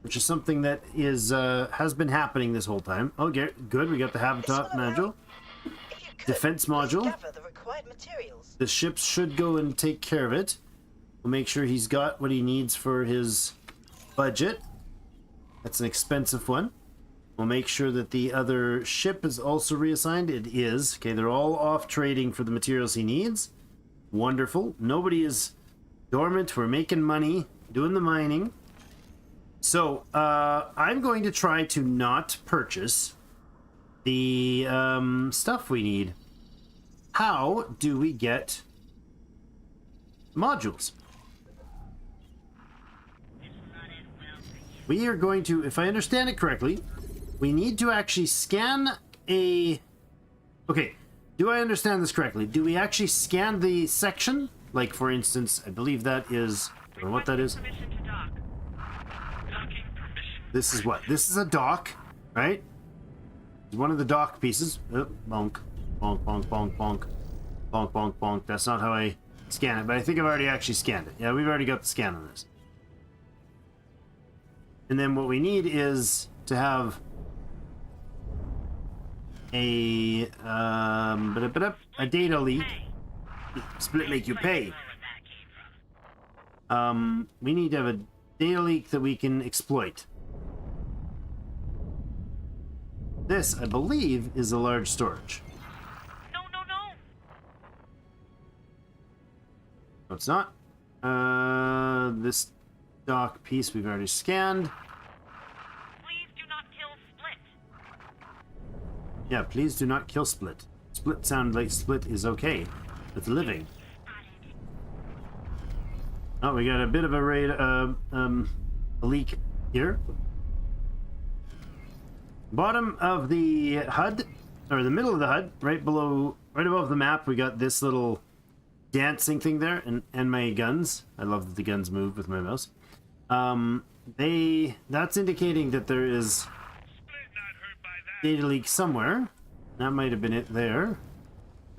which is something that is has been happening this whole time. Okay, good. We got the habitat module, defense module. Gather the required materials. The ships should go and take care of it. We'll make sure he's got what he needs for his budget. That's an expensive one. We'll make sure that the other ship is also reassigned. It is. Okay, they're all off trading for the materials he needs. Wonderful. Nobody is dormant. We're making money, doing the mining. So, I'm going to try to not purchase the stuff we need. How do we get modules? We are going to, if I understand it correctly, we need to actually scan a... Okay, do I understand this correctly? Do we actually scan the section? Like, for instance, I believe that is... I don't know what that is. This is what? This is a dock, right? It's one of the dock pieces. Oh, bonk. Bonk, bonk, bonk, bonk. Bonk, bonk, bonk. That's not how I scan it, but I think I've already actually scanned it. Yeah, we've already got the scan on this. And then what we need is to have a data leak. Split make you pay. We need to have a data leak that we can exploit. This, I believe, is a large storage. No. No, it's not. This dock piece we've already scanned. Please do not kill Split. Yeah, please do not kill Split. Split sound like Split is okay with living. Oh, we got a bit of a raid, a leak here. Bottom of the HUD, or the middle of the HUD, right above the map, we got this little dancing thing there, and my guns. I love that the guns move with my mouse. That's indicating that there is data leak somewhere. That might have been it there.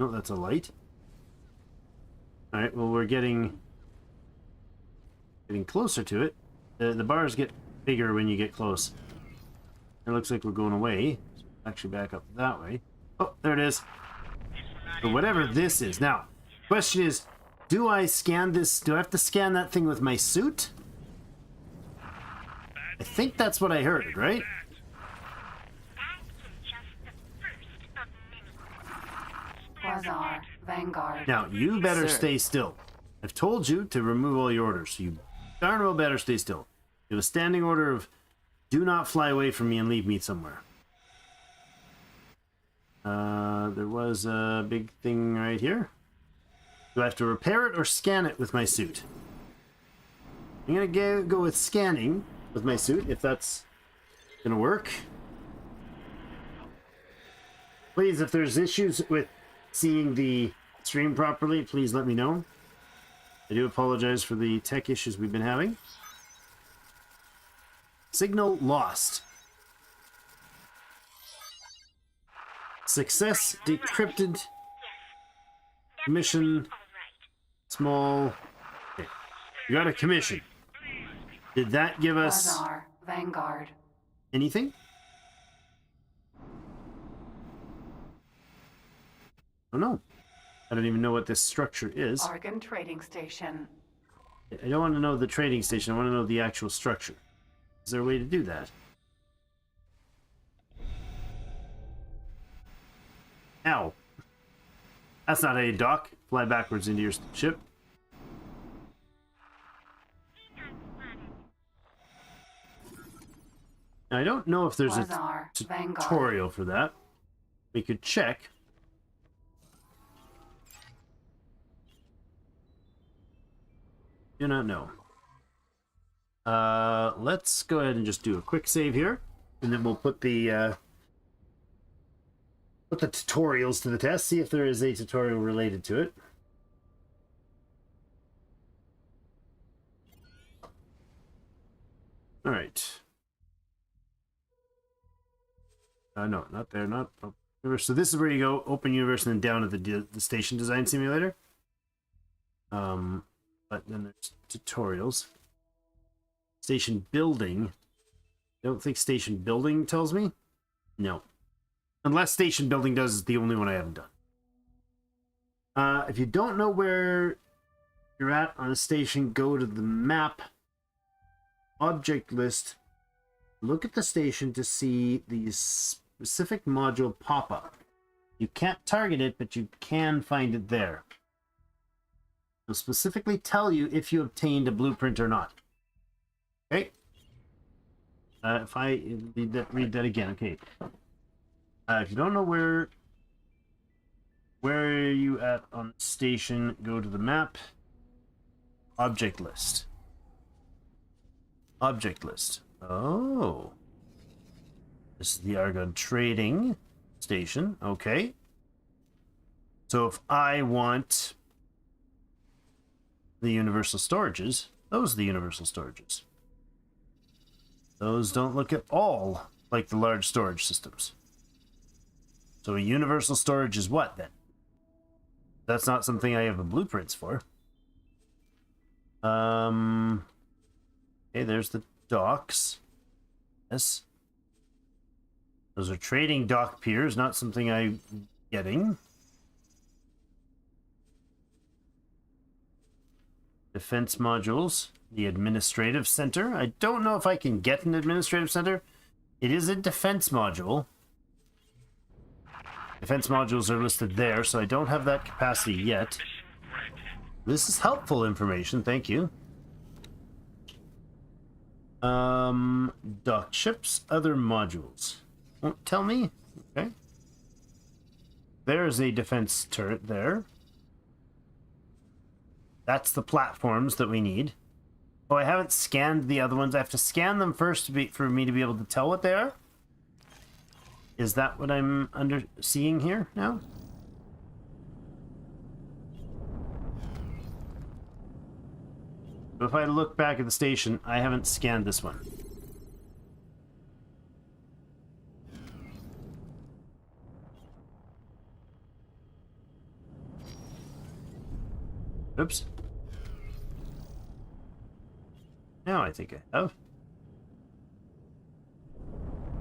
No, that's a light. Alright, well, we're getting closer to it. The bars get bigger when you get close. It looks like we're going away. So actually back up that way. Oh, there it is. So whatever this is. Now, question is, do I scan this? Do I have to scan that thing with my suit? I think that's what I heard, right? Quasar, Vanguard. Now, you better Sir. stay still. I've told you to remove all your orders, so you darn well better stay still. You have a standing order of do not fly away from me and leave me somewhere. There was a big thing right here. Do I have to repair it or scan it with my suit? I'm gonna go with scanning with my suit, if that's gonna work. Please, if there's issues with seeing the stream properly, please let me know. I do apologize for the tech issues we've been having. Signal lost. Success decrypted. Mission small. Okay. You got a commission. Did that give us Bazaar, Vanguard. anything? Oh no. I don't even know what this structure is. Argon Trading Station. I don't want to know the trading station. I want to know the actual structure. Is there a way to do that? Ow. That's not how you dock. Fly backwards into your ship. Now, I don't know if there's Bazaar, a Vanguard. tutorial for that. We could check. Do not know. Let's go ahead and just do a quick save here, and then we'll put the tutorials to the test. See if there is a tutorial related to it. All right. No, not there. Not so. This is where you go. Open universe, and then down to the station design simulator. But then there's tutorials. Station building. I don't think station building tells me. No. Unless station building does is the only one I haven't done. If you don't know where you're at on a station, go to the map. Object list. Look at the station to see the specific module pop up. You can't target it, but you can find it there. It'll specifically tell you if you obtained a blueprint or not. Okay. If I read that again, okay. If you don't know where are you at on the station, go to the map. Object list. Object list. Oh. This is the Argon Trading Station. Okay. So if I want the universal storages, those are the universal storages. Those don't look at all like the large storage systems. So a universal storage is what then? That's not something I have a blueprints for. Okay, there's the docks. Yes. Those are trading dock piers, not something I'm getting. Defense modules. The administrative center. I don't know if I can get an administrative center. It is a defense module. Defense modules are listed there, so I don't have that capacity yet. This is helpful information, thank you. Dock ships, other modules. Won't tell me. Okay. There's a defense turret there. That's the platforms that we need. Oh, I haven't scanned the other ones. I have to scan them first for me to be able to tell what they are. Is that what I'm seeing here now? But if I look back at the station, I haven't scanned this one. Oops. Now I think I have.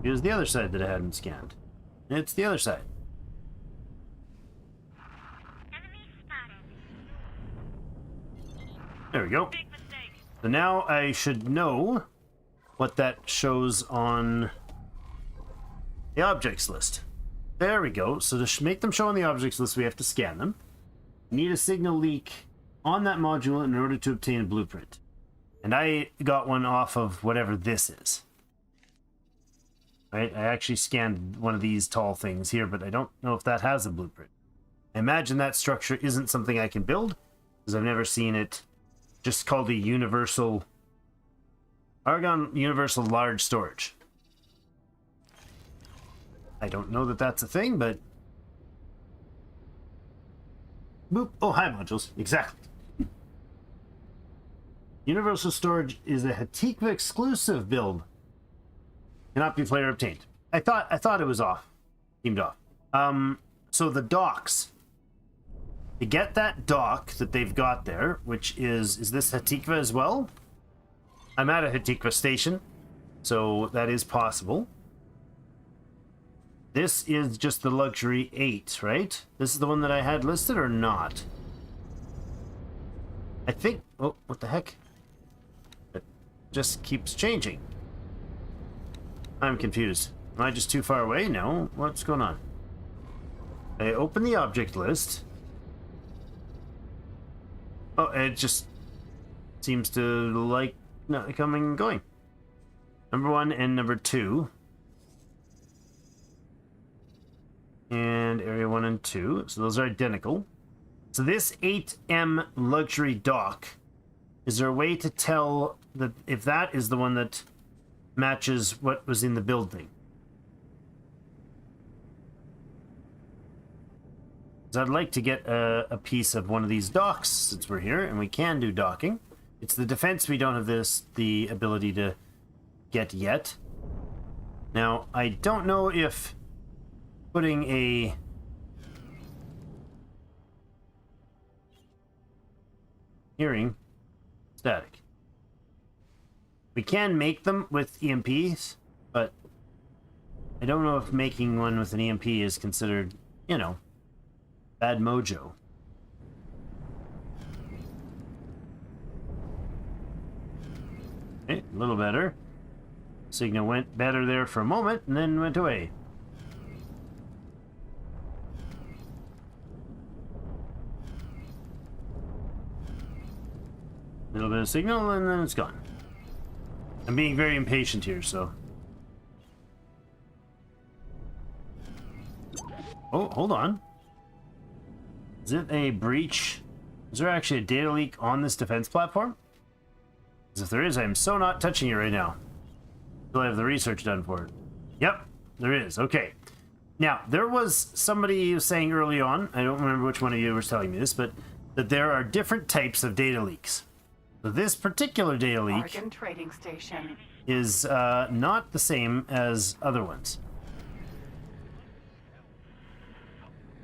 Here's the other side that I hadn't scanned. It's the other side. There we go. So now I should know what that shows on the objects list. There we go. So to make them show on the objects list, we have to scan them. We need a signal leak on that module in order to obtain a blueprint. And I got one off of whatever this is. Right? I actually scanned one of these tall things here, but I don't know if that has a blueprint. I imagine that structure isn't something I can build, because I've never seen it just called a universal... Argon Universal Large Storage. I don't know that that's a thing, but boop. Oh, hi, modules. Exactly. Universal Storage is a Hatikva exclusive build. Cannot be player obtained. I thought it was off. Teamed off. So the docks. To get that dock that they've got there, which is this Hatikva as well? I'm at a Hatikva station, so that is possible. This is just the luxury 8, right? This is the one that I had listed or not? I think... Oh, what the heck? It just keeps changing. I'm confused. Am I just too far away? No. What's going on? I open the object list. Oh, it just seems to like not coming and going. Number 1 and number 2. And area 1 and 2. So those are identical. So this 8M luxury dock, is there a way to tell that if that is the one that matches what was in the building? So I'd like to get a piece of one of these docks since we're here, and we can do docking. It's the defense we don't have the ability to get yet. Now, I don't know if putting a hearing static. We can make them with EMPs, but I don't know if making one with an EMP is considered, you know, bad mojo. Okay, a little better. Signal went better there for a moment and then went away. A little bit of signal and then it's gone. I'm being very impatient here, so. Oh, hold on. Is it a breach? Is there actually a data leak on this defense platform? Because if there is, I'm so not touching it right now. Until I have the research done for it. Yep, there is. Okay. Now, there was somebody who was saying early on, I don't remember which one of you was telling me this, but that there are different types of data leaks. So this particular data leak Bargain trading station. is not the same as other ones.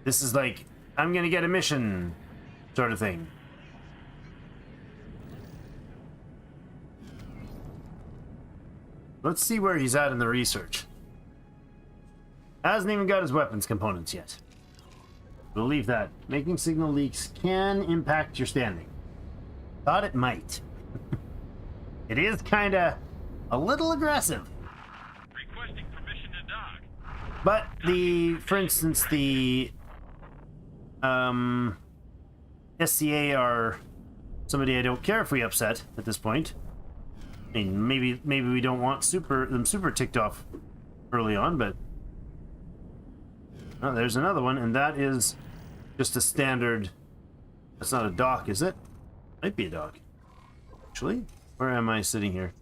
This is like, I'm gonna get a mission sort of thing. Let's see where he's at in the research. Hasn't even got his weapons components yet. Believe that. Making signal leaks can impact your standing. Thought it might. It is kinda a little aggressive. Requesting permission to dock. But for instance, the SCA are somebody I don't care if we upset at this point. I mean, maybe we don't want them super ticked off early on, but oh, there's another one, and that is just a standard. That's not a dock, is it? Might be a dock. Actually, where am I sitting here?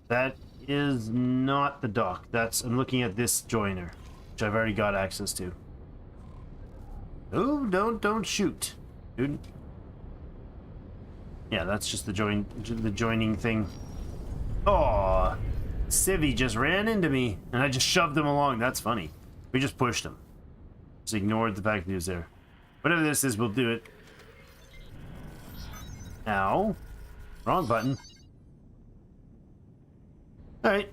That is not the dock. I'm looking at this joiner, which I've already got access to. Oh, don't shoot, dude. Yeah, that's just the joining thing. Oh, Civvy just ran into me, and I just shoved him along. That's funny. We just pushed him. Just ignored the fact that he was there. Whatever this is, we'll do it. Ow. Wrong button. Alright.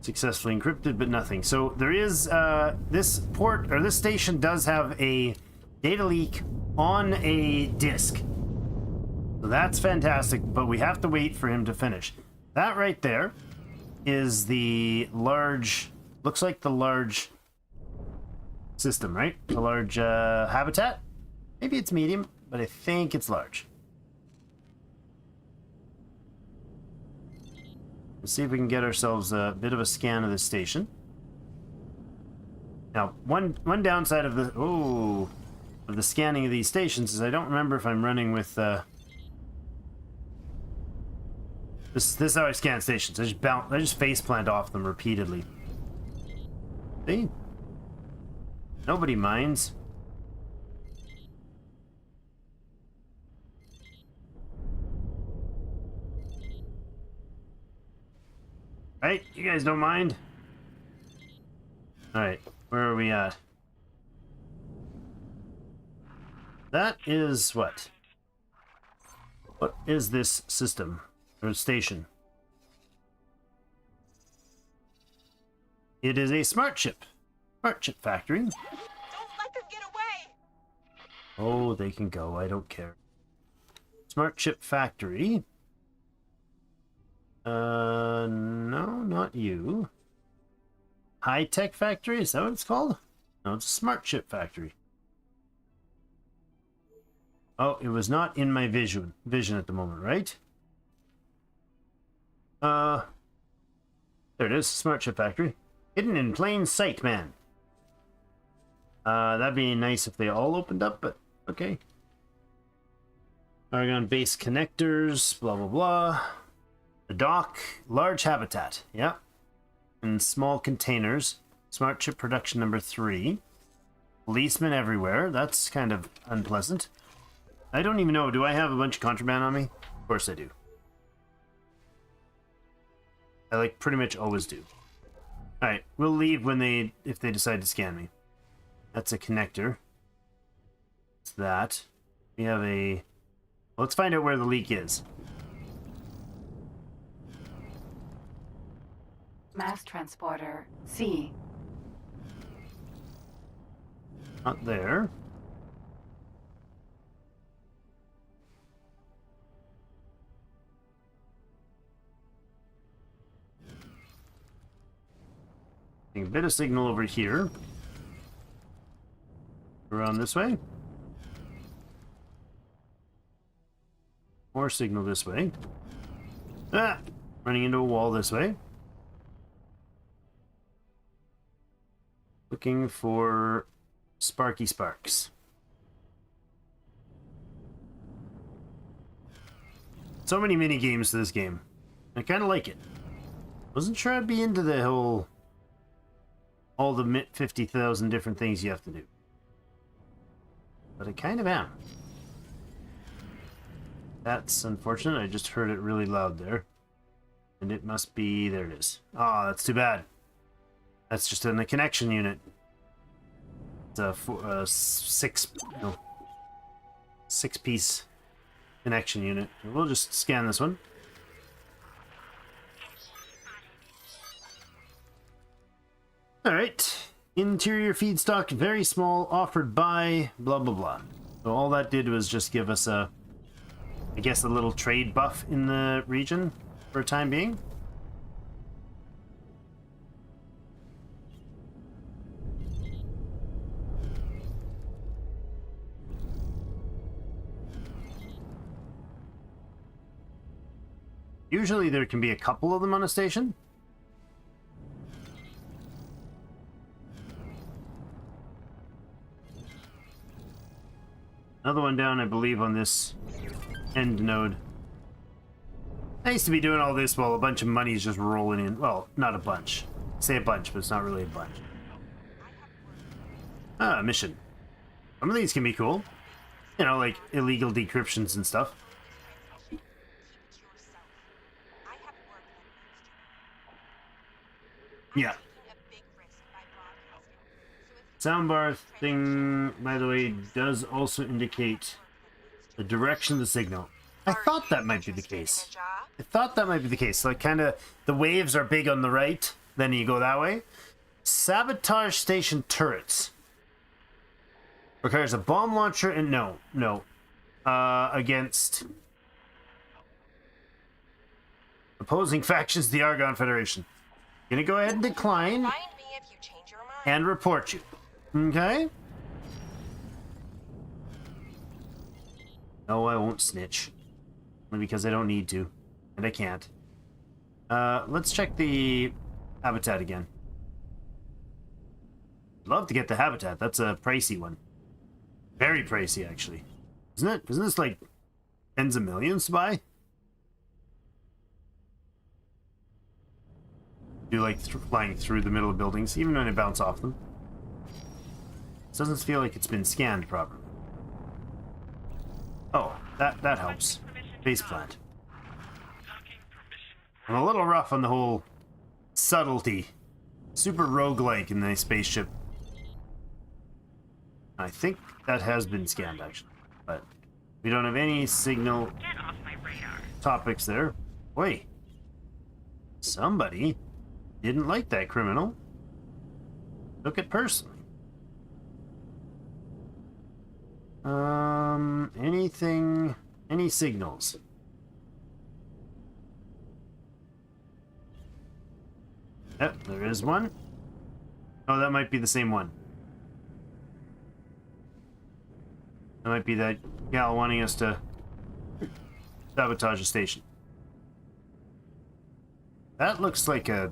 Successfully encrypted, but nothing. So there is, this station does have a data leak on a disk. So that's fantastic, but we have to wait for him to finish. That right there is the large, looks like the large system, right? The large habitat? Maybe it's medium, but I think it's large. Let's see if we can get ourselves a bit of a scan of this station. Now, one downside of the scanning of these stations is I don't remember if I'm running with this is how I scan stations. I just faceplant off them repeatedly. See? Nobody minds. Right? You guys don't mind? Alright, where are we at? That is what? What is this system? Or station? It is a smart chip. Smart chip factory. Don't let them get away! Oh, they can go. I don't care. Smart chip factory. No, not you. High-tech factory? Is that what it's called? No, it's a smart chip factory. Oh, it was not in my vision at the moment, right? There it is, smart chip factory. Hidden in plain sight, man. That'd be nice if they all opened up, but okay. Argon base connectors, blah blah blah. The dock, large habitat, yeah. And small containers. Smart chip production number 3. Policemen everywhere. That's kind of unpleasant. I don't even know. Do I have a bunch of contraband on me? Of course I do. I like pretty much always do. Alright, we'll leave when if they decide to scan me. That's a connector. It's that. We have a... Let's find out where the leak is. Mass transporter C. Not there. A bit of signal over here. Around this way. More signal this way. Ah! Running into a wall this way. Looking for Sparky Sparks. So many mini games to this game. I kind of like it. Wasn't sure I'd be into the whole... all the 50,000 different things you have to do. But I kind of am. That's unfortunate. I just heard it really loud there. And it must be... there it is. Oh, that's too bad. That's just in the connection unit. It's a 6-piece connection unit. We'll just scan this one. Alright. Interior feedstock, very small, offered by blah blah blah. So all that did was just give us a, I guess, a little trade buff in the region for a time being. Usually there can be a couple of them on a station. Another one down, I believe, on this end node. I used to be doing all this while a bunch of money is just rolling in. Well, not a bunch. I say a bunch, but it's not really a bunch. Ah, mission. Some of these can be cool. You know, like illegal decryptions and stuff. Yeah. Soundbar thing, by the way, does also indicate the direction of the signal. I thought that might be the case. Like, kind of, the waves are big on the right, then you go that way. Sabotage station turrets. Requires a bomb launcher and no. Against opposing factions, the Argon Federation. Gonna go ahead and decline Find me if you change your mind. and report you. Okay? No, I won't snitch. Only because I don't need to. And I can't. Let's check the habitat again. Love to get the habitat. That's a pricey one. Very pricey, actually. Isn't it? Isn't this like tens of millions to buy? Do like flying through the middle of buildings, even when I bounce off them. It doesn't feel like it's been scanned properly. Oh, that helps. Base plant. I'm a little rough on the whole subtlety. Super roguelike in the spaceship. I think that has been scanned, actually. But we don't have any signal Get off my radar. topics there. Wait. Somebody didn't like that criminal. Took it personally. Anything... Any signals? Yep, there is one. Oh, that might be the same one. That might be that gal wanting us to sabotage the station. That looks like a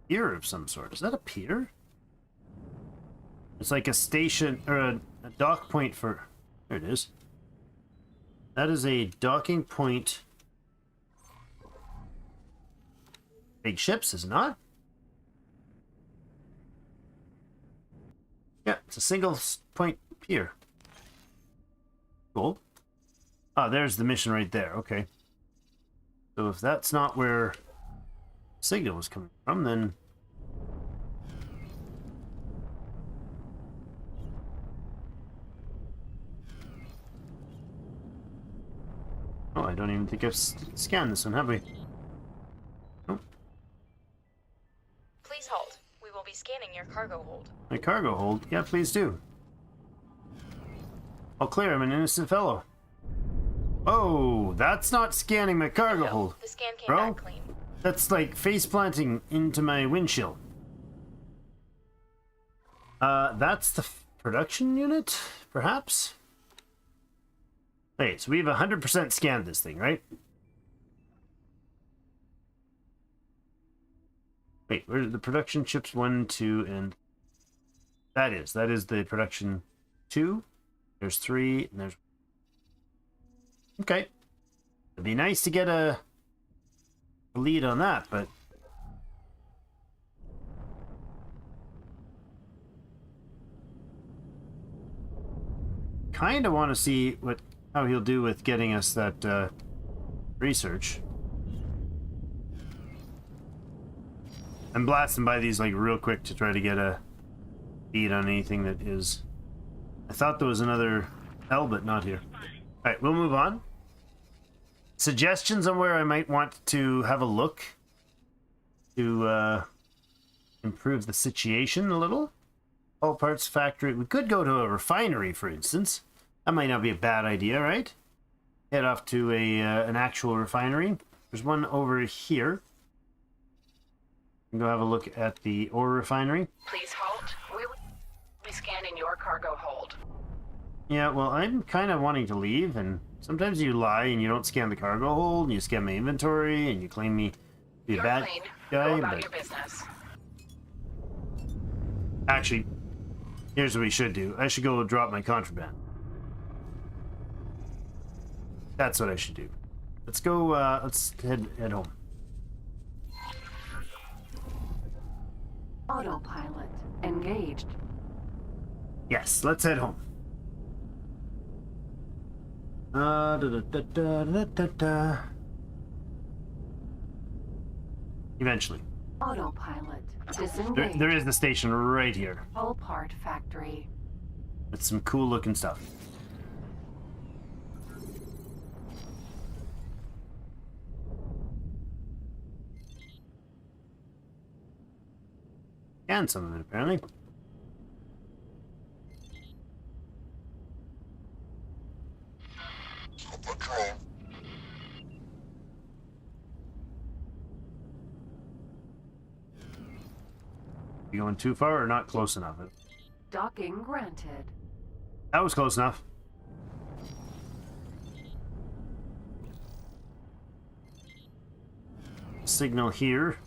pier of some sort. Is that a pier? It's like a station, or a dock point for... There it is. That is a docking point. Big ships, is it not? Yeah, it's a single point pier. Cool. Ah, there's the mission right there. Okay. So if that's not where signal was coming from, then... Oh, I don't even think I've scanned this one, have we? Oh. Please hold. We will be scanning your cargo hold. My cargo hold? Yeah, please do. All clear, I'm an innocent fellow. Oh, that's not scanning my cargo hold. The scan came Bro? back clean. That's like face planting into my windshield. That's the production unit, perhaps? Hey, so we've 100% scanned this thing, right? Wait, where's the production chips 1, 2, and... That is the production 2. There's 3, and there's... Okay. It'd be nice to get a lead on that, but... Kinda want to see how he'll do with getting us that research. I'm blasting by these like real quick to try to get a beat on anything that is... I thought there was another L, but not here. Alright, we'll move on. Suggestions on where I might want to have a look to improve the situation a little. All parts factory. We could go to a refinery, for instance. That might not be a bad idea, right? Head off to an actual refinery. There's one over here. Go have a look at the ore refinery. Please hold. We will be scanning your cargo hold. Yeah, well, I'm kind of wanting to leave, and sometimes you lie and you don't scan the cargo hold, and you scan my inventory, and you claim me to be a You're bad clean. guy. Go about But your business. actually, here's what we should do. I should go drop my contraband. That's what I should do. Let's go. Let's head home. Autopilot engaged. Yes, let's head home. Eventually. Autopilot disengaged. There is the station right here. All part factory. With some cool looking stuff. And some of it, apparently. You going too far or not close enough? Docking granted. That was close enough. Signal here.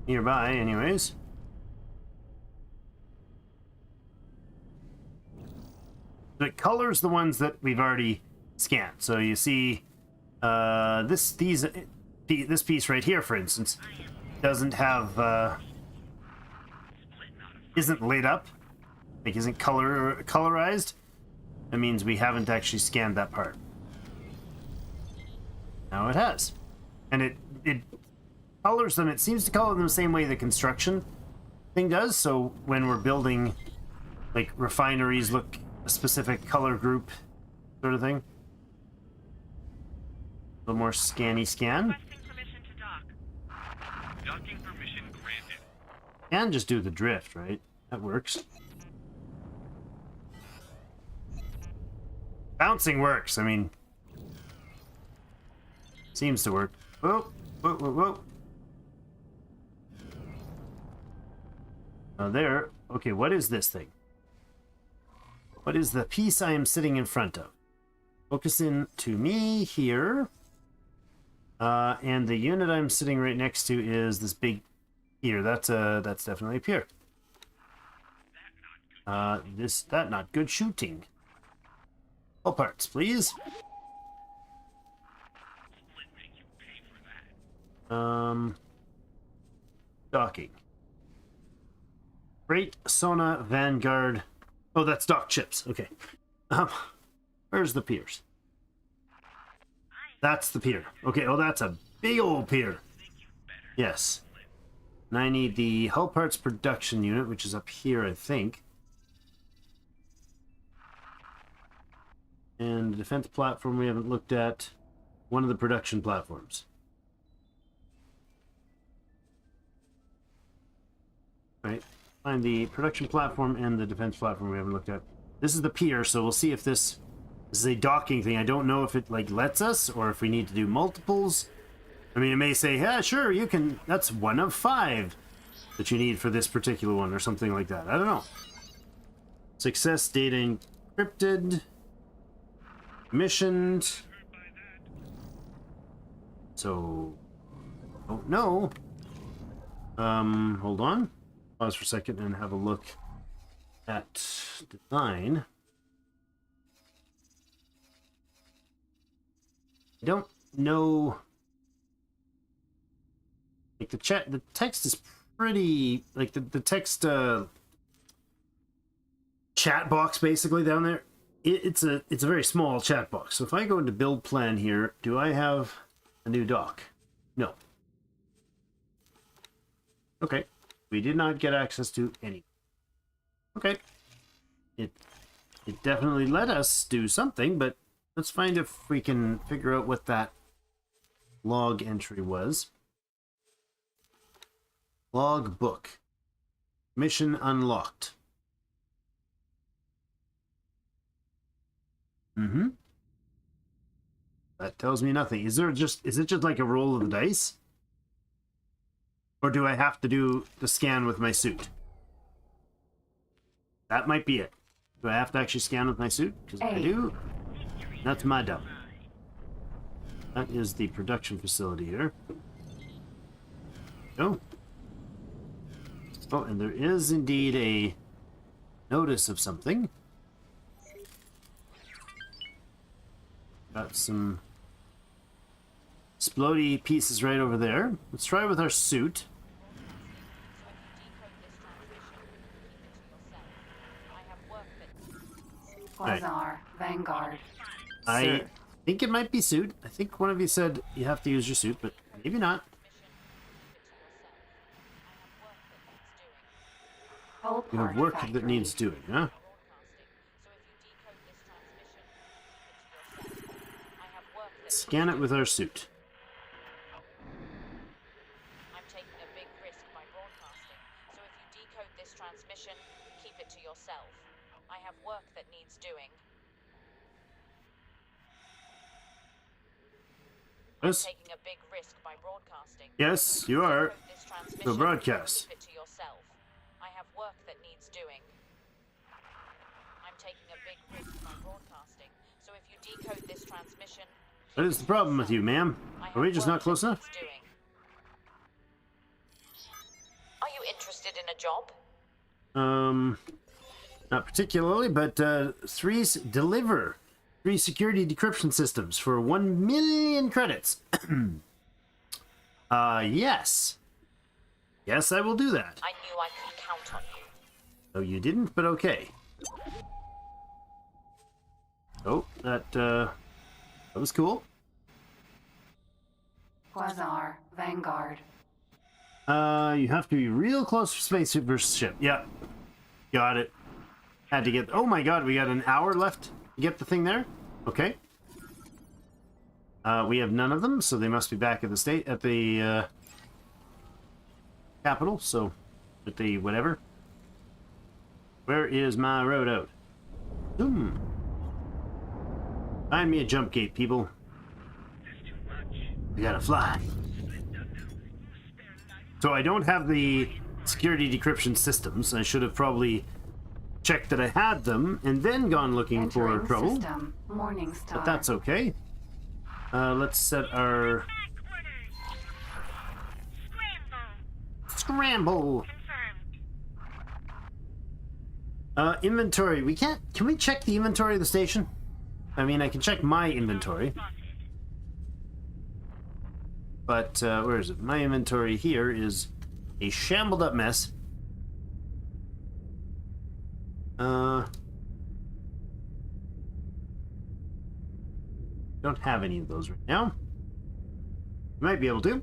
Nearby, anyways. The colors the ones that we've already scanned. So you see, this piece right here, for instance, doesn't have isn't lit up, like isn't colorized. That means we haven't actually scanned that part. Now it has, and it colors them. It seems to color them the same way the construction thing does. So when we're building, like, refineries look a specific color group sort of thing. A little more scanny scan. Requesting permission to dock. Docking permission granted. And just do the drift, right? That works. Bouncing works. I mean, seems to work. Whoa, whoa, whoa, whoa. There. Okay, what is this thing? What is the piece I am sitting in front of? Focus in to me here. And the unit I'm sitting right next to is this big pier. That's definitely a pier. That not good shooting. All parts, please. Docking. Freight, Sona, Vanguard. Oh, that's dock chips. Okay. Where's the piers? That's the pier. Okay, oh, that's a big old pier. Yes. And I need the hull parts production unit, which is up here, I think. And the defense platform we haven't looked at. One of the production platforms. Right. Find the production platform and the defense platform we haven't looked at. This is the pier, so we'll see if this is a docking thing. I don't know if it like lets us or if we need to do multiples. I mean, it may say, yeah, sure, you can. That's 1 of 5 that you need for this particular one or something like that. I don't know. Success data encrypted. Commissioned. So, oh no. Hold on. Pause for a second and have a look at design. I don't know. Like the text is pretty, like the text chat box basically down there. It's a very small chat box. So if I go into build plan here, do I have a new dock? No. Okay. We did not get access to any. Okay. It definitely let us do something, but let's find if we can figure out what that log entry was. Log book. Mission unlocked. Mm-hmm. That tells me nothing. Is it just like a roll of the dice? Or do I have to do the scan with my suit? That might be it. Do I have to actually scan with my suit? Because if I do, that's my dump. That is the production facility here. Oh. Oh, and there is indeed a notice of something. Got some explodey pieces right over there. Let's try with our suit. Quasar, Vanguard. I think it might be suit. I think one of you said you have to use your suit, but maybe not. Hull You have part work factory. that needs doing, huh? Scan it with our suit. I'm taking a big risk by broadcasting, so if you decode this transmission, keep it to yourself. I have work that needs doing. Yes, Taking a big risk by broadcasting. yes, you are. Decode this transmission, The broadcast. keep it to yourself. I have work that needs doing. I'm taking a big risk by broadcasting, so if you decode this transmission, What is the problem with you, ma'am? Are we just not close enough? Are you interested in a job? Not particularly, but deliver 3 security decryption systems for 1 million credits. Yes. Yes, I will do that. I knew I could count on you. Oh, you didn't, but okay. Oh, that was cool. Quasar, Vanguard. You have to be real close for space versus ship. Yeah. Got it. Had to get... Oh my god, we got an hour left to get the thing there? Okay. We have none of them, so they must be back at the state... At the, capital, so... At the whatever. Where is my road out? Find me a jump gate, people. We gotta fly. So I don't have the security decryption systems. I should have probably checked that I had them and then gone looking for Entering trouble. system. Morning star. But that's okay. Let's set our... Back orders. Scramble! Confirmed. Inventory. We can't... Can we check the inventory of the station? I mean, I can check my inventory. Spotted. But, where is it? My inventory here is a shambled up mess. Don't have any of those right now. Might be able to.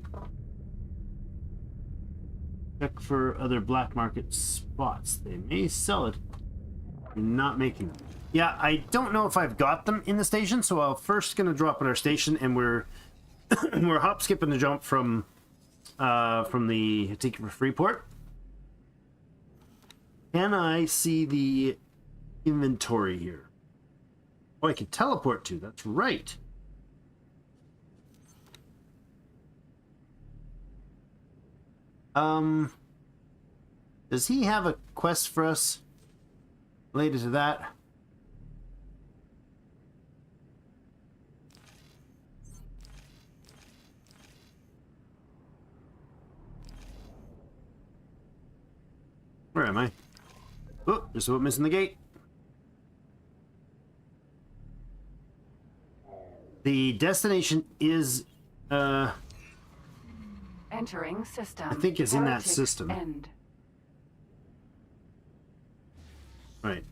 Check for other black market spots. They may sell it. You're not making them. Yeah, I don't know if I've got them in the station, so I'll first gonna drop at our station, and we're we're hop skipping the jump from the ticket for Freeport. Can I see the inventory here? Oh, I can teleport to. That's right. Does he have a quest for us related to that? Where am I? Oh, just about missing the gate. The destination is, Entering system. I think it's in that Heretic system. End. Right.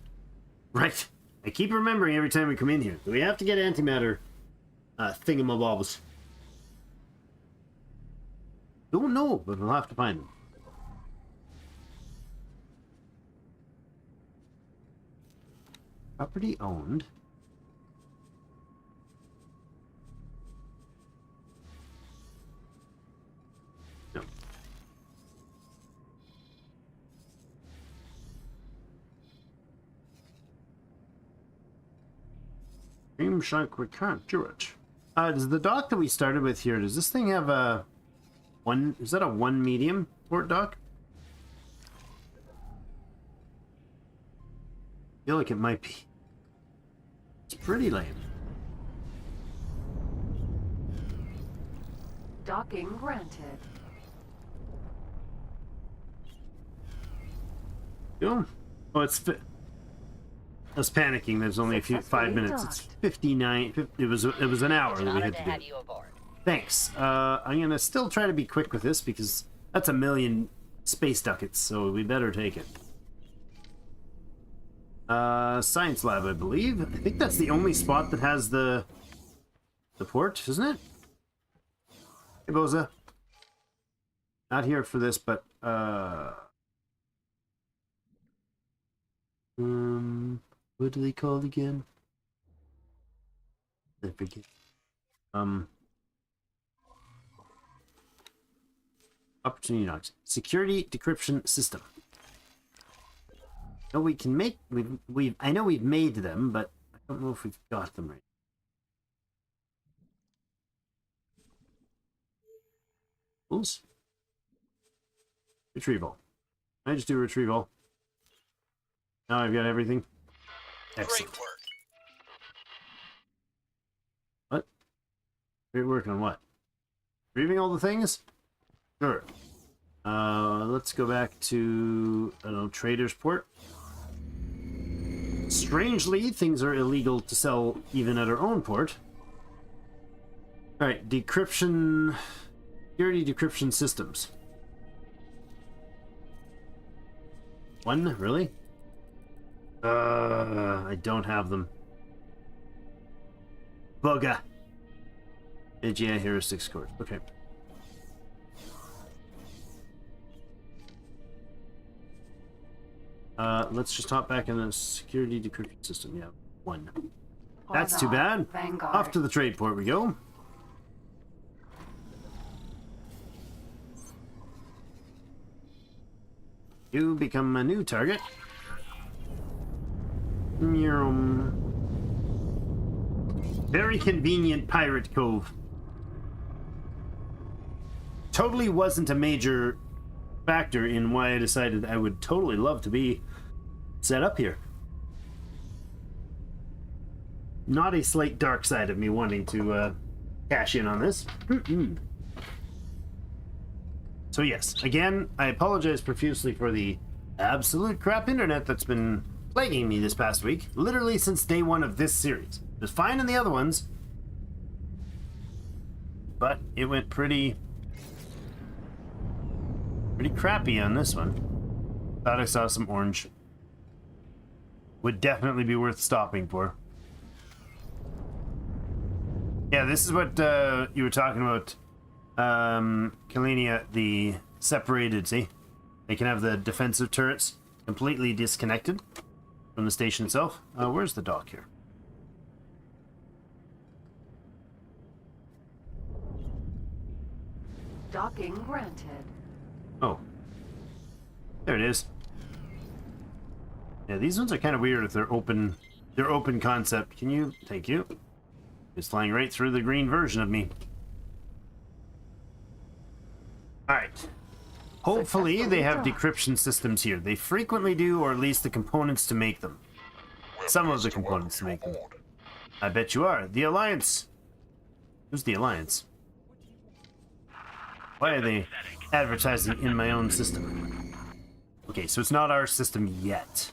Right. I keep remembering every time we come in here. Do we have to get antimatter thingamabobs? Don't know, but we'll have to find them. Property owned. No. Dream Shark, we can't do it. Does the dock that we started with here, does this thing have a one, is that a one medium port dock? I feel like it might be. It's pretty lame. Docking granted. Oh, it's. I was panicking. There's only a few 5 minutes. It's 59. It was an hour that we had to do. you aboard. Thanks. I'm gonna still try to be quick with this because that's 1,000,000 space ducats, so we better take it. Science lab, I believe. I think that's the only spot that has the port, isn't it? Hey, Boza. Not here for this, but what do they call it again? I forget. Opportunity knocks. Security decryption system. No, we can make. I know we've made them, but I don't know if we've got them right. Tools. Retrieval. I just do retrieval. Now I've got everything. Excellent. Great work. What? Great work on what? Retrieving all the things? Sure. Let's go back to, I don't know, Trader's Port. Strangely, things are illegal to sell even at our own port. Alright, decryption... Security decryption systems. One? Really? I don't have them. Bugger. AGI heuristics scores. Okay. Let's just hop back in the security decryption system. Yeah, 1. Hold That's too on, bad. Vanguard. Off to the trade port we go. You become a new target. Very convenient pirate cove. Totally wasn't a major factor in why I decided I would totally love to be set up here. Not a slight dark side of me wanting to cash in on this. So yes, again, I apologize profusely for the absolute crap internet that's been plaguing me this past week, literally since day 1 of this series. It was fine in the other ones, but it went pretty crappy on this one. Thought I saw some orange. Would definitely be worth stopping for. Yeah, this is what you were talking about, Kalenia, the separated, see? They can have the defensive turrets completely disconnected from the station itself. Where's the dock here? Docking granted. Oh. There it is. Yeah, these ones are kind of weird if they're open concept. Can you... Thank you. It's flying right through the green version of me. Alright. Hopefully they have decryption systems here. They frequently do, or at least the components to make them. Some of the components to make them. I bet you are. The Alliance. Who's the Alliance? Why are they advertising in my own system? Okay, so it's not our system yet.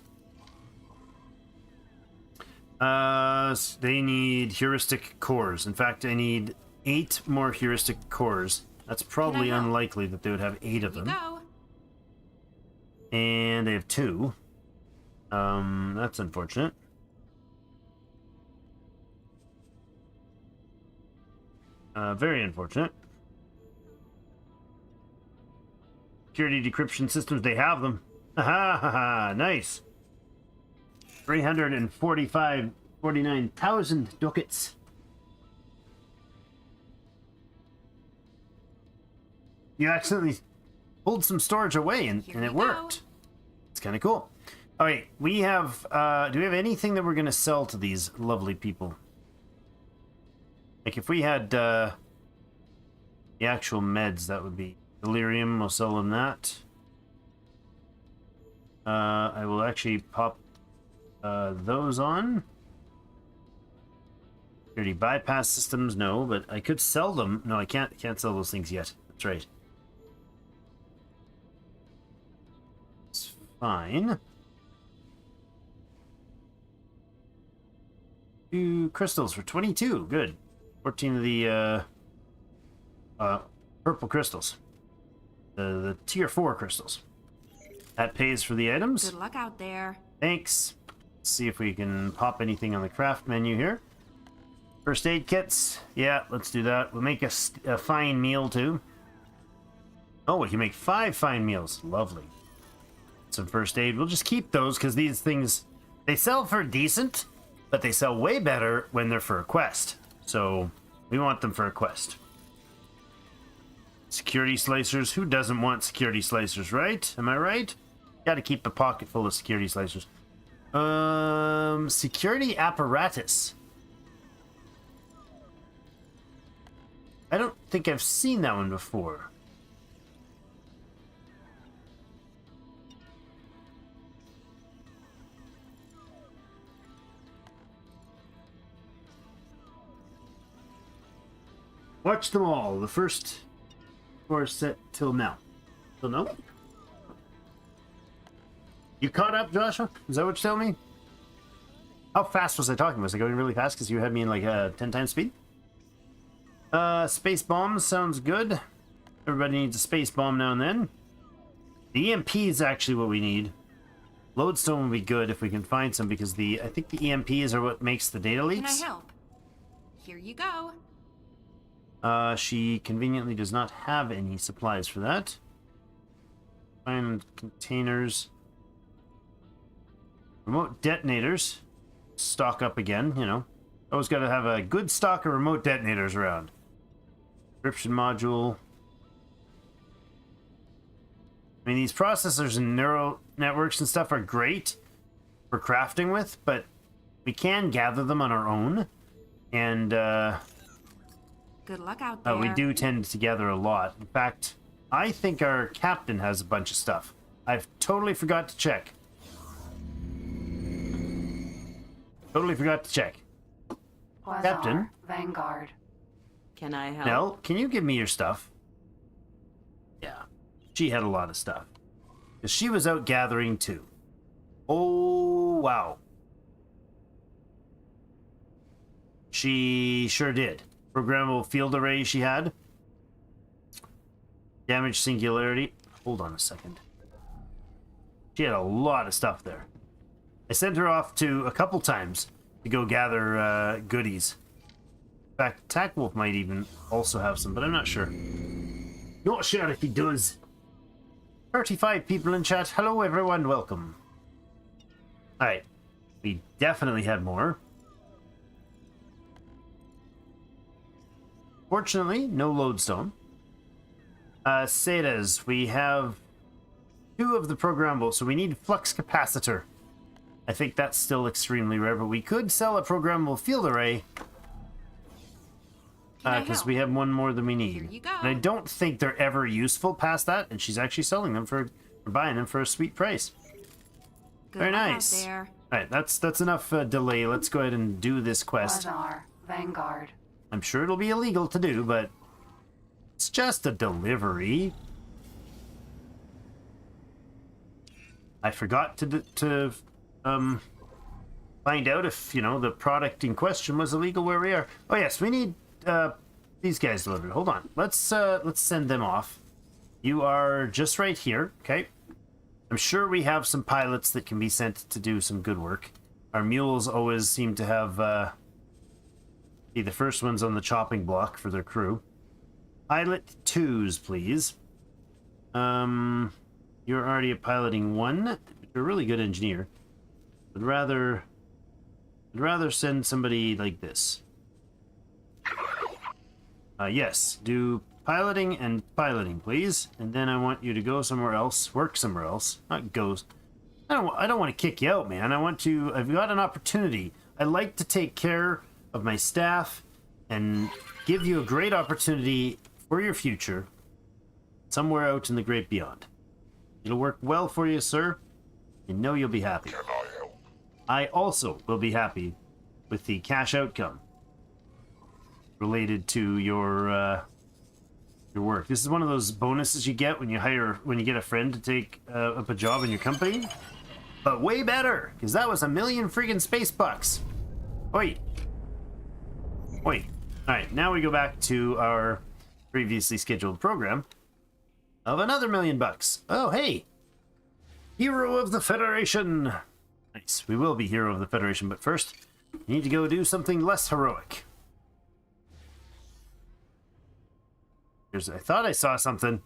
They need heuristic cores. In fact, I need 8 more heuristic cores. That's probably unlikely that they would have 8 of them. And they have 2. That's unfortunate. Very unfortunate. Security decryption systems, they have them. Ha ha ha, nice. 49,000 ducats. You accidentally pulled some storage away and it worked. It's kind of cool. All right, we have, do we have anything that we're going to sell to these lovely people? Like if we had the actual meds, that would be delirium. We'll sell them that. I will actually pop those on. Security bypass systems, no, but I could sell them. No, I can't sell those things yet. That's right. It's fine. 2 crystals for 22. Good. 14 of the purple crystals. The tier 4 crystals. That pays for the items. Good luck out there. Thanks. Let's see if we can pop anything on the craft menu here. First aid kits. Yeah, let's do that. We'll make a fine meal too. Oh, we can make 5 fine meals. Lovely. Some first aid. We'll just keep those because these things, they sell for decent, but they sell way better when they're for a quest. So we want them for a quest. Security slicers. Who doesn't want security slicers, right? Am I right? Got to keep a pocket full of security slicers. Security apparatus. I don't think I've seen that one before. Watch them all. The first 4 set till now. Till now? You caught up, Joshua? Is that what you're telling me? How fast was I talking? Was I going really fast because you had me in like 10 times speed? Space bombs sounds good. Everybody needs a space bomb now and then. The EMP is actually what we need. Lodestone would be good if we can find some because I think the EMPs are what makes the data leaks. Can I help? Here you go. She conveniently does not have any supplies for that. Find containers. Remote detonators. Stock up again, you know. Always got to have a good stock of remote detonators around. Encryption module. I mean, these processors and neural networks and stuff are great for crafting with, but we can gather them on our own. And, Good luck out there. we do tend to gather a lot. In fact, I think our captain has a bunch of stuff. I've totally forgot to check. Totally forgot to check. Quasar, Captain? Vanguard. Can I help? Nell, can you give me your stuff? Yeah. She had a lot of stuff. Because she was out gathering too. Oh, wow. She sure did. Programmable field array she had. Damage singularity. Hold on a second. She had a lot of stuff there. I sent her off to a couple times to go gather goodies. In fact, Tack Wolf might even also have some, but I'm not sure. Not sure if he does. 35 people in chat. Hello everyone, welcome. Alright. We definitely had more. Fortunately, no lodestone. Sedas, we have 2 of the programmable, so we need flux capacitor. I think that's still extremely rare, but we could sell a programmable field array. Because we have one more than we need. Here you go. And I don't think they're ever useful past that, and she's actually selling them for buying them for a sweet price. Good Very luck out nice. there. Alright, that's enough delay. Let's go ahead and do this quest. Quasar, Vanguard. I'm sure it'll be illegal to do, but it's just a delivery. I forgot to find out if, you know, the product in question was illegal where we are. Oh yes, we need these guys delivered. Hold on. Let's send them off. You are just right here, okay? I'm sure we have some pilots that can be sent to do some good work. Our mules always seem to have be the first ones on the chopping block for their crew. Pilot 2s, please. You're already a piloting 1. You're a really good engineer. I'd rather send somebody like this. Yes, do piloting and piloting, please. And then I want you to go somewhere else, work somewhere else. Not go. I don't want to kick you out, man. I've got an opportunity. I like to take care of my staff and give you a great opportunity for your future somewhere out in the great beyond. It'll work well for you, sir. You know you'll be happy. I also will be happy with the cash outcome related to your work. This is one of those bonuses you get when you get a friend to take up a job in your company, but way better, because that was 1,000,000 friggin' space bucks. Oi. All right, now we go back to our previously scheduled program of another $1,000,000. Oh, hey, Hero of the Federation. Nice. We will be Hero of the Federation, but first, we need to go do something less heroic. I thought I saw something.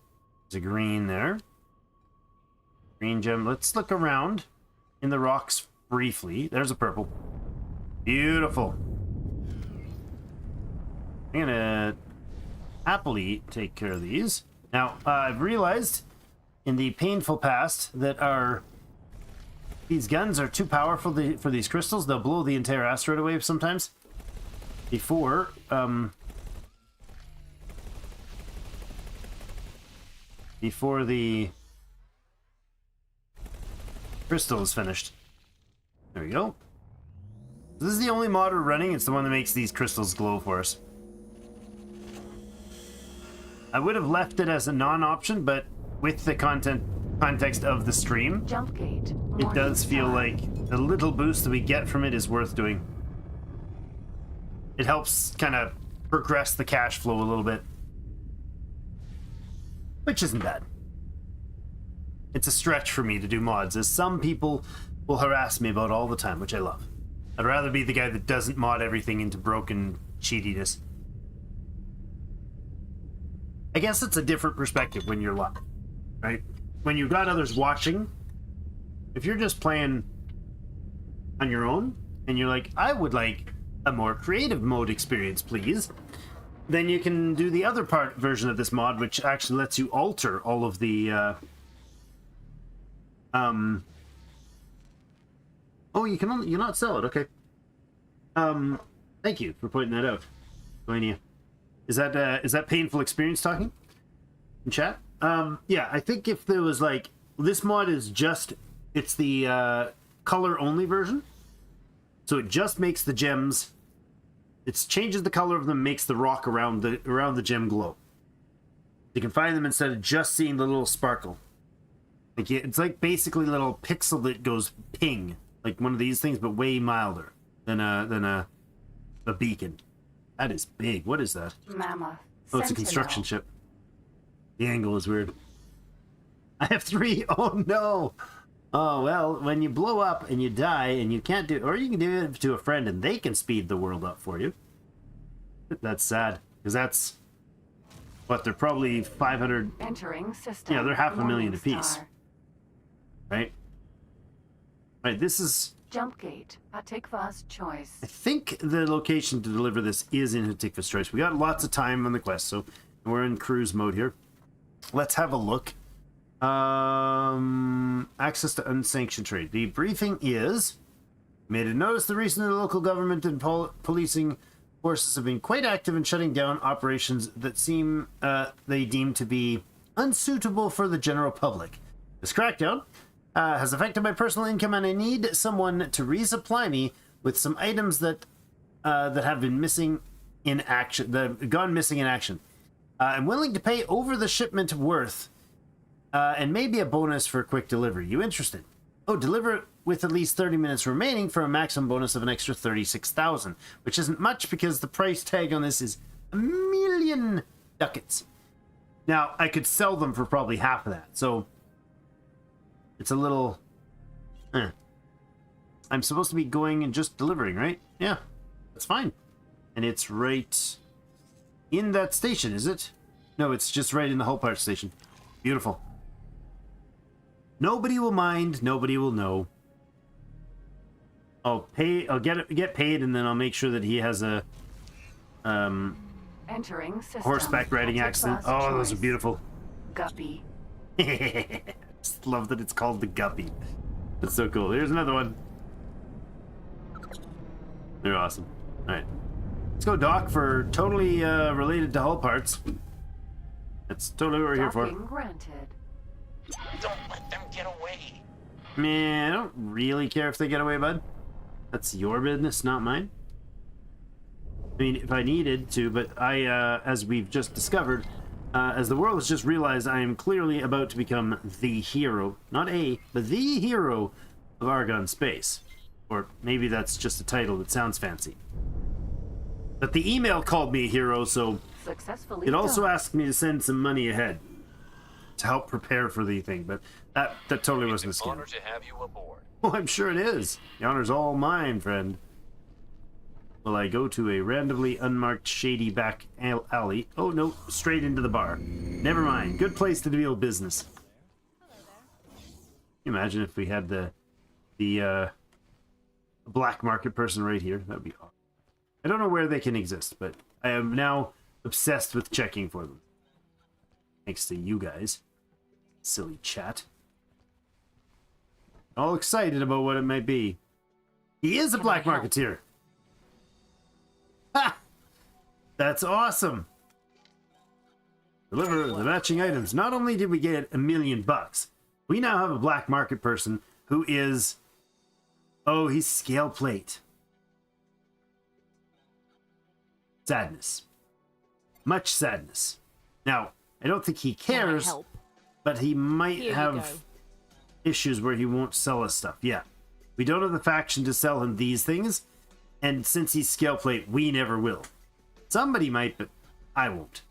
There's a green there. Green gem. Let's look around in the rocks briefly. There's a purple. Beautiful. I'm gonna happily take care of these. Now, I've realized in the painful past that these guns are too powerful for these crystals. They'll blow the entire asteroid away sometimes. Before the crystal is finished. There we go. This is the only mod we're running. It's the one that makes these crystals glow for us. I would have left it as a non-option, but with the context of the stream, Jump gate. it does feel like the little boost that we get from it is worth doing. It helps kind of progress the cash flow a little bit. Which isn't bad. It's a stretch for me to do mods, as some people will harass me about all the time, which I love. I'd rather be the guy that doesn't mod everything into broken cheatiness. I guess it's a different perspective when you're live, right? When you've got others watching, if you're just playing on your own, and you're like, I would like a more creative mode experience, please, then you can do the other version of this mod, which actually lets you alter all of the oh, you can only, you not sell it, okay. Thank you for pointing that out, Delaney. Is that painful experience talking in chat? Yeah, I think if there was like, this mod is just, it's the color only version, so it just makes the gems, it changes the color of them, makes the rock around the gem glow. You can find them instead of just seeing the little sparkle. Like, it's like basically a little pixel that goes ping, like one of these things, but way milder than a beacon. That is big. What is that? Mammoth. Oh, it's a construction ship. The angle is weird. I have 3. Oh no. Oh well, when you blow up and you die and you can't do, or you can do it to a friend and they can speed the world up for you. That's sad, because that's what they're probably 500. Entering system. Yeah, they're half a million Morningstar. apiece. Right? Right, this is, Jump gate. Hatikva's choice. I think the location to deliver this is in Hatikva's choice. We got lots of time on the quest, so we're in cruise mode here. Let's have a look. Access to unsanctioned trade. The briefing is, made a notice the recent local government and policing forces have been quite active in shutting down operations that seem they deem to be unsuitable for the general public. This crackdown has affected my personal income, and I need someone to resupply me with some items that have been missing in action, that have gone missing in action. I'm willing to pay over the shipment worth, and maybe a bonus for a quick delivery. You interested? Oh, deliver it with at least 30 minutes remaining for a maximum bonus of an extra 36,000, which isn't much because the price tag on this is 1,000,000 ducats. Now, I could sell them for probably half of that, so it's a little... I'm supposed to be going and just delivering, right? Yeah, that's fine. And it's right in that station, is it? No, it's just right in the Hull Part station. Beautiful. Nobody will mind. Nobody will know. I'll pay. I'll get paid, and then I'll make sure that he has a Entering system. horseback riding accident. Hatikva's Oh, those are choice. beautiful. Guppy. Just love that it's called the Guppy. That's so cool. Here's another one. They're awesome. All right, let's go dock for totally related to hull parts. That's totally what we're here for. Docking granted. Don't let them get away. Man, I don't really care if they get away, bud. That's your business, not mine. I mean, if I needed to, but I, as we've just discovered, as the world has just realized, I am clearly about to become the hero. Not but the hero of Argon Space. Or maybe that's just a title that sounds fancy. But the email called me a hero, so Successfully it also done. asked me to send some money ahead to help prepare for the thing, but that totally wasn't a It's an scam. honor to have you aboard. Oh, I'm sure it is. The honor's all mine, friend. Will I go to a randomly unmarked shady back alley? Oh, no, straight into the bar. Never mind. Good place to deal business. Can you imagine if we had the black market person right here? That would be awesome. I don't know where they can exist, but I am now obsessed with checking for them. Thanks to you guys. Silly chat. All excited about what it might be. He is a black marketeer. Ha! That's awesome. Deliver the matching items. Not only did we get $1,000,000, we now have a black market person who is... Oh, he's scale plate. Sadness. Much sadness. Now, I don't think he cares, help? but he might Here you have go. issues where he won't sell us stuff. Yeah. We don't have the faction to sell him these things, and since he's scale plate, we never will. Somebody might, but I won't.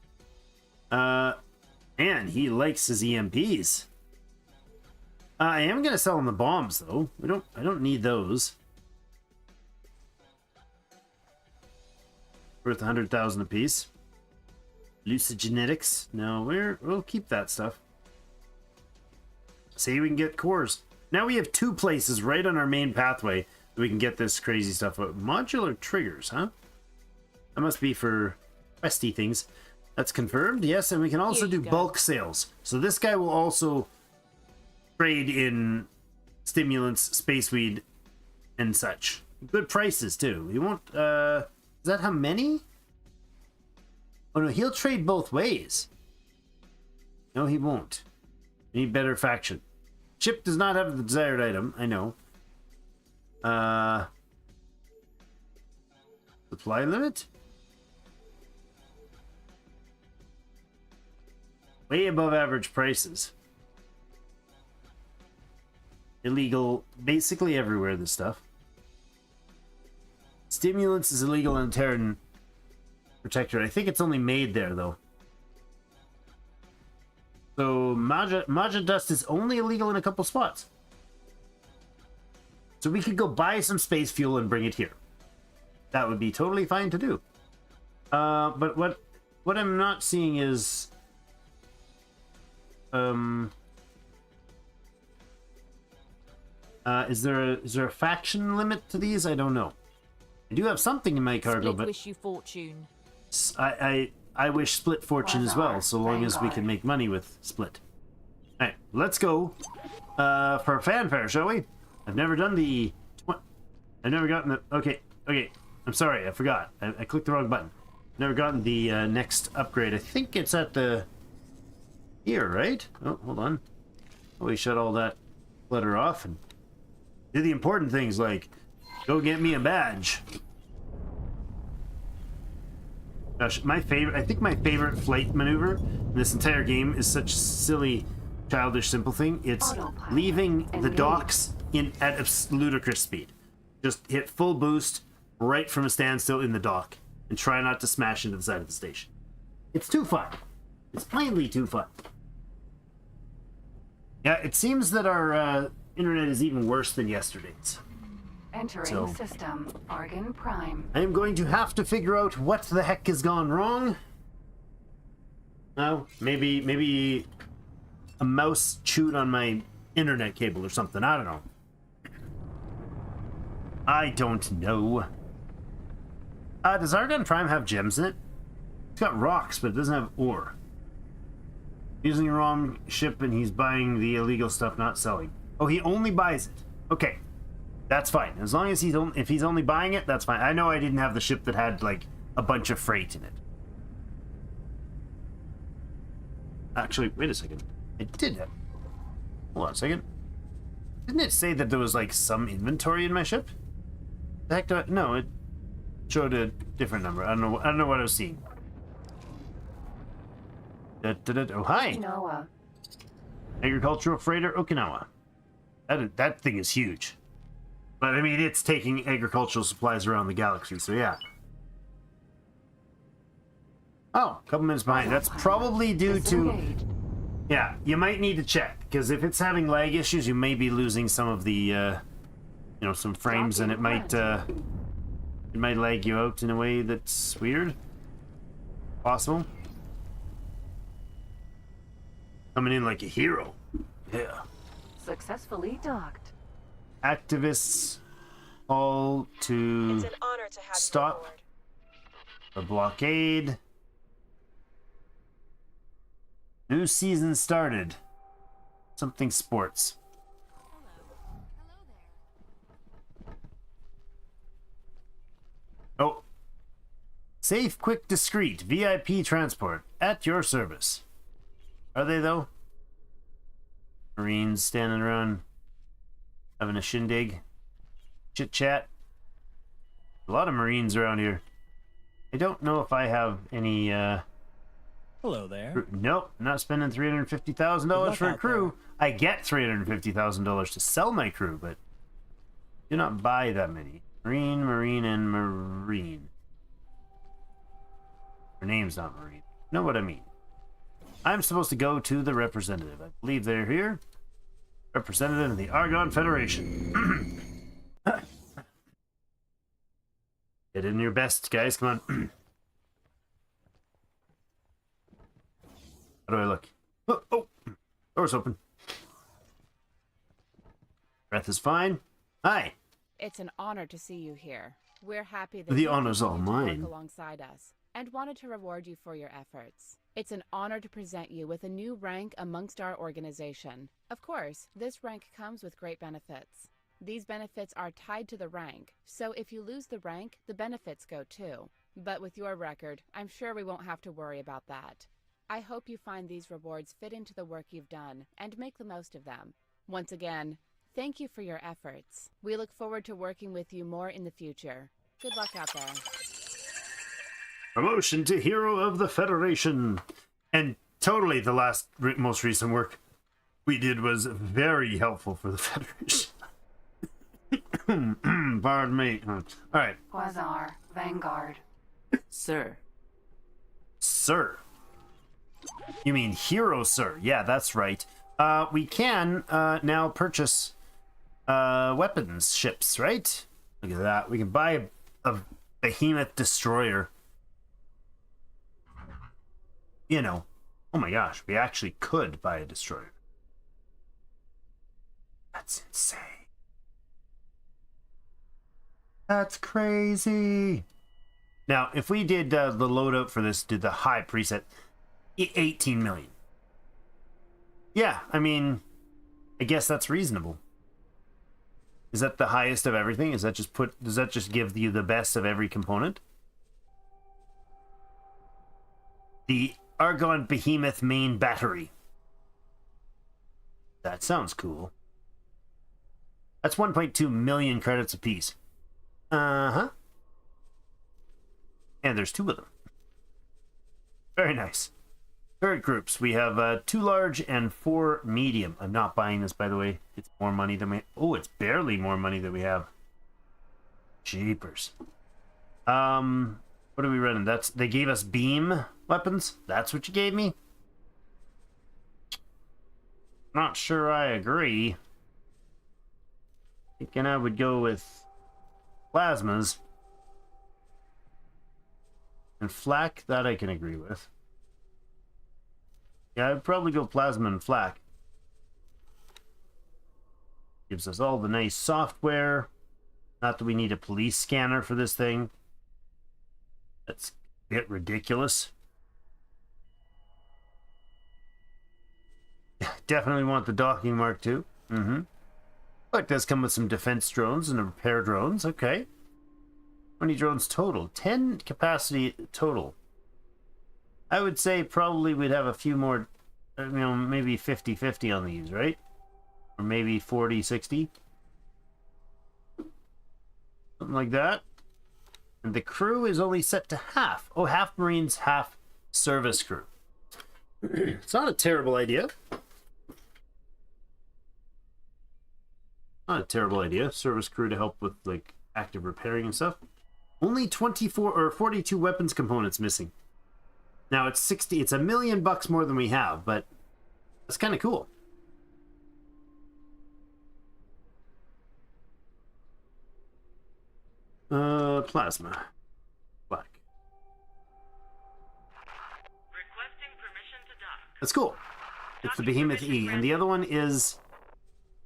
And he likes his EMPs. I am gonna sell him the bombs though. I don't need those. Worth 100,000 apiece. Lucid genetics. No, we'll keep that stuff. See, we can get cores. Now we have 2 places right on our main pathway We can get this crazy stuff out. Modular triggers, huh? That must be for questy things. That's confirmed, yes, and we can also do bulk sales. So this guy will also trade in stimulants, space weed, and such. Good prices, too. He won't, is that how many? Oh, no, he'll trade both ways. No, he won't. We need better faction. Chip does not have the desired item, I know. Supply limit? Way above average prices. Illegal basically everywhere, this stuff. Stimulants is illegal in Terran Protectorate. I think it's only made there, though. So, Maja Dust is only illegal in a couple spots. So we could go buy some space fuel and bring it here. That would be totally fine to do. But what I'm not seeing is... is there a faction limit to these? I don't know. I do have something in my cargo, but wish you fortune. I wish Split fortune as well, so long as we can make money with Split. Alright, let's go for fanfare, shall we? I've never done the... I've never gotten the... Okay. I'm sorry, I forgot. I clicked the wrong button. Never gotten the next upgrade. I think it's at the... Here, right? Oh, hold on. Oh, we shut all that clutter off and do the important things like go get me a badge. Gosh, I think my favorite flight maneuver in this entire game is such silly, childish, simple thing. It's leaving the docks at a ludicrous speed. Just hit full boost right from a standstill in the dock and try not to smash into the side of the station. It's too fun. It's plainly too fun. Yeah, it seems that our internet is even worse than yesterday's. Entering system. Argon Prime. I am going to have to figure out what the heck has gone wrong. Oh, maybe a mouse chewed on my internet cable or something. I don't know. I don't know. Does Argon Prime have gems in it? It's got rocks, but it doesn't have ore. Using the wrong ship and he's buying the illegal stuff, not selling. Oh, he only buys it. Okay. That's fine. As long as if he's only buying it, that's fine. I know I didn't have the ship that had, like, a bunch of freight in it. Actually, wait a second. It did have... Hold on a second. Didn't it say that there was, like, some inventory in my ship? The heck do I... No, it showed a different number. I don't know what I was seeing. Oh, hi! Okinawa. Agricultural freighter Okinawa. That thing is huge. But, I mean, it's taking agricultural supplies around the galaxy, so yeah. Oh, a couple minutes behind. That's probably due to... Yeah, you might need to check, because if it's having lag issues, you may be losing some of the, you know, some frames, and it might lag you out in a way that's weird. Possible. Coming in like a hero. Yeah. Successfully docked. Activists call to It's an honor to have stop the blockade. New season started. Something sports. Oh. Safe, quick, discreet. VIP transport. At your service. Are they, though? Marines standing around having a shindig. Chit-chat. A lot of Marines around here. I don't know if I have any, Hello there. Nope, not spending $350,000 for a crew. I get $350,000 to sell my crew, but do not buy that many. Marine, Marine, and Marine. Her name's not Marine. Know what I mean. I'm supposed to go to the representative. I believe they're here. Representative of the Argon Federation. Get in your best, guys. Come on. How do I look? Oh, door's open. Breath is fine. Hi. It's an honor to see you here. We're happy that The you honor's all continue to mine. work alongside us, and wanted to reward you for your efforts. It's an honor to present you with a new rank amongst our organization. Of course, this rank comes with great benefits. These benefits are tied to the rank, so if you lose the rank, the benefits go too. But with your record, I'm sure we won't have to worry about that. I hope you find these rewards fit into the work you've done, and make the most of them. Once again, thank you for your efforts. We look forward to working with you more in the future. Good luck out there. Promotion to Hero of the Federation. And totally the most recent work we did was very helpful for the Federation. Pardon me. Alright. Quasar, Vanguard. Sir. Sir. You mean Hero, sir. Yeah, that's right. We can now purchase weapons ships, right? Look at that. We can buy a behemoth destroyer. You know, oh my gosh, we actually could buy a destroyer. That's insane. That's crazy. Now, if we did the loadout for this, did the high preset, 18 million. Yeah, I mean, I guess that's reasonable. Is that the highest of everything? Is that just does that just give you the best of every component? The Argon Behemoth main battery. That sounds cool. That's 1.2 million credits apiece. Uh-huh. And there's 2 of them. Very nice. Third groups, we have 2 large and 4 medium. I'm not buying this, by the way. It's more money than we... Oh, it's barely more money than we have. Jeepers. What are we running? They gave us beam weapons? That's what you gave me? Not sure I agree. Thinking I would go with plasmas. And flak, that I can agree with. Yeah, I'd probably go plasma and flak. Gives us all the nice software. Not that we need a police scanner for this thing. That's a bit ridiculous. Definitely want the docking mark too. But it does come with some defense drones and repair drones. Okay. How many drones total? 10 capacity total. I would say probably we'd have a few more, you know, maybe 50-50 on these, right? Or maybe 40-60. Something like that. And the crew is only set to half. Oh, half Marines, half service crew. It's not a terrible idea. Not a terrible idea. Service crew to help with, like, active repairing and stuff. Only 24 or 42 weapons components missing. Now it's 60. It's $1 million more than we have, but that's kind of cool. Plasma. Black. Requesting permission to dock. That's cool. It's the Behemoth E, and the other one is.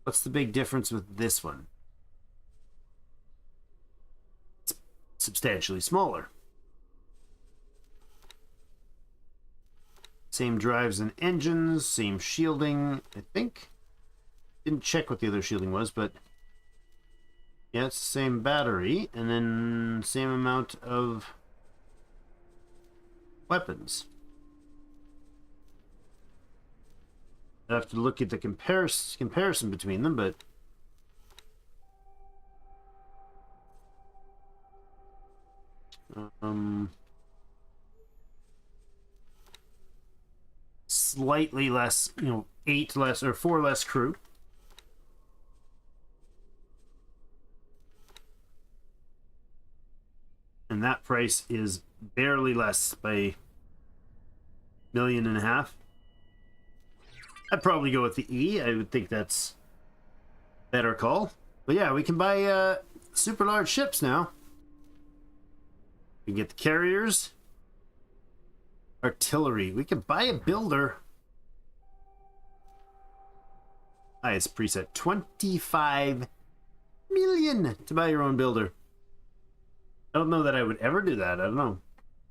What's the big difference with this one? It's substantially smaller. Same drives and engines, same shielding, I think. Didn't check what the other shielding was, but yeah, it's the same battery, and then same amount of weapons. I'd have to look at the comparison between them, but slightly less, 8 less or 4 less crew. And that price is barely less by $1.5 million. I'd probably go with the E. I would think that's a better call. But yeah, we can buy super large ships now. We can get the carriers. Artillery. We can buy a builder. Highest preset, $25 million. million to buy your own builder. I don't know that I would ever do that. I don't know.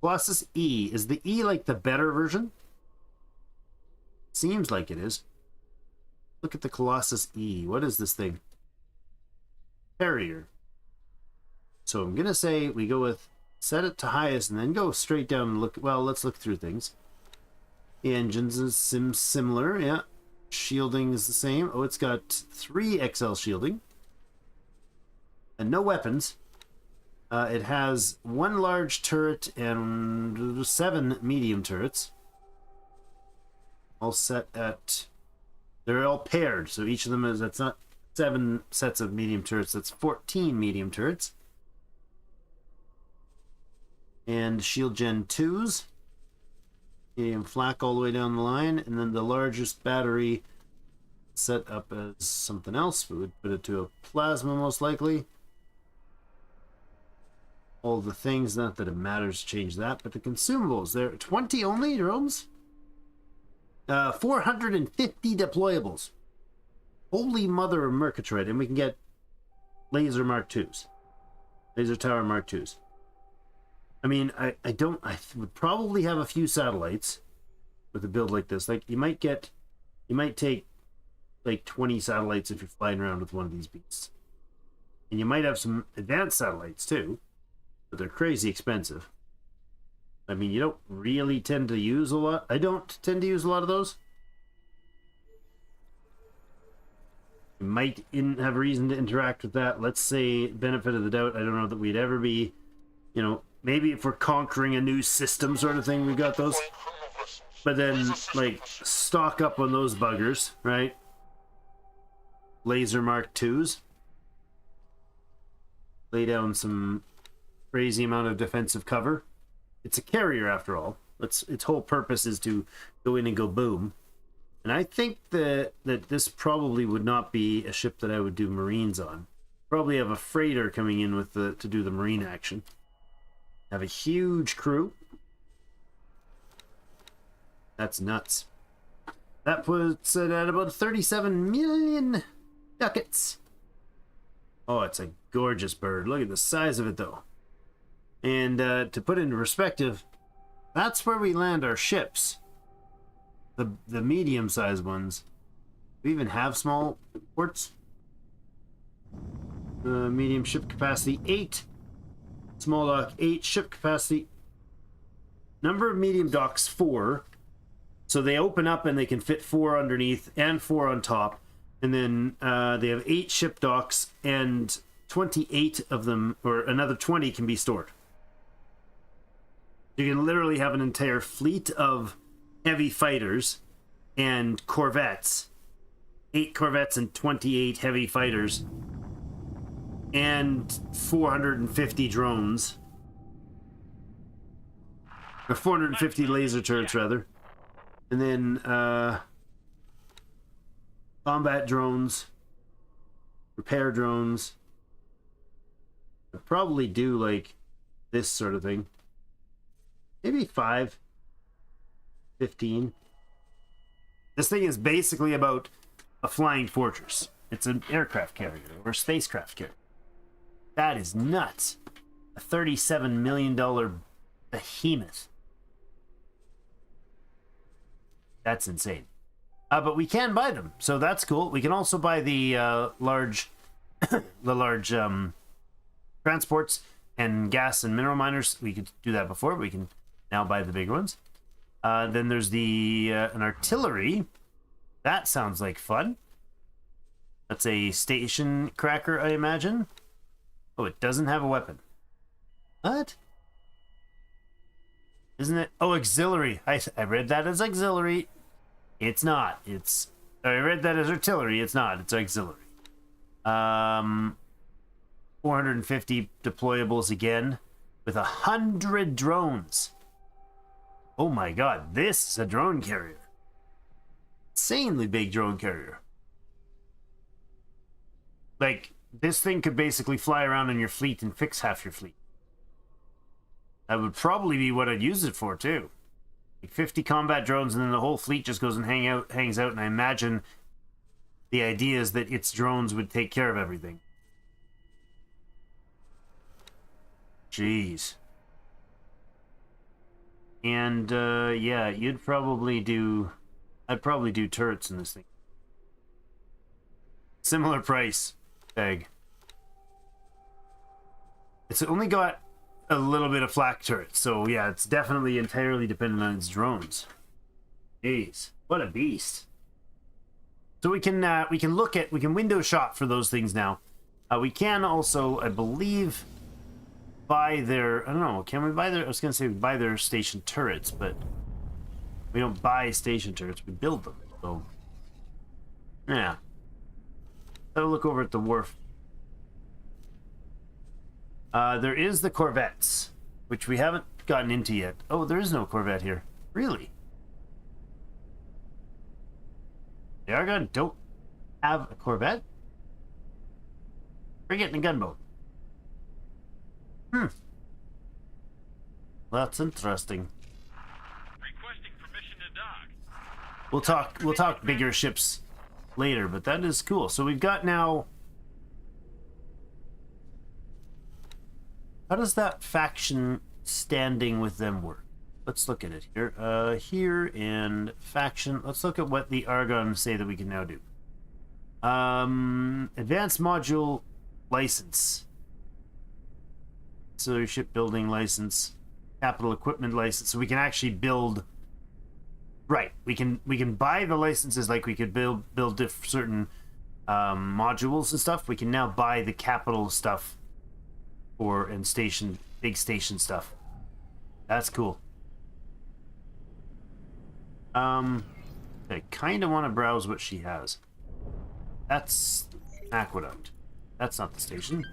Colossus E. Is the E like the better version? Seems like it is. Look at the Colossus E. What is this thing? Carrier. So I'm going to say we go with set it to highest and then go straight down and look. Well, let's look through things. The engines is similar. Yeah. Shielding is the same. Oh, it's got 3 XL shielding. And no weapons. It has 1 large turret and 7 medium turrets. All set at... They're all paired, so each of them is... That's not 7 sets of medium turrets, that's 14 medium turrets. And shield gen 2s. Medium flak all the way down the line. And then the largest battery set up as something else. We would put it to a plasma most likely. All the things, not that it matters to change that, but the consumables, there 20 only drones? 450 deployables. Holy mother of Murgatroyd. And we can get laser Mark 2s. Laser Tower Mark 2s. I mean, I would probably have a few satellites with a build like this. Like, you might take like 20 satellites if you're flying around with one of these beasts. And you might have some advanced satellites too. But they're crazy expensive. I mean, you don't really tend to use a lot. I don't tend to use a lot of those. You might have reason to interact with that. Let's say, benefit of the doubt, I don't know that we'd ever be, you know, maybe if we're conquering a new system sort of thing, we've got those. But then, like, stock up on those buggers, right? Laser Mark 2s. Lay down some... crazy amount of defensive cover. It's a carrier after all. Its whole purpose is to go in and go boom. And I think that this probably would not be a ship that I would do Marines on. Probably have a freighter coming in with to do the Marine action. Have a huge crew. That's nuts. That puts it at about 37 million ducats. Oh, it's a gorgeous bird. Look at the size of it though. And to put into perspective, that's where we land our ships. The medium-sized ones. We even have small ports. Medium ship capacity 8. Small dock 8. Ship capacity. Number of medium docks 4. So they open up and they can fit 4 underneath and 4 on top. And then they have 8 ship docks and 28 of them, or another 20 can be stored. You can literally have an entire fleet of heavy fighters and corvettes. 8 corvettes and 28 heavy fighters. And 450 drones. Or 450 laser turrets, rather. And then, combat drones. Repair drones. I'd probably do, like, this sort of thing. Maybe 5, 15. This thing is basically about a flying fortress. It's an aircraft carrier or a spacecraft carrier. That is nuts. A $37 million behemoth. That's insane. But we can buy them, so that's cool. We can also buy the large, transports and gas and mineral miners. We could do that before, but we can now buy the big ones. Then there's an artillery. That sounds like fun. That's a station cracker, I imagine. Oh, it doesn't have a weapon. What? Isn't it? Oh, auxiliary. I read that as auxiliary. It's not. I read that as artillery. It's not. It's auxiliary. 450 deployables again with 100 drones. Oh my god, this is a drone carrier. Insanely big drone carrier. Like, this thing could basically fly around in your fleet and fix half your fleet. That would probably be what I'd use it for, too. Like 50 combat drones, and then the whole fleet just goes and hangs out, and I imagine the idea is that its drones would take care of everything. Jeez. And, yeah, you'd probably do... I'd probably do turrets in this thing. Similar price tag. It's only got a little bit of flak turrets, so yeah, it's definitely entirely dependent on its drones. Jeez, what a beast. So we can window shop for those things now. We can also, I believe, buy their, I don't know, can we buy their, I was gonna say we buy their station turrets, but we don't buy station turrets, we build them, so yeah. Have a look over at the wharf. There is the corvettes, which we haven't gotten into yet. Oh, there is no corvette here. Really? The Argonne don't have a corvette? We're getting a gunboat. That's interesting. Requesting permission to dock. We'll talk bigger ships later, but that is cool. So we've got now... How does that faction standing with them work? Let's look at it here. Here in faction, let's look at what the Argonne say that we can now do. Advanced module license. So shipbuilding license, capital equipment license. So we can actually build. Right, we can buy the licenses like we could build certain modules and stuff. We can now buy the capital stuff and big station stuff. That's cool. I kind of want to browse what she has. That's aqueduct. That's not the station.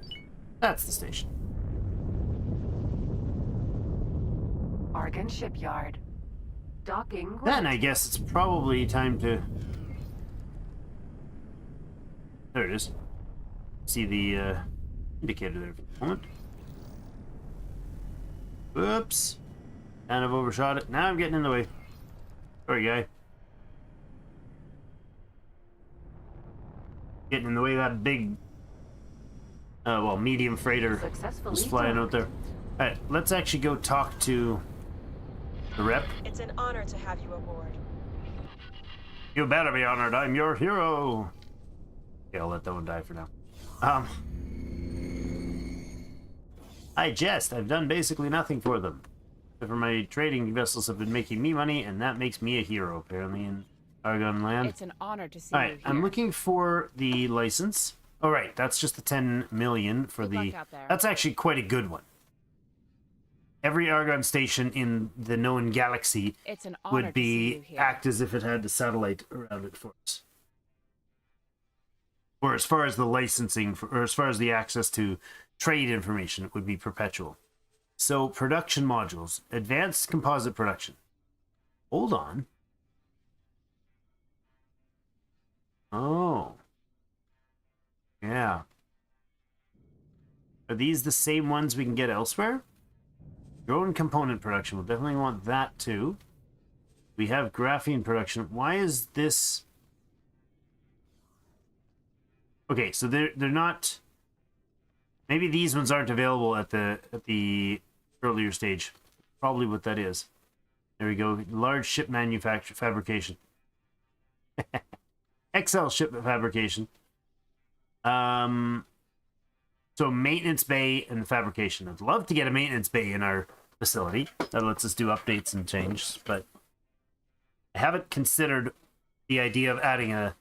That's the station. Argon Shipyard. Docking. Then I guess it's probably time to... There it is. See the indicator there for a moment. Whoops. Kind of overshot it. Now I'm getting in the way. Sorry, guy. Getting in the way of that big, medium freighter was flying out there. Alright, let's actually go talk to the rep. It's an honor to have you aboard. You better be honored. I'm your hero. Okay, I'll let that one die for now. I jest. I've done basically nothing for them. Except for my trading vessels have been making me money, and that makes me a hero, apparently, in Argonne land. It's an honor to see All you right, here. I'm looking for the license. Oh, right, that's just the 10 million for Good the... luck out there. That's actually quite a good one. Every Argonne station in the known galaxy It's an honor would to see you be here. act as if it had a satellite around it for us. Or as far as the licensing, or as far as the access to trade information, it would be perpetual. So, production modules. Advanced composite production. Hold on. Oh. Yeah. Are these the same ones we can get elsewhere? Drone component production. We'll definitely want that too. We have graphene production. Why is this... Okay, so they're not... Maybe these ones aren't available at the earlier stage. Probably what that is. There we go. Large ship manufacture fabrication. XL ship fabrication. So maintenance bay and fabrication. I'd love to get a maintenance bay in our facility. That lets us do updates and changes, but I haven't considered the idea of adding a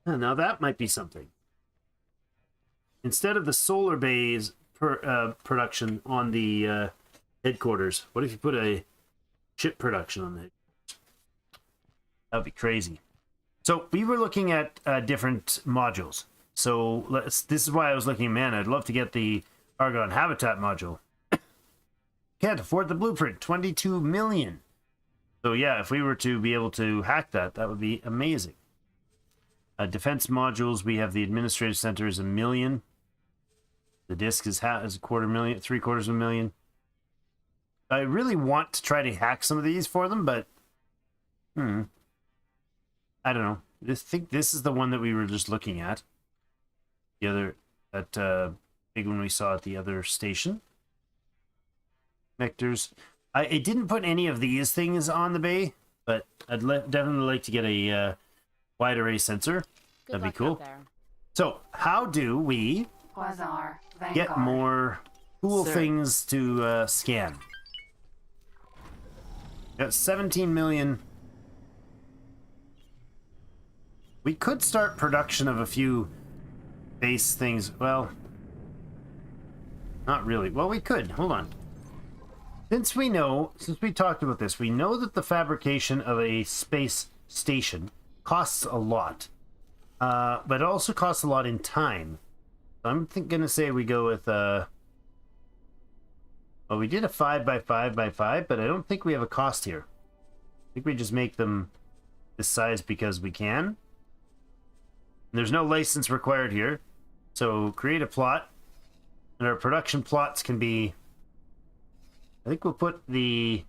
now that might be something. Instead of the solar bays production on the headquarters, what if you put a ship production on the headquarters? That'd be crazy. So we were looking at different modules. So this is why I was looking, man, I'd love to get the Argonne Habitat module. Can't afford the blueprint, 22 million. So yeah, if we were to be able to hack that, that would be amazing. Defense modules, we have the administrative center is $1 million. The disk is $250,000, $750,000. I really want to try to hack some of these for them, but I don't know. I think this is the one that we were just looking at. The other that big one we saw at the other station. Connectors. I didn't put any of these things on the bay, but I'd definitely like to get a wide array sensor. Good That'd be luck cool. out there. So, how do we Quasar. Vanguard. get more cool Sir. things to scan? Got 17 million. We could start production of a few base things. Well, not really. Well, we could. Hold on. Since we talked about this, we know that the fabrication of a space station costs a lot. But it also costs a lot in time. So I'm gonna say we go with well, we did a 5x5x5, but I don't think we have a cost here. I think we just make them this size because we can. And there's no license required here. So create a plot. And our production plots can be, I think we'll put the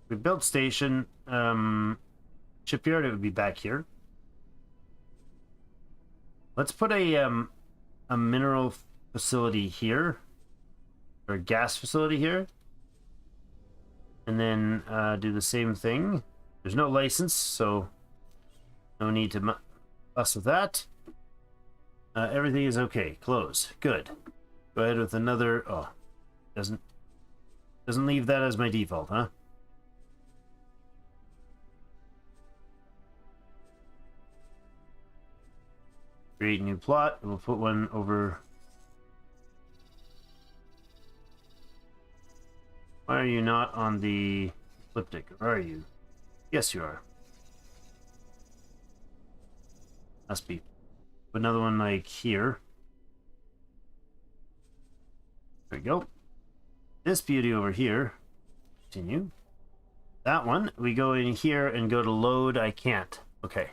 we built station, shipyard, it would be back here. Let's put a mineral facility here, or a gas facility here, and then do the same thing. There's no license, so no need to fuss with that. Everything is okay. Close. Good. Go ahead with another. Oh, doesn't leave that as my default, huh? Create a new plot. We'll put one over. Why are you not on the ecliptic? Or are you? Yes, you are. Must be. Another one like here. There we go. This beauty over here. Continue. That one, we go in here and go to load. I can't. Okay.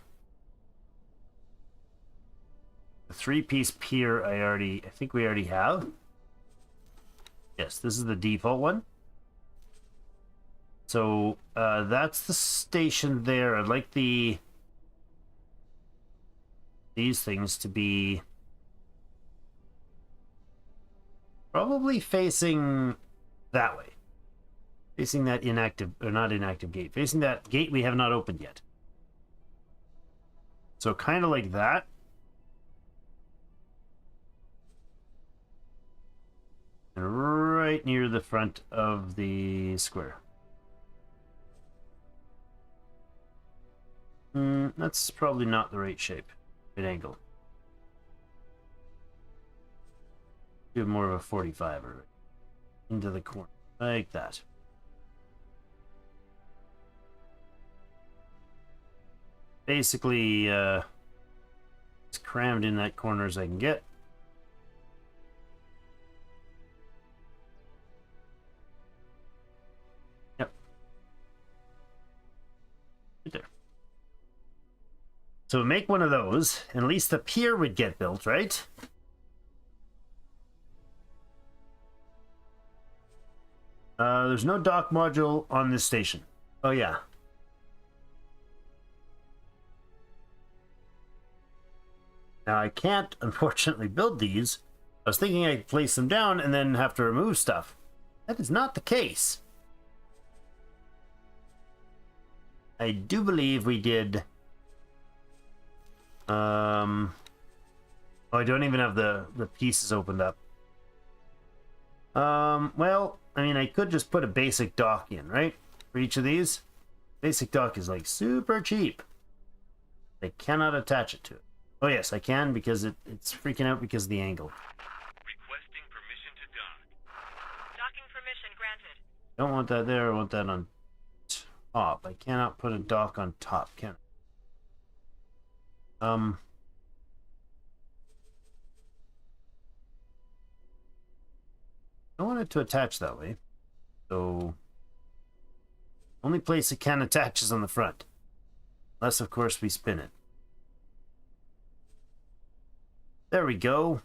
The 3-piece pier I think we already have. Yes, this is the default one. So that's the station there. I'd like these things to be probably facing that way. Facing that inactive, or not inactive gate. Facing that gate we have not opened yet. So kind of like that. And right near the front of the square. That's probably not the right shape. Right angle. Do more of a 45 or into the corner. Like that. Basically, as crammed in that corner as I can get. Yep. Right there. So make one of those, and at least the pier would get built, right? There's no dock module on this station. Oh yeah. Now I can't, unfortunately, build these. I was thinking I'd place them down and then have to remove stuff. That is not the case. I do believe we did... Oh, I don't even have the pieces opened up. Well, I mean, I could just put a basic dock in, right? For each of these. Basic dock is like super cheap. I cannot attach it to it. Oh yes, I can, because it's freaking out because of the angle. Requesting permission to dock. Docking permission granted. Don't want that there, I want that on top. I cannot put a dock on top, can I? I don't want it to attach that way. So, only place it can attach is on the front. Unless, of course, we spin it. There we go.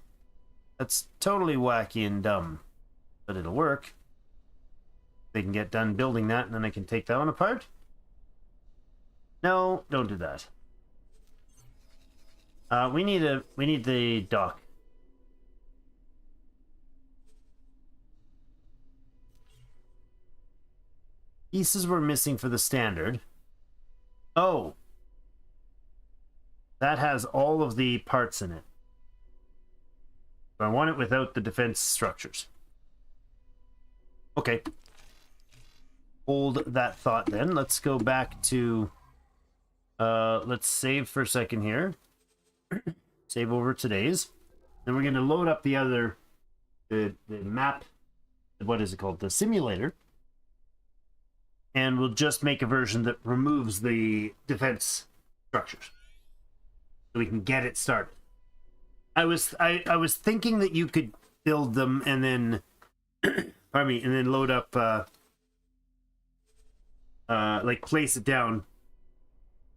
That's totally wacky and dumb. But it'll work. They can get done building that, and then I can take that one apart. No, don't do that. We need the dock. Pieces were missing for the standard. Oh. That has all of the parts in it. But I want it without the defense structures. Okay. Hold that thought then. Let's go back to... let's save for a second here. Save over today's. Then we're going to load up the other... The map... What is it called? The simulator. And we'll just make a version that removes the defense structures. So we can get it started. I was thinking that you could build them and then... pardon me, and then load up... like place it down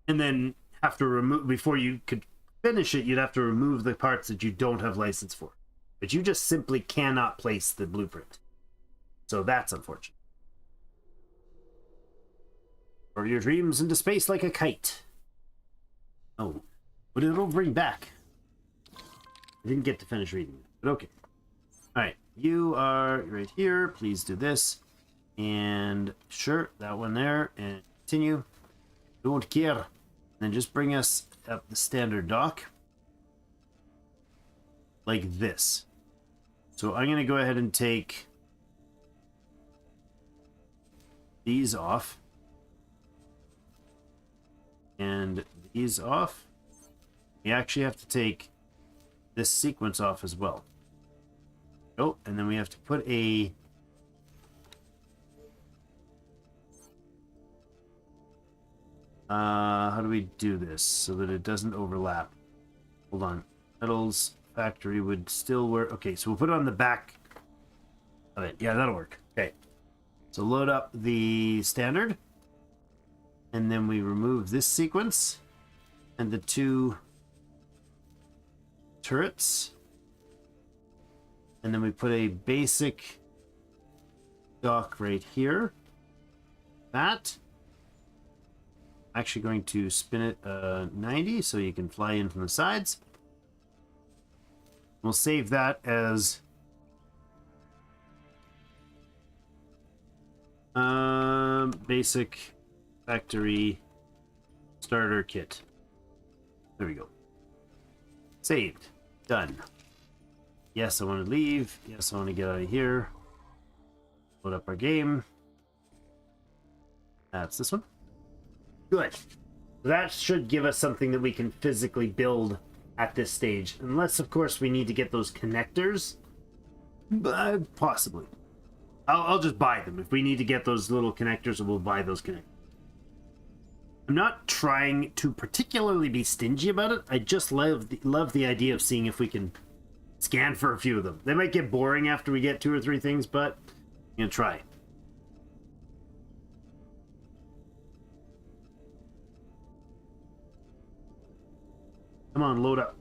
and then have to remove, before you could finish it, you'd have to remove the parts that you don't have license for, but you just simply cannot place the blueprint, so that's unfortunate. Or your dreams into space like a kite. Oh, but it'll bring back. I didn't get to finish reading it, but okay. All right, you are right here. Please do this. And sure, that one there, and continue. Don't care. And then just bring us up the standard dock. Like this. So I'm going to go ahead and take these off. And these off. We actually have to take this sequence off as well. Oh, and then we have to put a... how do we do this so that it doesn't overlap? Hold on. Metals factory would still work. Okay, so we'll put it on the back of it. Yeah, that'll work. Okay. So load up the standard. And then we remove this sequence. And the two turrets. And then we put a basic dock right here. That. Actually going to spin it 90 so you can fly in from the sides. We'll save that as basic factory starter kit. There we go. Saved. Done. Yes, I want to leave. Yes, I want to get out of here. Load up our game. That's this one. Good. That should give us something that we can physically build at this stage. Unless, of course, we need to get those connectors. Possibly. I'll just buy them. If we need to get those little connectors, we'll buy those connectors. I'm not trying to particularly be stingy about it. I just love the idea of seeing if we can scan for a few of them. They might get boring after we get 2 or 3 things, but I'm going to try. Come on, load up.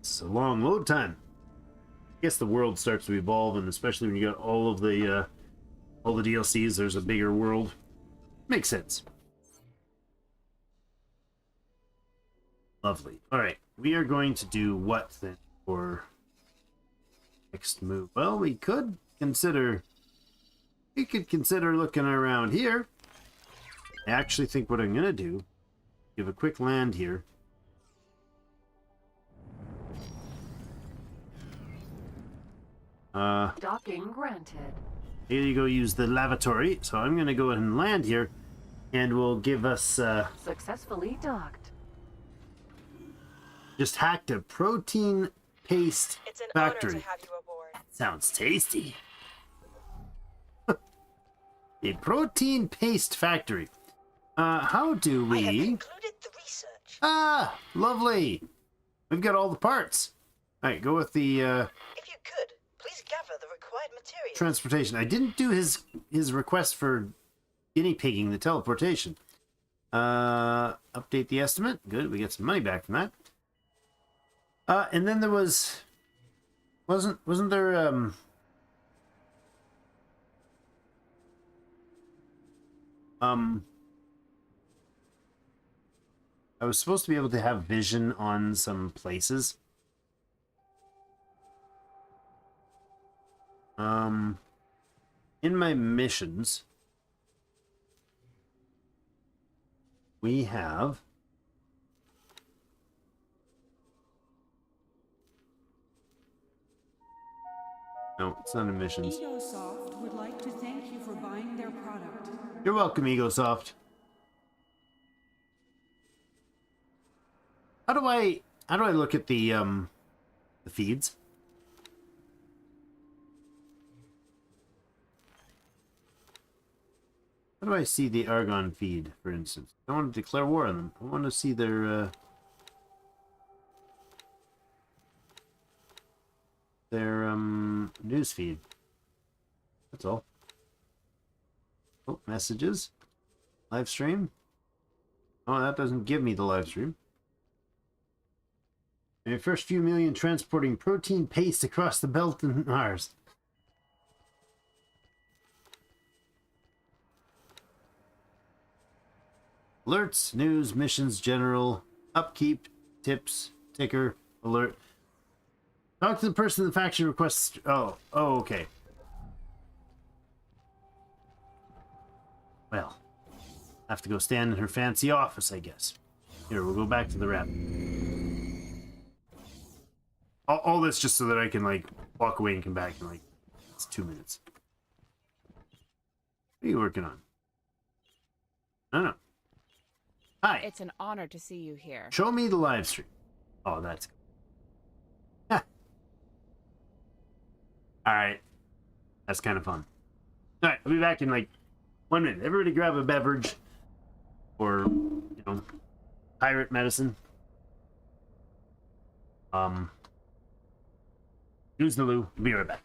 It's a long load time. I guess the world starts to evolve, and especially when you got all the DLCs, there's a bigger world. Makes sense. Lovely. All right, we are going to do what then for next move? Well, we could consider looking around here. I actually think what I'm gonna do, give a quick land here. Docking granted. Here you go, use the lavatory. So I'm gonna go ahead and land here, and we'll give us Successfully docked. just hacked a protein paste It's an factory. honor to have you aboard. Sounds tasty. A protein paste factory. How do I have we... concluded the research. Ah, lovely. We've got all the parts. All right, go with the If you could, please gather the required materials. transportation. I didn't do his request for guinea pigging the teleportation. Update the estimate. Good, we get some money back from that. And then there wasn't there I was supposed to be able to have vision on some places. In my missions, we have no, it's not in missions. Egosoft would like to thank you for buying their product. You're welcome, Egosoft. How do I look at the feeds? How do I see the Argon feed, for instance? I want to declare war on them. I want to see their news feed. That's all. Oh, messages. Live stream. Oh, that doesn't give me the live stream. In the first few million transporting protein paste across the belt and Mars. Alerts, news, missions, general, upkeep, tips, ticker, alert. Talk to the person the faction requests. Oh, okay. Well, I have to go stand in her fancy office, I guess. Here, we'll go back to the rep. All this just so that I can, like, walk away and come back in, like, it's 2 minutes. What are you working on? I don't know. Hi. It's an honor to see you here. Show me the live stream. Oh, that's good. Alright. That's kind of fun. Alright, I'll be back in like 1 minute. Everybody grab a beverage. Or, you know, pirate medicine. Use the loo. Be right back.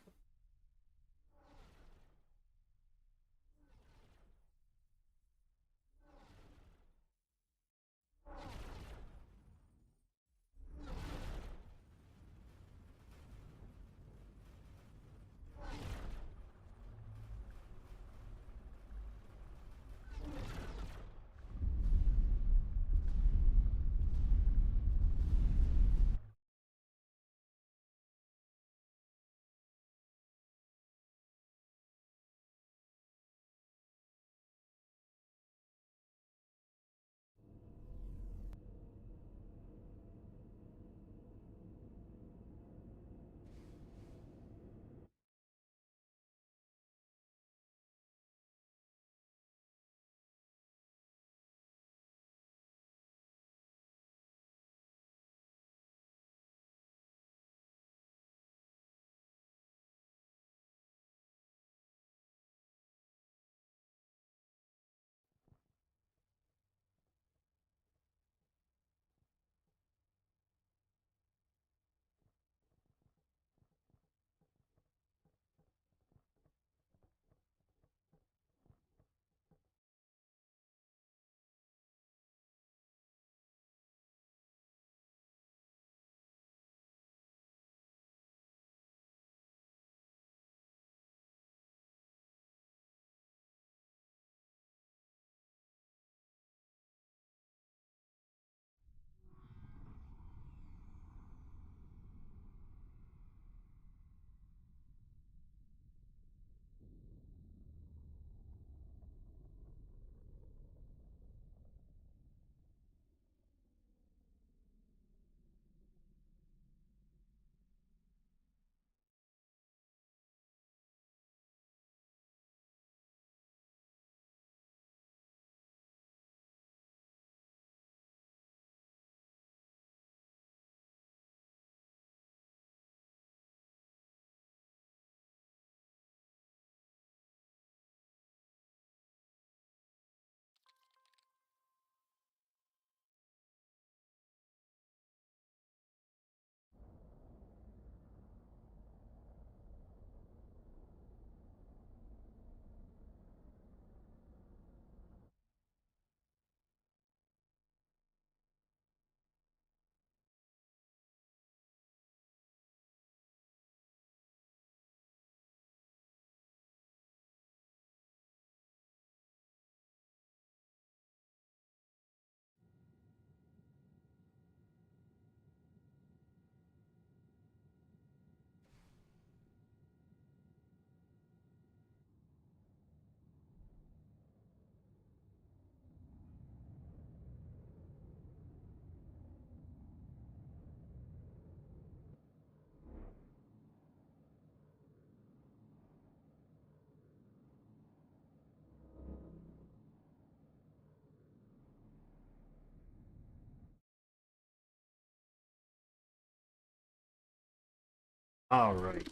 All right.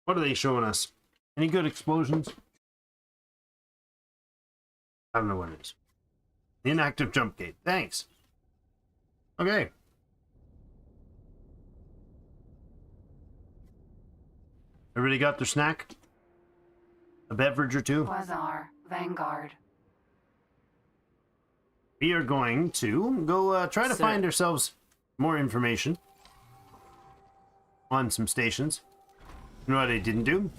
What are they showing us? Any good explosions? I don't know what it is. Inactive jump gate. Thanks. Okay. Everybody got their snack? A beverage or two? Quasar, Vanguard. We are going to go try to find ourselves more information on some stations. You know what I didn't do?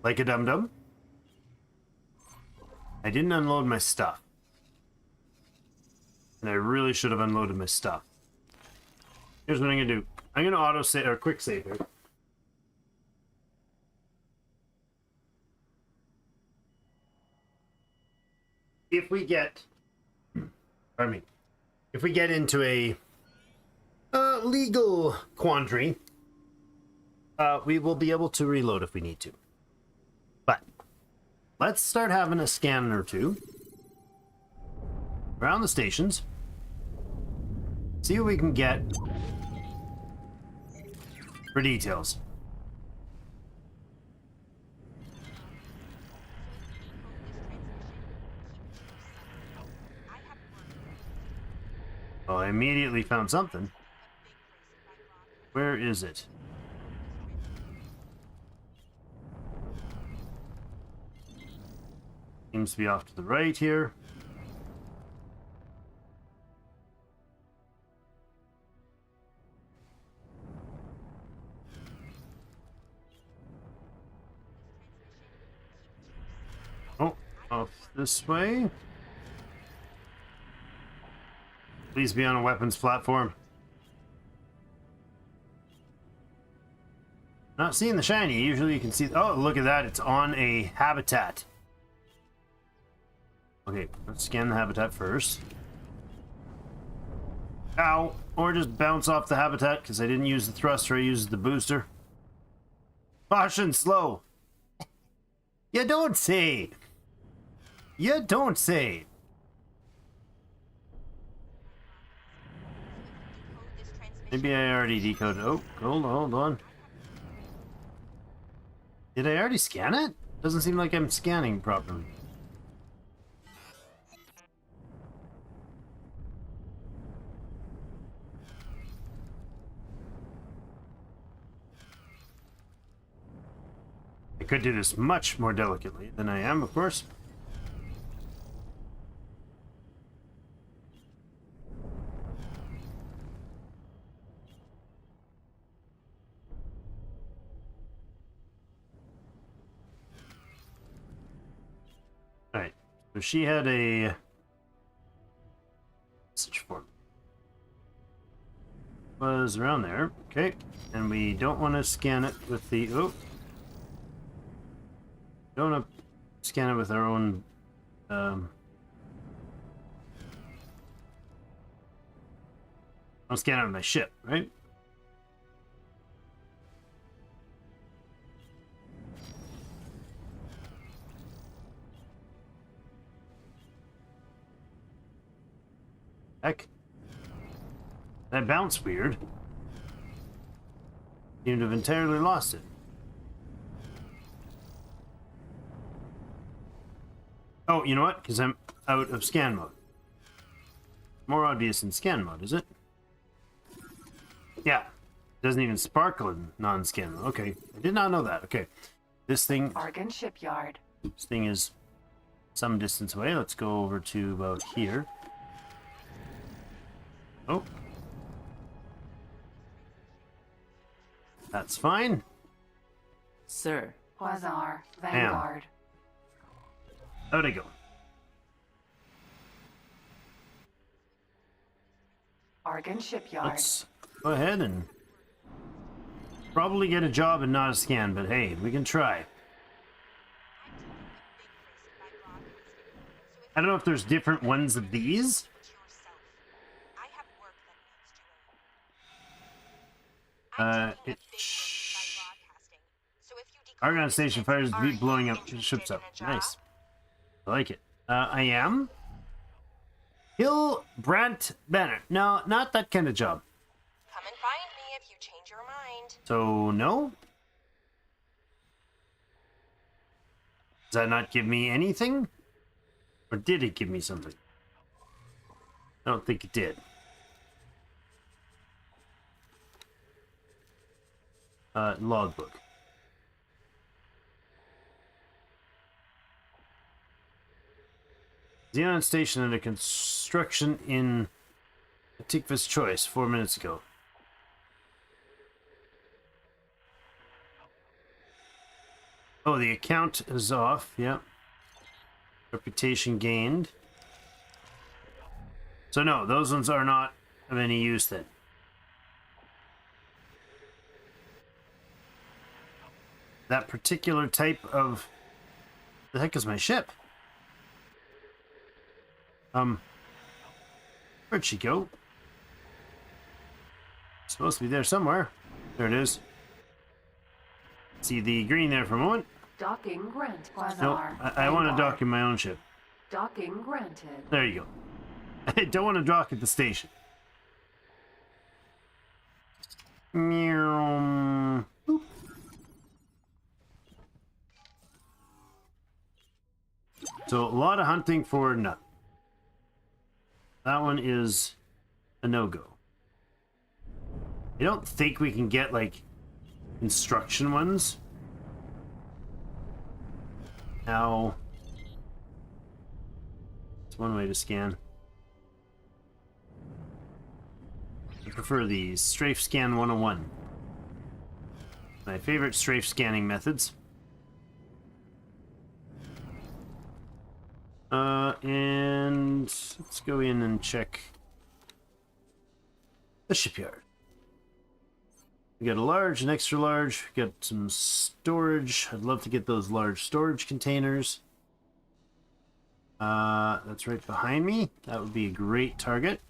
Like a dum-dum? I didn't unload my stuff. And I really should have unloaded my stuff. Here's what I'm going to do. I'm going to auto-save, or quick save here. If we get... Pardon me. If we get into a legal quandary, we will be able to reload if we need to. But let's start having a scan or two around the stations. See what we can get for details. Well, I immediately found something. Where is it? Seems to be off to the right here. Oh, off this way. Please be on a weapons platform. Not seeing the shiny. Usually you can see... Oh, look at that. It's on a habitat. Okay, let's scan the habitat first. Ow! Or just bounce off the habitat because I didn't use the thruster. I used the booster. Caution, slow. You don't say. You don't say. Maybe I already decoded. Oh, hold on. Did I already scan it? Doesn't seem like I'm scanning properly. I could do this much more delicately than I am, of course. Alright, so she had a message form. Was around there, okay. And we don't want to scan it with the... Oh. Don't want to scan it with our own... I'll scan it with my ship, right? Heck. That bounced weird. Seemed to have entirely lost it. Oh, you know what? Because I'm out of scan mode. More obvious in scan mode, is it? Yeah. Doesn't even sparkle in non-scan mode. Okay. I did not know that. Okay. This thing... Argon Shipyard. This thing is some distance away. Let's go over to about here. Oh. That's fine. Sir. Quasar, Vanguard. How'd I go? Argon Shipyard. Let's go ahead and probably get a job and not a scan, but hey, we can try. I don't know if there's different ones of these. Argon station fires beat blowing up ships up. Nice. I like it. I am Hill Brant Banner. No, not that kind of job. Come and find me if you change your mind. So, no? Does that not give me anything? Or did it give me something? I don't think it did. Logbook. Xenon station under construction in Tikva's Choice 4 minutes ago. Oh, the account is off. Yeah. Reputation gained. So no, those ones are not of any use then. That particular type of... The heck is my ship? Where'd she go? It's supposed to be there somewhere. There it is. See the green there for a moment? Docking granted. No, I want to dock in my own ship. Docking granted. There you go. I don't want to dock at the station. Meow. Boop. So a lot of hunting for nut. That one is a no-go. I don't think we can get like instruction ones. Now, it's one way to scan. I prefer the strafe scan 101. My favorite strafe scanning methods. And let's go in and check the shipyard. We got a large, an extra large, we got some storage. I'd love to get those large storage containers. That's right behind me. That would be a great target.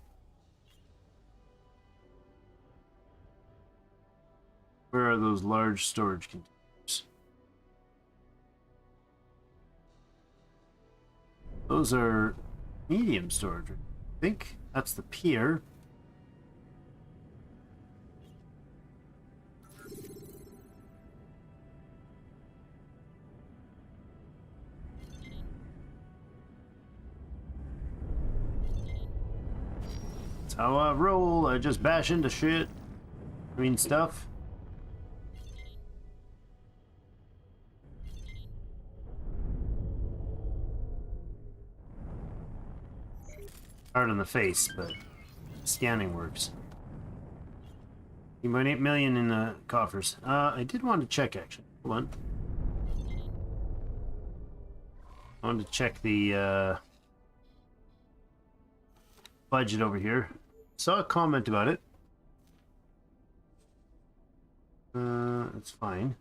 Where are those large storage containers? Those are medium storage, I think. That's the pier. That's how I roll. I just bash into shit. I mean, stuff. Hard on the face, but scanning works. 8 million in the coffers. I did want to check, actually. Hold on. I wanted to check the budget over here. Saw a comment about it. It's fine.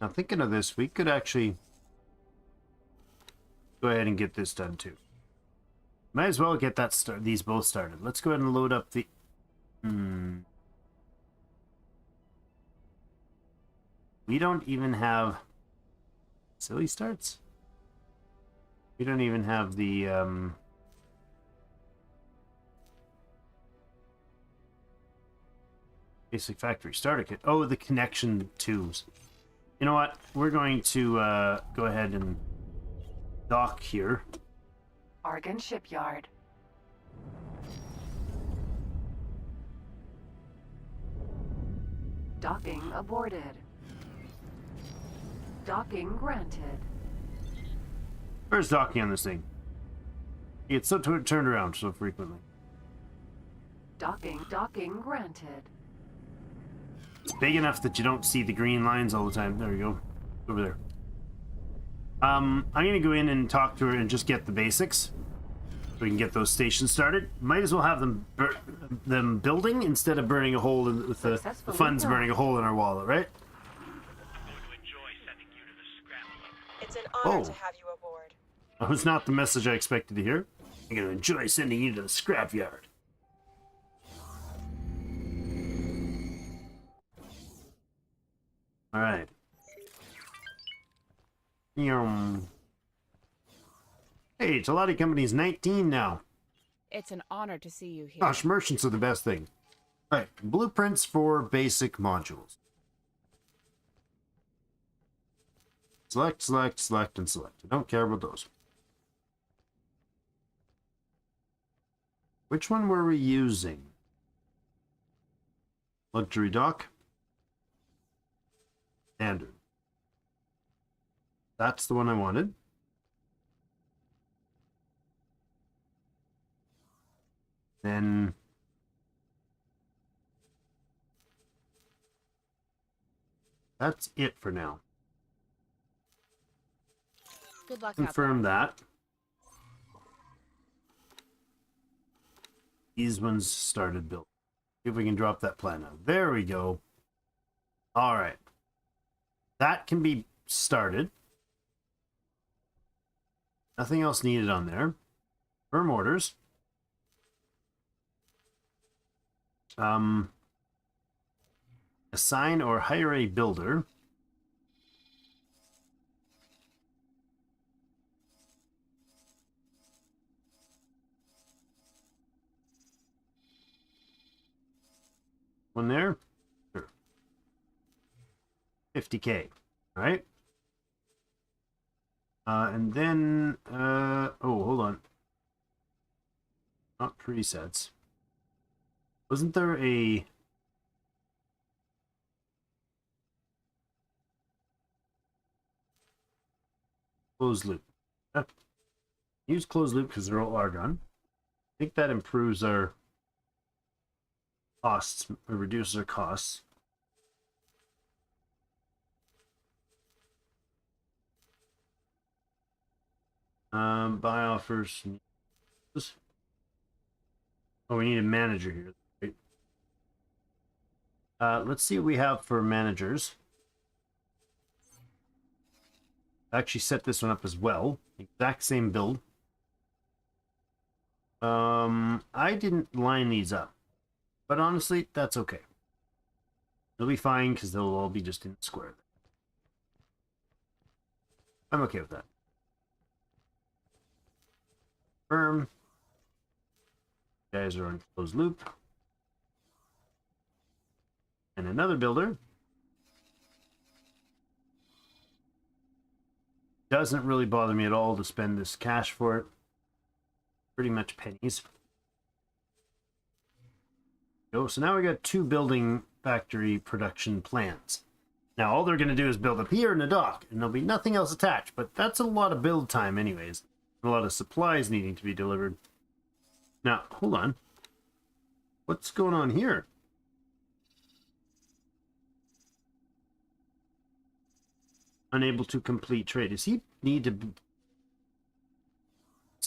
Now thinking of this, we could actually go ahead and get this done too. Might as well get that these both started. Let's go ahead and load up the... We don't even have... Silly starts? We don't even have the... Basic factory starter kit. Oh, the connection tubes. You know what? We're going to go ahead and dock here. Argon Shipyard. Docking aborted. Docking granted. Where's docking on this thing? It's so turned around so frequently. Docking granted. It's big enough that you don't see the green lines all the time. There we go. Over there. I'm gonna go in and talk to her and just get the basics. So we can get those stations started. Might as well have them building instead of burning a hole in, with the funds burning a hole in our wallet, right? It's an honor to have you aboard. That was not the message I expected to hear. I'm gonna enjoy sending you to the scrapyard. All right. Hey, Solaria Company's 19 now. It's an honor to see you here. Gosh, merchants are the best thing. All right, blueprints for basic modules. Select, select, select, and select. I don't care about those. Which one were we using? Luxury dock. Standard. That's the one I wanted. Then that's it for now. Good luck. Confirm that. These ones started built. See if we can drop that plan out. There we go. All right. That can be started. Nothing else needed on there. Firm orders. Assign or hire a builder. One there. Sure. 50K. All right. And then, oh, hold on. Not presets. Wasn't there a closed loop? Use closed loop because they're all argon. I think that improves our costs, or reduces our costs. Buy offers. Oh, we need a manager here. Right. Let's see what we have for managers. I actually set this one up as well. Exact same build. I didn't line these up. But honestly, that's okay. They'll be fine because they'll all be just in the square. I'm okay with that. Firm. Guys are on closed loop. And another builder. Doesn't really bother me at all to spend this cash for it. Pretty much pennies. So now we got 2 building factory production plans. Now all they're going to do is build a pier and a dock, and there'll be nothing else attached, but that's a lot of build time anyways. A lot of supplies needing to be delivered. Now, hold on. What's going on here? Unable to complete trade. Is he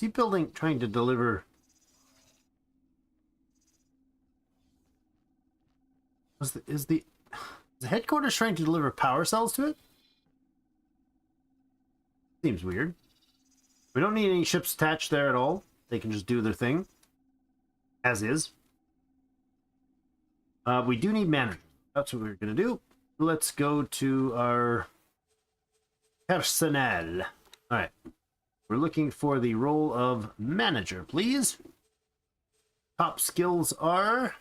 building, trying to deliver? Is the headquarters trying to deliver power cells to it? Seems weird. We don't need any ships attached there at all. They can just do their thing. As is. We do need managers. That's what we're going to do. Let's go to our personnel. Alright. We're looking for the role of manager, please. Top skills are...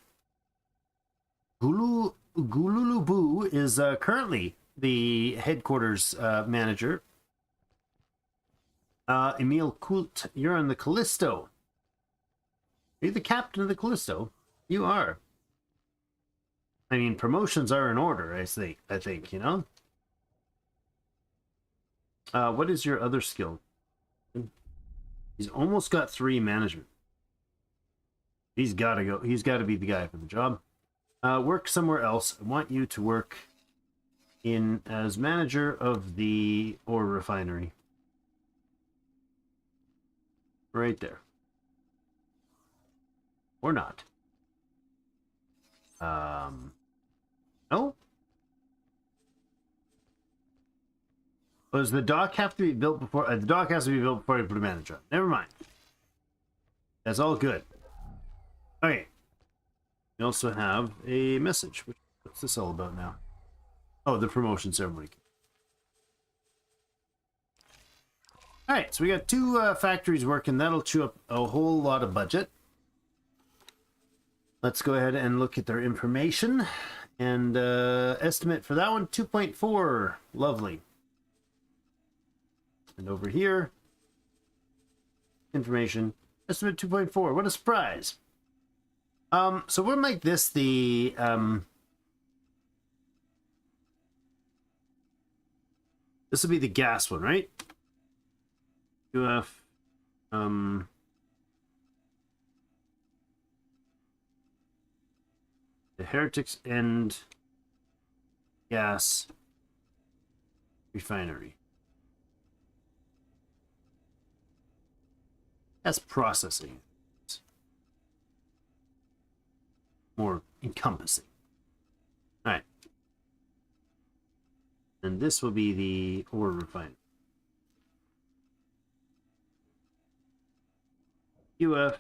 Gululubu is currently the headquarters manager. Emil Kult, you're on the Callisto. Are you the captain of the Callisto? You are. I mean, promotions are in order, I think, you know? What is your other skill? He's almost got 3 management. He's got to go. He's got to be the guy for the job. Work somewhere else. I want you to work in as manager of the ore refinery. Right there. Or not. No? Does the dock have to be built before... the dock has to be built before you put a manager on. Never mind. That's all good. Okay. We also have a message. What's this all about now? Oh, the promotion ceremony. Alright, so we got 2 factories working. That'll chew up a whole lot of budget. Let's go ahead and look at their information. And estimate for that one, 2.4. Lovely. And over here, information, estimate 2.4. What a surprise. So we'll make this the this will be the gas one, right? UF the Heretics End Gas Refinery. That's processing. It's more encompassing. All right. And this will be the ore refinery. UF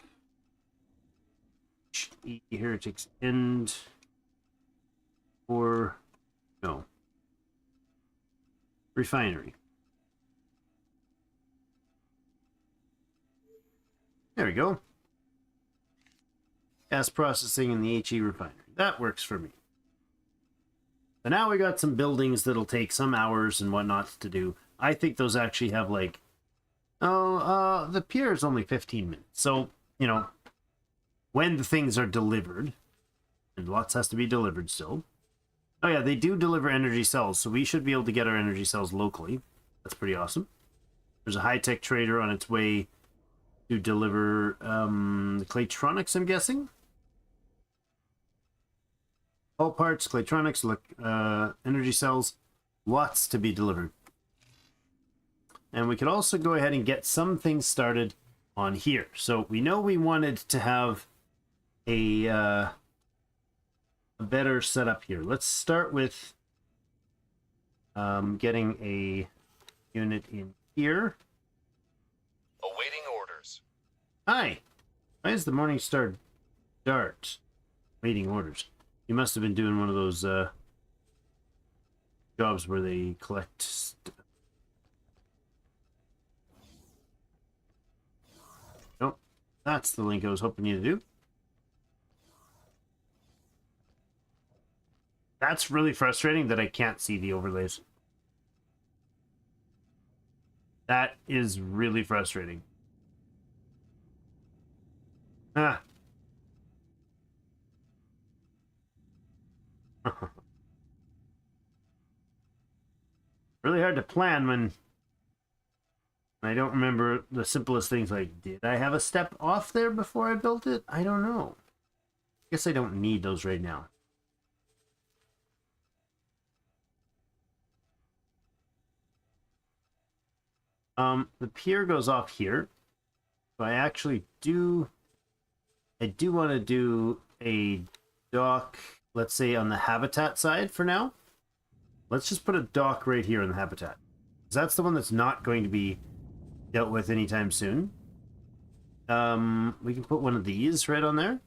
Heretics End or no refinery. There we go. Gas processing in the HE refinery. That works for me. So now we got some buildings that'll take some hours and whatnot to do. I think those actually have like, the pier is only 15 minutes. So, you know, when the things are delivered, and lots has to be delivered still. Oh yeah, they do deliver energy cells, so we should be able to get our energy cells locally. That's pretty awesome. There's a high-tech trader on its way to deliver the Claytronics, I'm guessing. All parts, Claytronics, energy cells, lots to be delivered. And we could also go ahead and get some things started on here. So we know we wanted to have a better setup here. Let's start with getting a unit in here. Awaiting orders. Hi. Why is the Morningstar Dart waiting orders? You must have been doing one of those jobs where they collect Nope. That's the link I was hoping you to do. That's really frustrating that I can't see the overlays. That is really frustrating. Ah. Really hard to plan when I don't remember the simplest things like, did I have a step off there before I built it? I don't know. I guess I don't need those right now. The pier goes off here. So I do want to do a dock, let's say on the habitat side for now. Let's just put a dock right here in the habitat. That's the one that's not going to be dealt with anytime soon. We can put one of these right on there.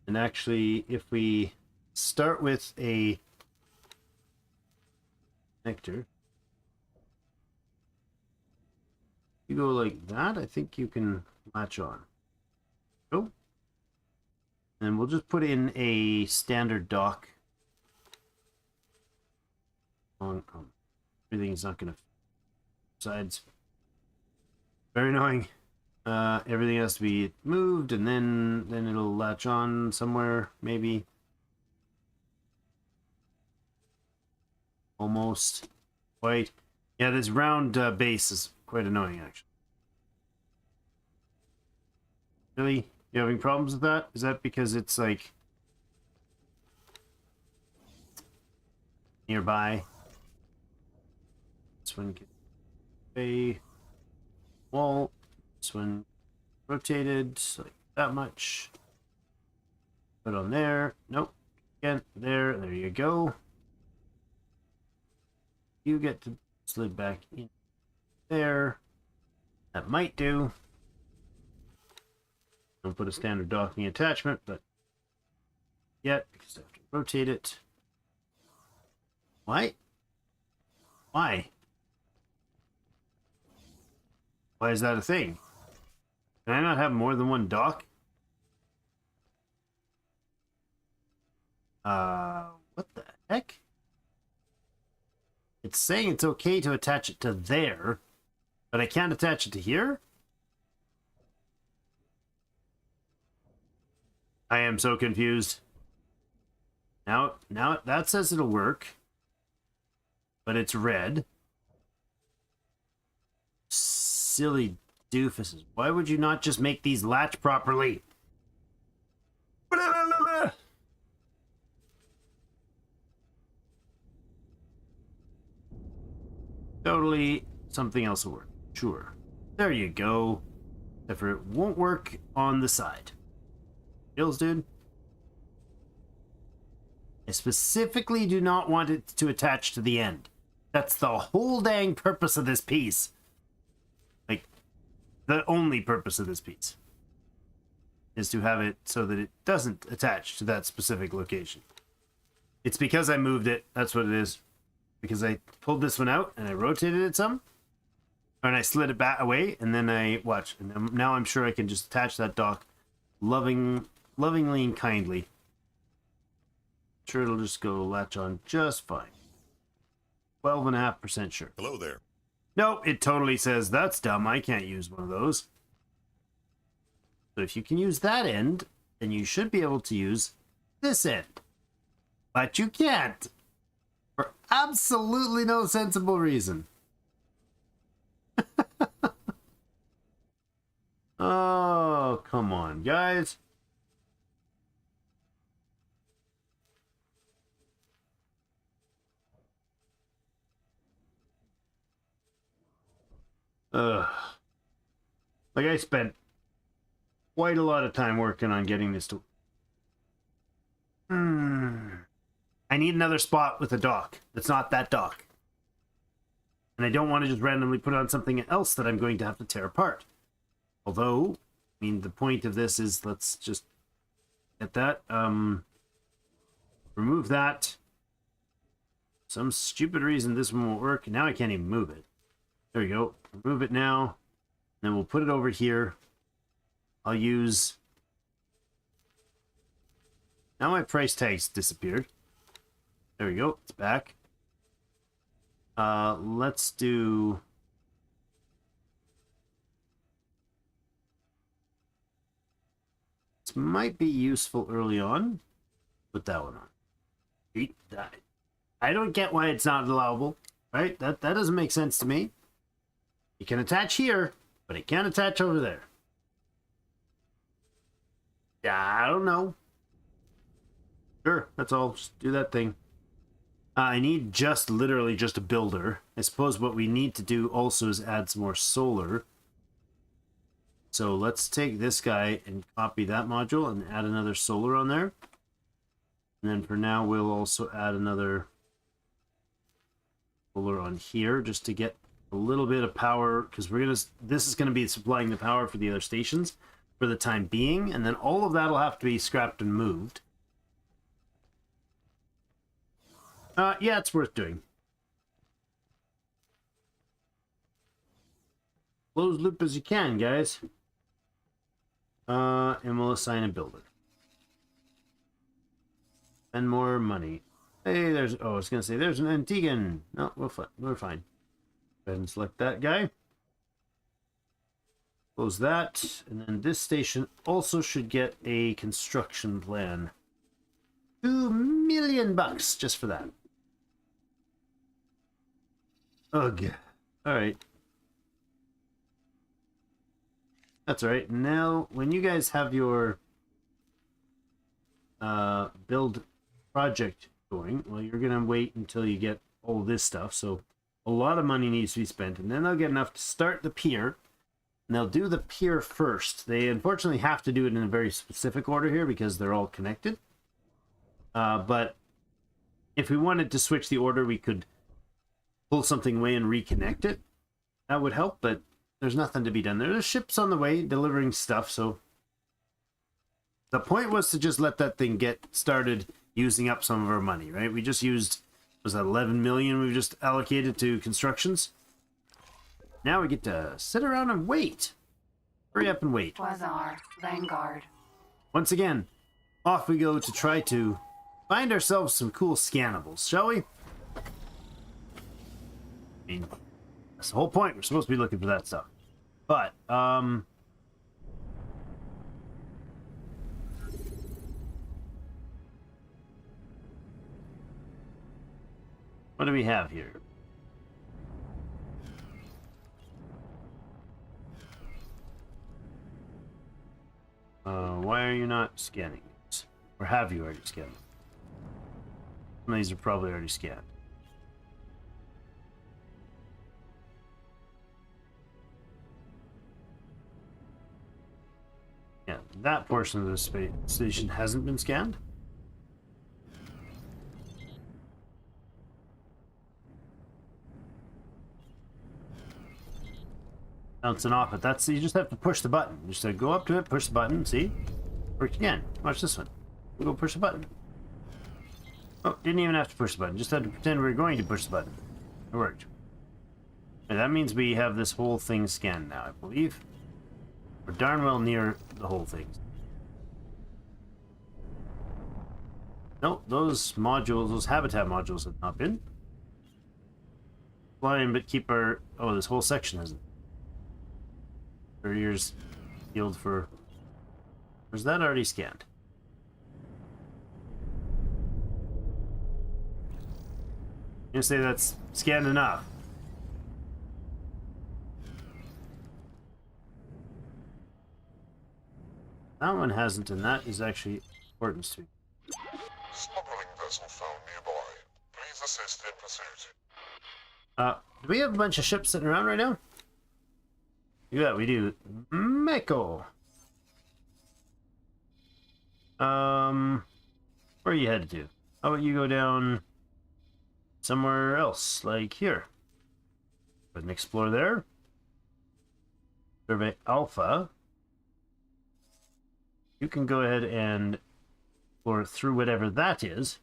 And actually, if we start with a connector, you go like that, I think you can latch on. Go. And we'll just put in a standard dock. Everything's not going to sides. Very annoying. Everything has to be moved, and then it'll latch on somewhere, maybe. Almost. Quite. Yeah, this round base is quite annoying, actually. Really? You having problems with that? Is that because it's like nearby? This one can a wall. This one rotated like that much. Put on there. Nope. Again, there. There you go. You get to slid back in there. That might do. I'll put a standard docking attachment, but yet because I have to rotate it. Why? Why? Why is that a thing? Can I not have more than one dock? What the heck? It's saying it's okay to attach it to there, but I can't attach it to here? I am so confused. Now that says it'll work, but it's red. Silly doofuses. Why would you not just make these latch properly? Totally something else will work. Sure. There you go. Except for it won't work on the side. Bills, dude. I specifically do not want it to attach to the end. That's the whole dang purpose of this piece. Like, the only purpose of this piece is to have it so that it doesn't attach to that specific location. It's because I moved it. That's what it is. Because I pulled this one out and I rotated it some. And I slid it back away, and then I watch. And now I'm sure I can just attach that dock lovingly and kindly. Sure, it'll just go latch on just fine. 12.5% sure. Hello there. Nope, it totally says that's dumb. I can't use one of those. So if you can use that end, then you should be able to use this end. But you can't. For absolutely no sensible reason. Oh, come on, guys. Like, I spent quite a lot of time working on getting this to... I need another spot with a dock that's not that dock. And I don't want to just randomly put on something else that I'm going to have to tear apart. Although, I mean, the point of this is, let's just get that. Remove that. Some stupid reason this one won't work. Now I can't even move it. There we go. Remove it now. Then we'll put it over here. I'll use... Now my price tag's disappeared. There we go. It's back. Let's do... This might be useful early on. Put that one on. Eat that. I don't get why it's not allowable. Right? That doesn't make sense to me. You can attach here, but it can't attach over there. Yeah, I don't know. Sure, that's all. Just do that thing. I need literally just a builder. I suppose what we need to do also is add some more solar. So let's take this guy and copy that module and add another solar on there. And then for now, we'll also add another solar on here just to get a little bit of power, because this is going to be supplying the power for the other stations for the time being, and then all of that will have to be scrapped and moved. Yeah, it's worth doing. Close loop as you can, guys. And we'll assign a builder. And more money. Hey, I was gonna say there's an Antiguan. No, we're fine. Go ahead and select that guy. Close that, and then this station also should get a construction plan. $2 million just for that. Ugh. Alright. That's alright. Now, when you guys have your build project going, well, you're going to wait until you get all this stuff. So a lot of money needs to be spent, and then they'll get enough to start the pier. And they'll do the pier first. They unfortunately have to do it in a very specific order here because they're all connected. But if we wanted to switch the order, we could pull something away and reconnect it. That would help, but there's nothing to be done. There's ships on the way delivering stuff, so the point was to just let that thing get started using up some of our money, right? We just used, was that 11 million we've just allocated to constructions? Now we get to sit around and wait. Hurry up and wait. Quasar, Vanguard. Once again, off we go to try to find ourselves some cool scannables, shall we? I mean, that's the whole point. We're supposed to be looking for that stuff. But, what do we have here? Why are you not scanning these? Or have you already scanned them? Some of these are probably already scanned. Yeah, that portion of the space station hasn't been scanned. Bouncing off it. That's, you just have to push the button. You just go up to it, push the button, see? Works again. Watch this one. We go push the button. Oh, didn't even have to push the button. Just had to pretend we were going to push the button. It worked. And that means we have this whole thing scanned now, I believe. We're darn well near the whole thing. Nope, those modules, those habitat modules have not been. Flying, but keep our... Oh, this whole section hasn't. Our ears healed for... Was that already scanned? I'm gonna say that's scanned enough. That one hasn't, and that is actually important to me. Smuggling vessel found nearby. Please assist in pursuit. Do we have a bunch of ships sitting around right now? Yeah, we do. Meko. Where are you headed to? How about you go down somewhere else, like here? Go ahead and explore there. Survey Alpha. You can go ahead and explore through whatever that is.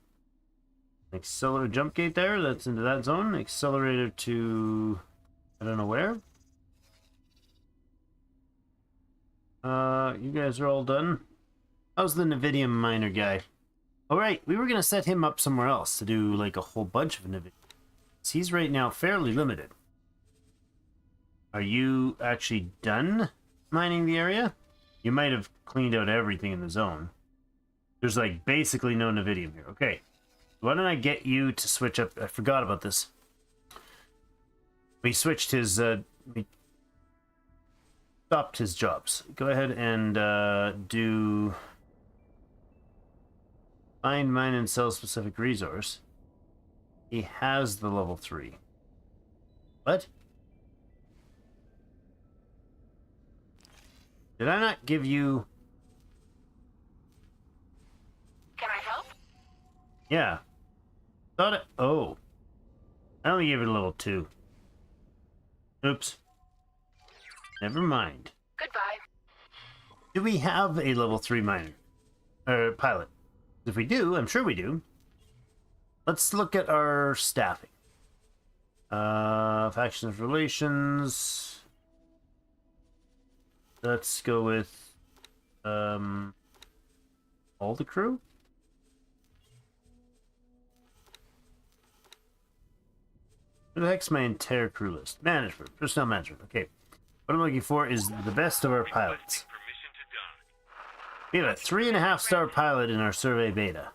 Accelerator jump gate there, that's into that zone. Accelerator to... I don't know where. You guys are all done. How's the Nevidium miner guy? Alright, we were going to set him up somewhere else to do like a whole bunch of Nevidium. He's right now fairly limited. Are you actually done mining the area? You might have cleaned out everything in the zone. There's like basically no Nevidium here. Okay. Why don't I get you to switch up? I forgot about this. We switched his, we stopped his jobs. Go ahead and do find, mine, and sell specific resource. He has the level 3. What? Did I not give you... Can I help? Yeah. Thought it... Oh. I only gave it a level 2. Oops. Never mind. Goodbye. Do we have a level 3 miner? Pilot? If we do, I'm sure we do. Let's look at our staffing. Factions relations. Let's go with all the crew. What the heck's my entire crew list? Management, personnel management. Okay. What I'm looking for is the best of our pilots. We have a 3.5-star pilot in our survey beta.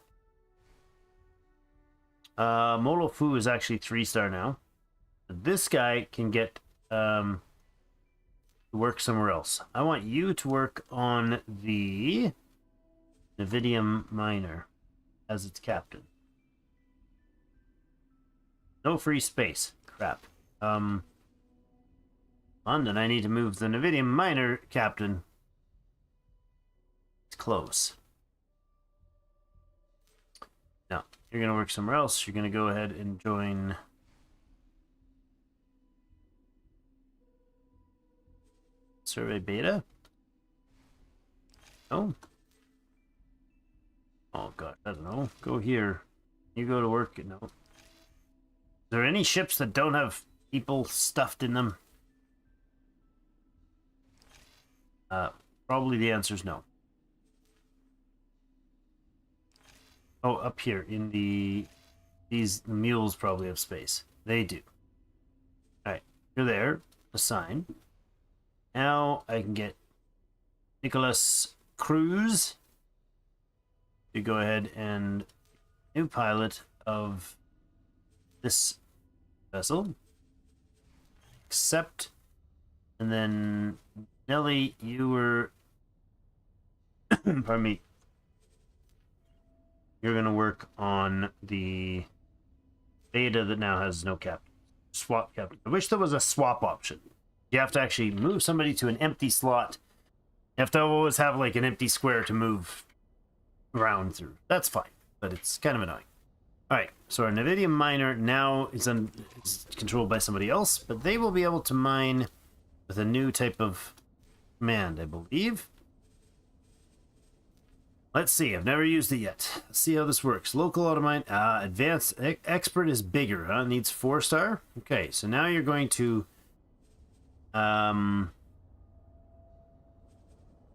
Molo Fu is actually 3-star now. This guy can get to work somewhere else. I want you to work on the Nevidium miner as its captain. No free space. Crap. London, I need to move the Nevidium miner captain. It's close. No, you're going to work somewhere else. You're going to go ahead and join... Survey beta? Oh. Oh god, I don't know. Go here. You go to work. No. Is there any ships that don't have people stuffed in them? Probably the answer is no. Oh, up here in the... These mules probably have space. They do. Alright, you're there. Assign. Now I can get Nicholas Cruz to go ahead and new pilot of this vessel. Accept. And then Nelly, you were pardon me. You're gonna work on the beta that now has no captain. Swap captain. I wish there was a swap option. You have to actually move somebody to an empty slot. You have to always have like an empty square to move around through. That's fine, but it's kind of annoying. Alright, so our Nevidium miner now is controlled by somebody else, but they will be able to mine with a new type of command, I believe. Let's see, I've never used it yet. Let's see how this works. Local automine, advanced, expert is bigger, huh? Needs 4-star. Okay, so now you're going to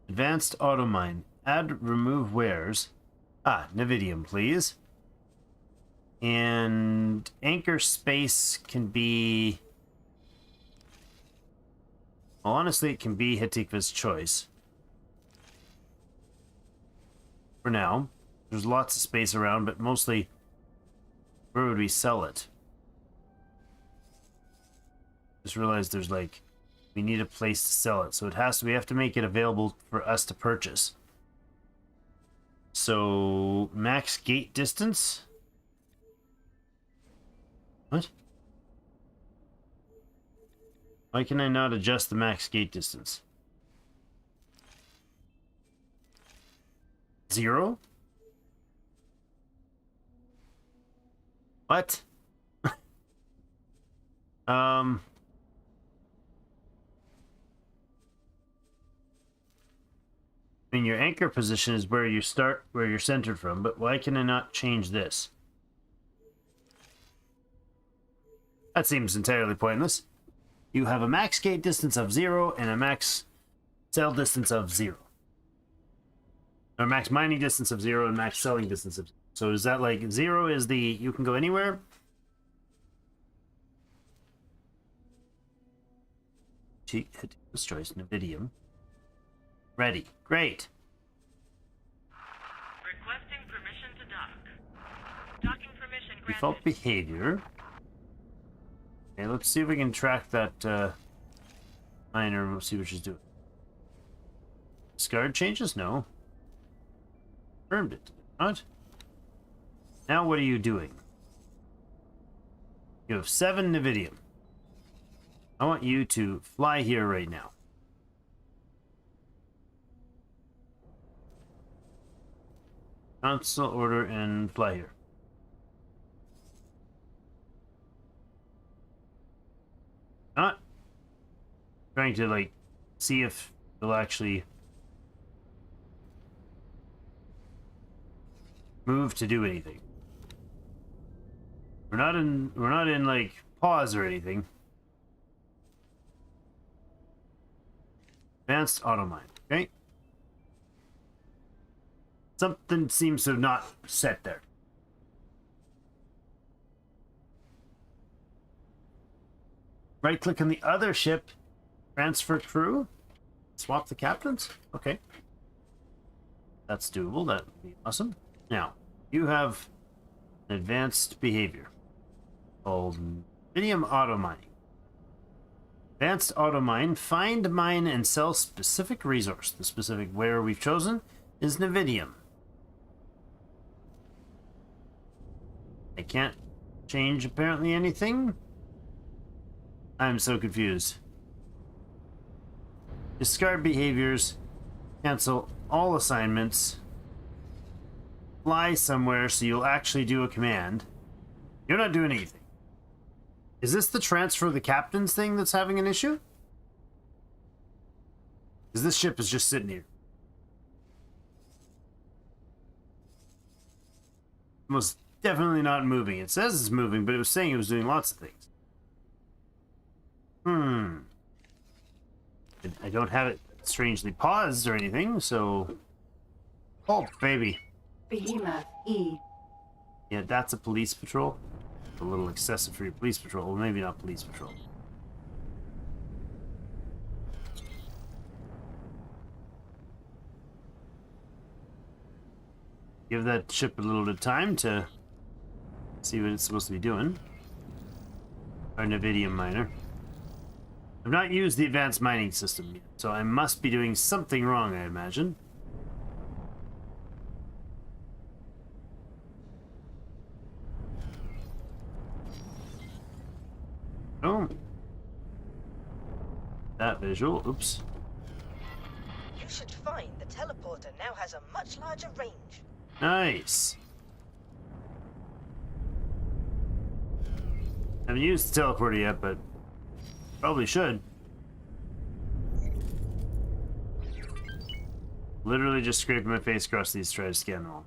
advanced automine. Add remove wares. Nevidium, please. And anchor space can be... Well, honestly, it can be Hatikva's choice. For now. There's lots of space around, but mostly... Where would we sell it? Just realized there's like... We need a place to sell it, so it has to... We have to make it available for us to purchase. So... Max gate distance... What? Why can I not adjust the max gate distance? 0? What? I mean, your anchor position is where you start, where you're centered from, but why can I not change this? That seems entirely pointless. You have a max gate distance of 0 and a max sell distance of 0. Or max mining distance of 0 and max selling distance of 0. So is that like 0 is the you can go anywhere? Let's choice Nevidium. Ready. Great. Requesting permission to dock. Docking permission granted. Default behavior. Okay, let's see if we can track that miner. We'll see what she's doing. Discard changes? No. Confirmed it. Not. Now what are you doing? You have 7 Nevidium. I want you to fly here right now. Console order and fly here. Not trying to like see if they'll actually move to do anything. We're not in like pause or anything. Advanced automine, okay? Something seems to have not set there. Right click on the other ship, transfer crew, swap the captains. Okay. That's doable, that would be awesome. Now, you have an advanced behavior called Nevidium auto mining. Advanced auto mine, find, mine, and sell specific resource. The specific where we've chosen is Nevidium. I can't change apparently anything. I'm so confused. Discard behaviors. Cancel all assignments. Fly somewhere so you'll actually do a command. You're not doing anything. Is this the transfer of the captains thing that's having an issue? Because this ship is just sitting here. Most definitely not moving. It says it's moving, but it was saying it was doing lots of things. I don't have it strangely paused or anything, so... Oh, baby. Behemoth E Yeah, that's a police patrol. A little excessive for your police patrol. Well, maybe not police patrol. Give that ship a little bit of time to see what it's supposed to be doing. Our Nevidium miner. I've not used the advanced mining system yet, so I must be doing something wrong, I imagine. Oh. That visual. Oops. You should find the teleporter now has a much larger range. Nice. Haven't used the teleporter yet, but probably should. Literally just scraping my face across these to try to scan them all.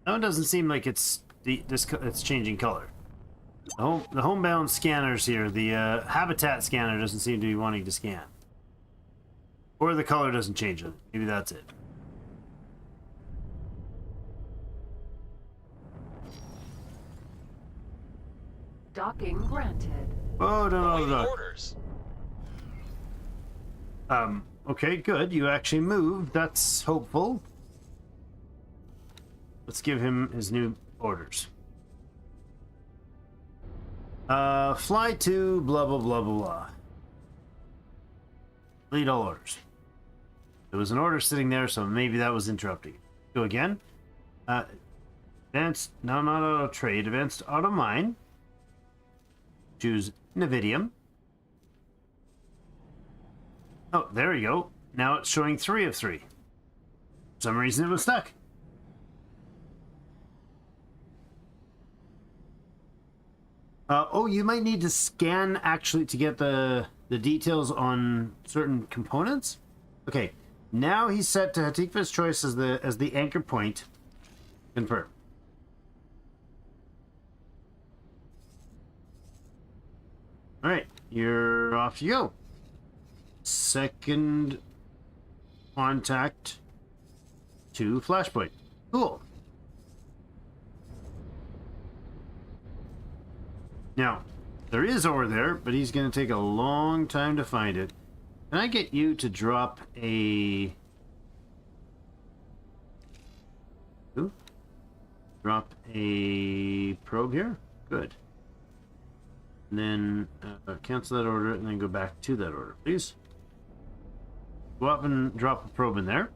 That one doesn't seem like it's it's changing color. The homebound scanners here, the habitat scanner doesn't seem to be wanting to scan. Or the color doesn't change it. Maybe that's it. Docking granted. Oh, no. Awaiting orders. Okay, good. You actually moved. That's hopeful. Let's give him his new orders. Fly to blah, blah, blah, blah, blah. Lead all orders. There was an order sitting there, so maybe that was interrupting. Go again. Advanced, no, not auto trade. Advanced auto mine. Choose Nevidium. Oh, there we go. Now it's showing 3 of 3. For some reason it was stuck. Oh, you might need to scan actually to get the details on certain components. Okay, now he's set to Hatikva's choice as the anchor point. Confirm. All right, you're off you go. Second contact to Flashpoint. Cool. Now, there is ore there, but he's going to take a long time to find it. Can I get you to drop a... Ooh. Drop a probe here? Good. And then cancel that order and then go back to that order, please. Go up and drop a probe in there.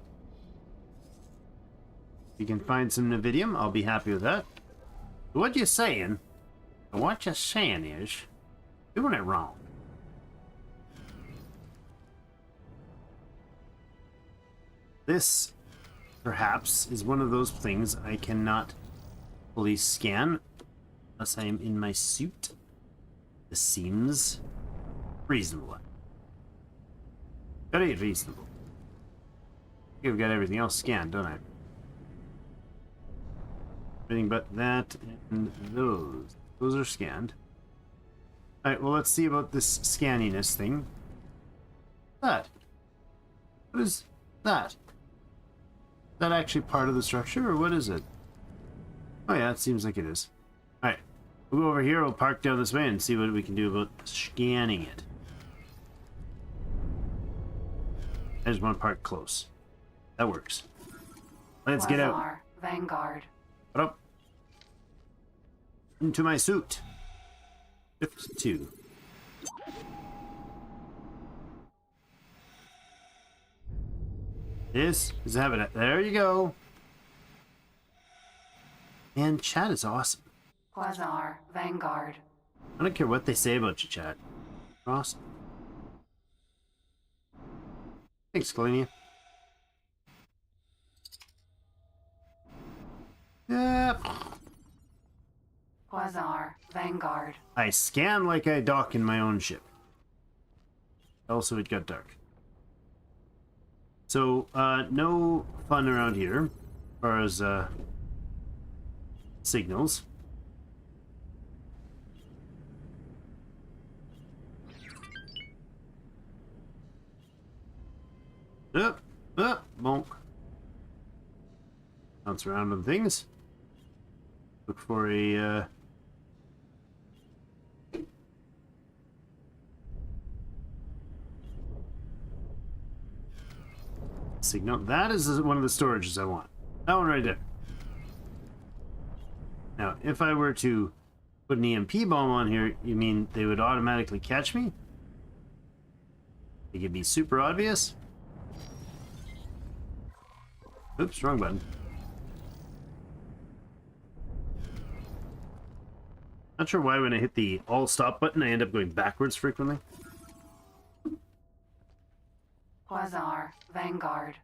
If you can find some Nevidium, I'll be happy with that. What you saying? What you're saying is, doing it wrong. This, perhaps, is one of those things I cannot fully scan unless I am in my suit. This seems reasonable. Very reasonable. I think I've got everything else scanned, don't I? Everything but that and those. Those are scanned. Alright, well, let's see about this scanniness thing. That. What is that? Is that actually part of the structure, or what is it? Oh yeah, it seems like it is. Alright, we'll go over here, we'll park down this way and see what we can do about scanning it. I just want to park close. That works. Let's get out. Vanguard. What up? Into my suit. Shift 2. This is habitat. There you go. And chat is awesome. Quasar. Vanguard. I don't care what they say about you, chat. You're awesome. Thanks, Kalenia. Yeah. Quasar. Vanguard. I scan like I dock in my own ship. Also, it got dark. So, no fun around here, as far as, signals. Bonk. Bounce around on things. Look for a signal. That is one of the storages I want. That one right there. Now, if I were to put an EMP bomb on here, you mean they would automatically catch me? It could be super obvious. Oops, wrong button. Not sure why when I hit the all stop button I end up going backwards frequently. Quasar, Vanguard.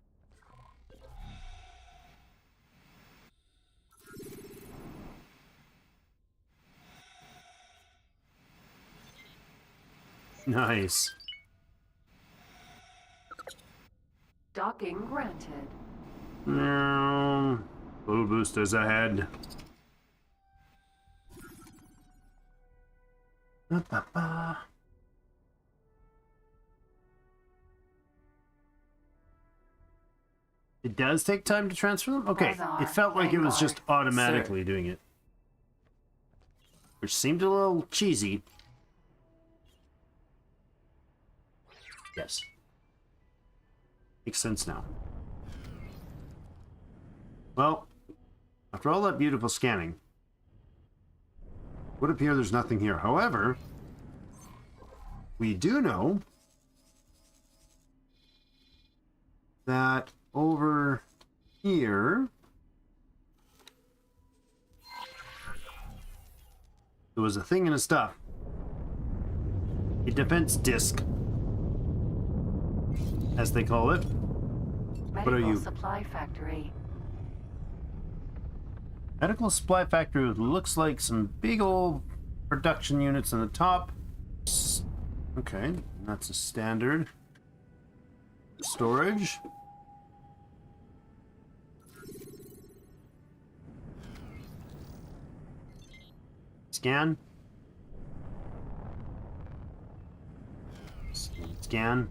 Nice. Docking granted. Full boosters ahead. Ba-ba-ba. It does take time to transfer them? Okay, it felt like it was just automatically doing it. Which seemed a little cheesy. Yes. Makes sense now. Well, after all that beautiful scanning, it would appear there's nothing here. However, we do know that over here there was a thing in a stuff. A defense disc, as they call it. Medical What are you? Supply factory. Medical supply factory looks like some big old production units on the top. Okay, that's a standard storage. Scan. Scan.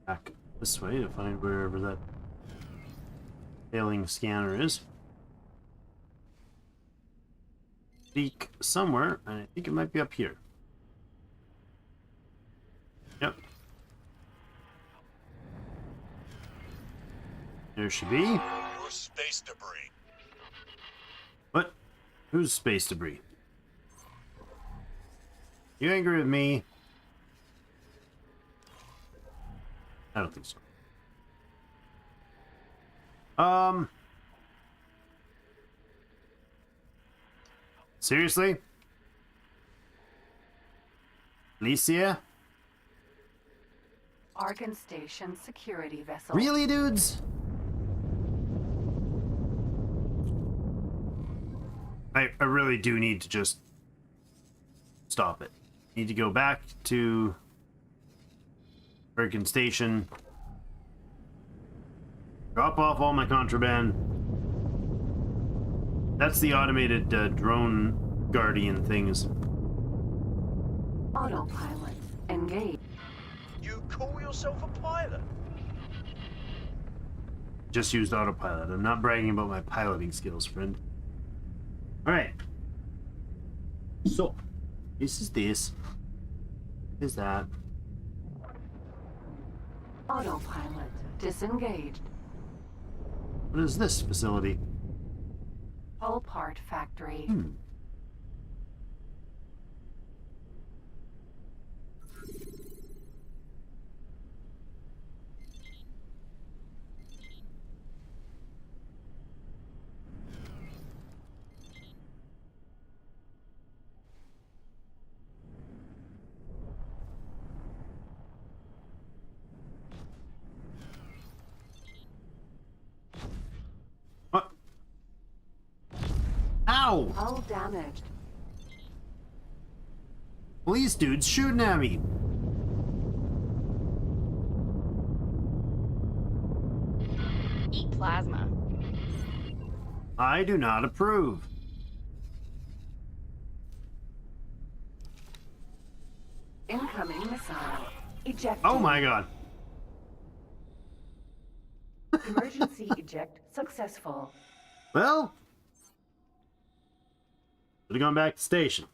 Back this way to find wherever that failing scanner is. Leak somewhere, and I think it might be up here. Yep. There she be. Your space debris. What? Who's space debris? You angry with me? I don't think so. Seriously? Alicia? Argon Station security vessel. Really, dudes? I really do need to just stop it. Need to go back to Argon Station. Drop off all my contraband. That's the automated drone guardian things. Autopilot engaged. You call yourself a pilot? Just used autopilot. I'm not bragging about my piloting skills, friend. Alright. So, this is this. Is that? Autopilot disengaged. What is this facility? Hull part factory. What? Ow! Hull damaged. Police dudes shooting at me. Eat plasma. I do not approve. Incoming missile. Eject. Oh my god. Emergency eject successful. Well, Would have gone back to station.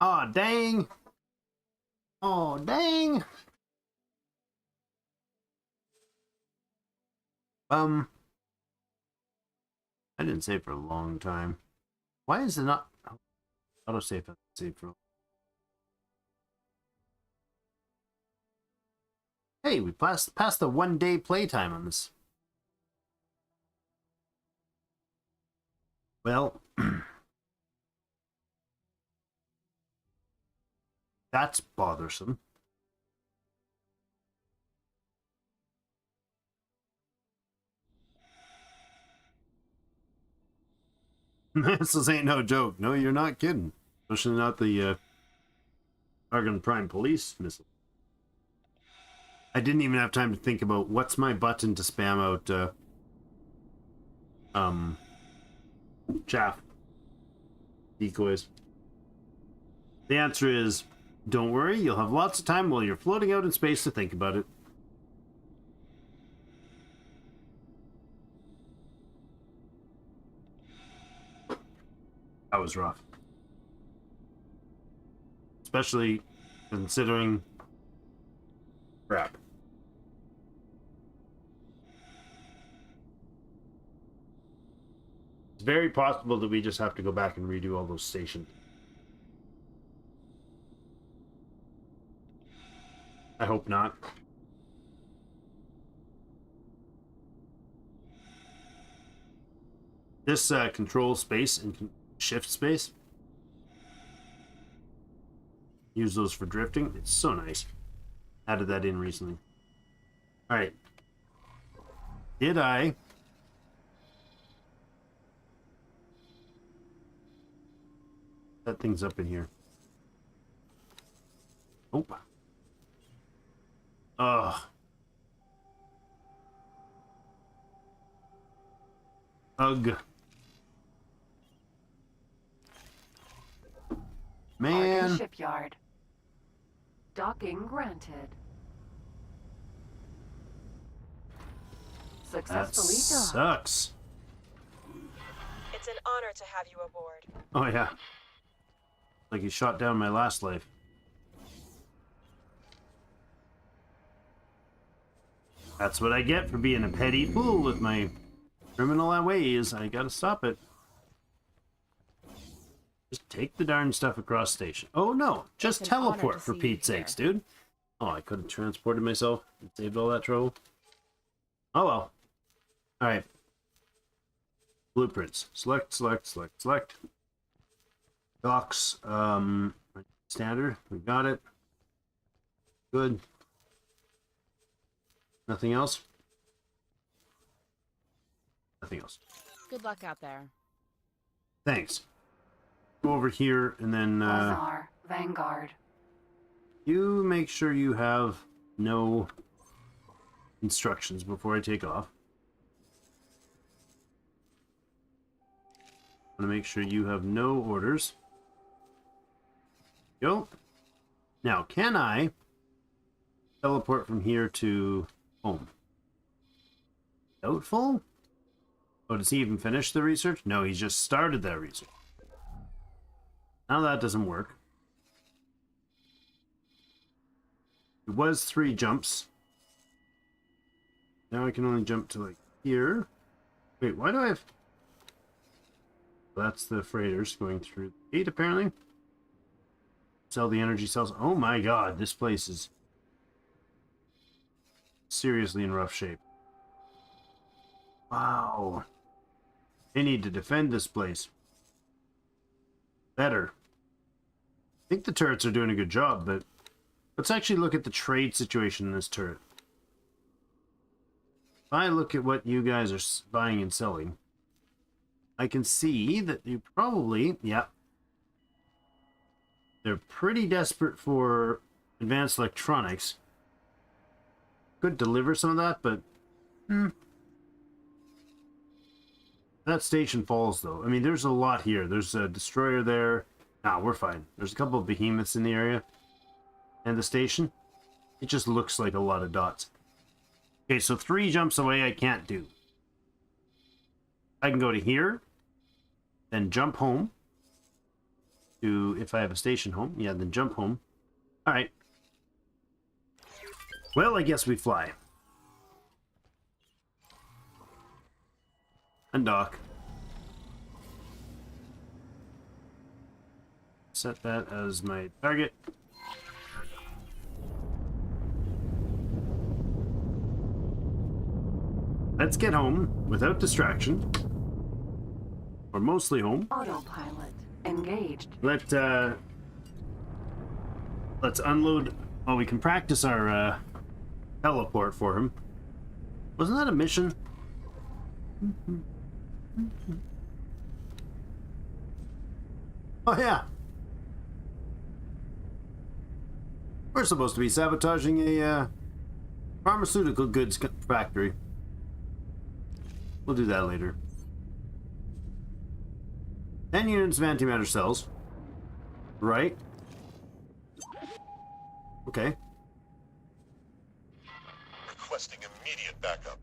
Aw, dang. Oh, dang. I didn't save for a long time. Why is it not autosave? Save for. Hey, we passed the 1 day playtime on this. Well, that's bothersome. Missiles ain't no joke. No, you're not kidding. Especially not the Argon Prime Police missile. I didn't even have time to think about what's my button to spam out chaff decoys. The answer is, don't worry, you'll have lots of time while you're floating out in space to think about it. That was rough. Especially considering... crap. It's very possible that we just have to go back and redo all those stations. I hope not. This control space and shift space, use those for drifting. It's so nice. Added that in recently. All right. Did I? That thing's up in here. Oh. Ugh. Ugh. Man. Argon shipyard. Docking granted. That Successfully done. sucks. It's an honor to have you aboard. Oh yeah. Like you shot down my last life. That's what I get for being a petty fool with my criminal ways. I gotta stop it. Just take the darn stuff across station. Oh no, just teleport for Pete's sakes, dude. Oh, I could have transported myself and saved all that trouble. Oh well. Alright. Blueprints. Select, select, select, select. Docs. Standard. We got it. Good. Nothing else? Nothing else. Good luck out there. Thanks. Go over here and then Bazaar, Vanguard. you make sure you have no instructions before I take off. I want to make sure you have no orders. Go. Now, can I teleport from here to home? Doubtful? Oh, does he even finish the research? No, he's just started that research. Now that doesn't work. It was 3 jumps. Now I can only jump to like here. Wait, why do I have... That's the freighters going through the gate, apparently. Sell the energy cells. Oh my god, this place is seriously in rough shape. Wow. They need to defend this place better. I think the turrets are doing a good job, but let's actually look at the trade situation in this turret. If I look at what you guys are buying and selling, I can see that you probably, yeah, they're pretty desperate for advanced electronics. Could deliver some of that, but that station falls though. I mean, there's a lot here. There's a destroyer there. Nah, we're fine. There's a couple of behemoths in the area. And the station, it just looks like a lot of dots. Okay, so 3 jumps away I can't do. I can go to here, then jump home to, if I have a station home, yeah, then jump home. All right. Well, I guess we fly. And dock. Set that as my target. Let's get home without distraction. Or mostly home. Autopilot engaged. Let's unload. Oh, we can practice our teleport for him. Wasn't that a mission? Oh yeah. We're supposed to be sabotaging a pharmaceutical goods factory. We'll do that later. 10 units of antimatter cells. Right. Okay. Requesting immediate backup.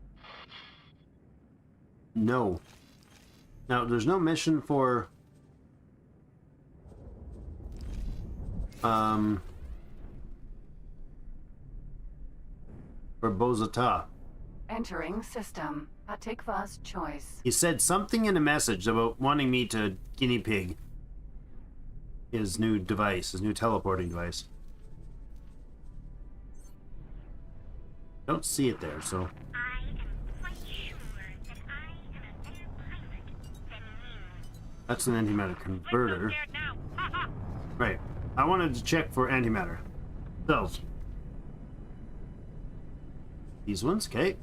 No. Now, there's no mission for... for Bozata. Entering system. Atikva's choice. He said something in a message about wanting me to guinea pig his new device, his new teleporting device. Don't see it there, so... I am quite sure that I am a better pilot than you. That's an antimatter converter. There now. Ha ha. Right. I wanted to check for antimatter cells. These ones, okay.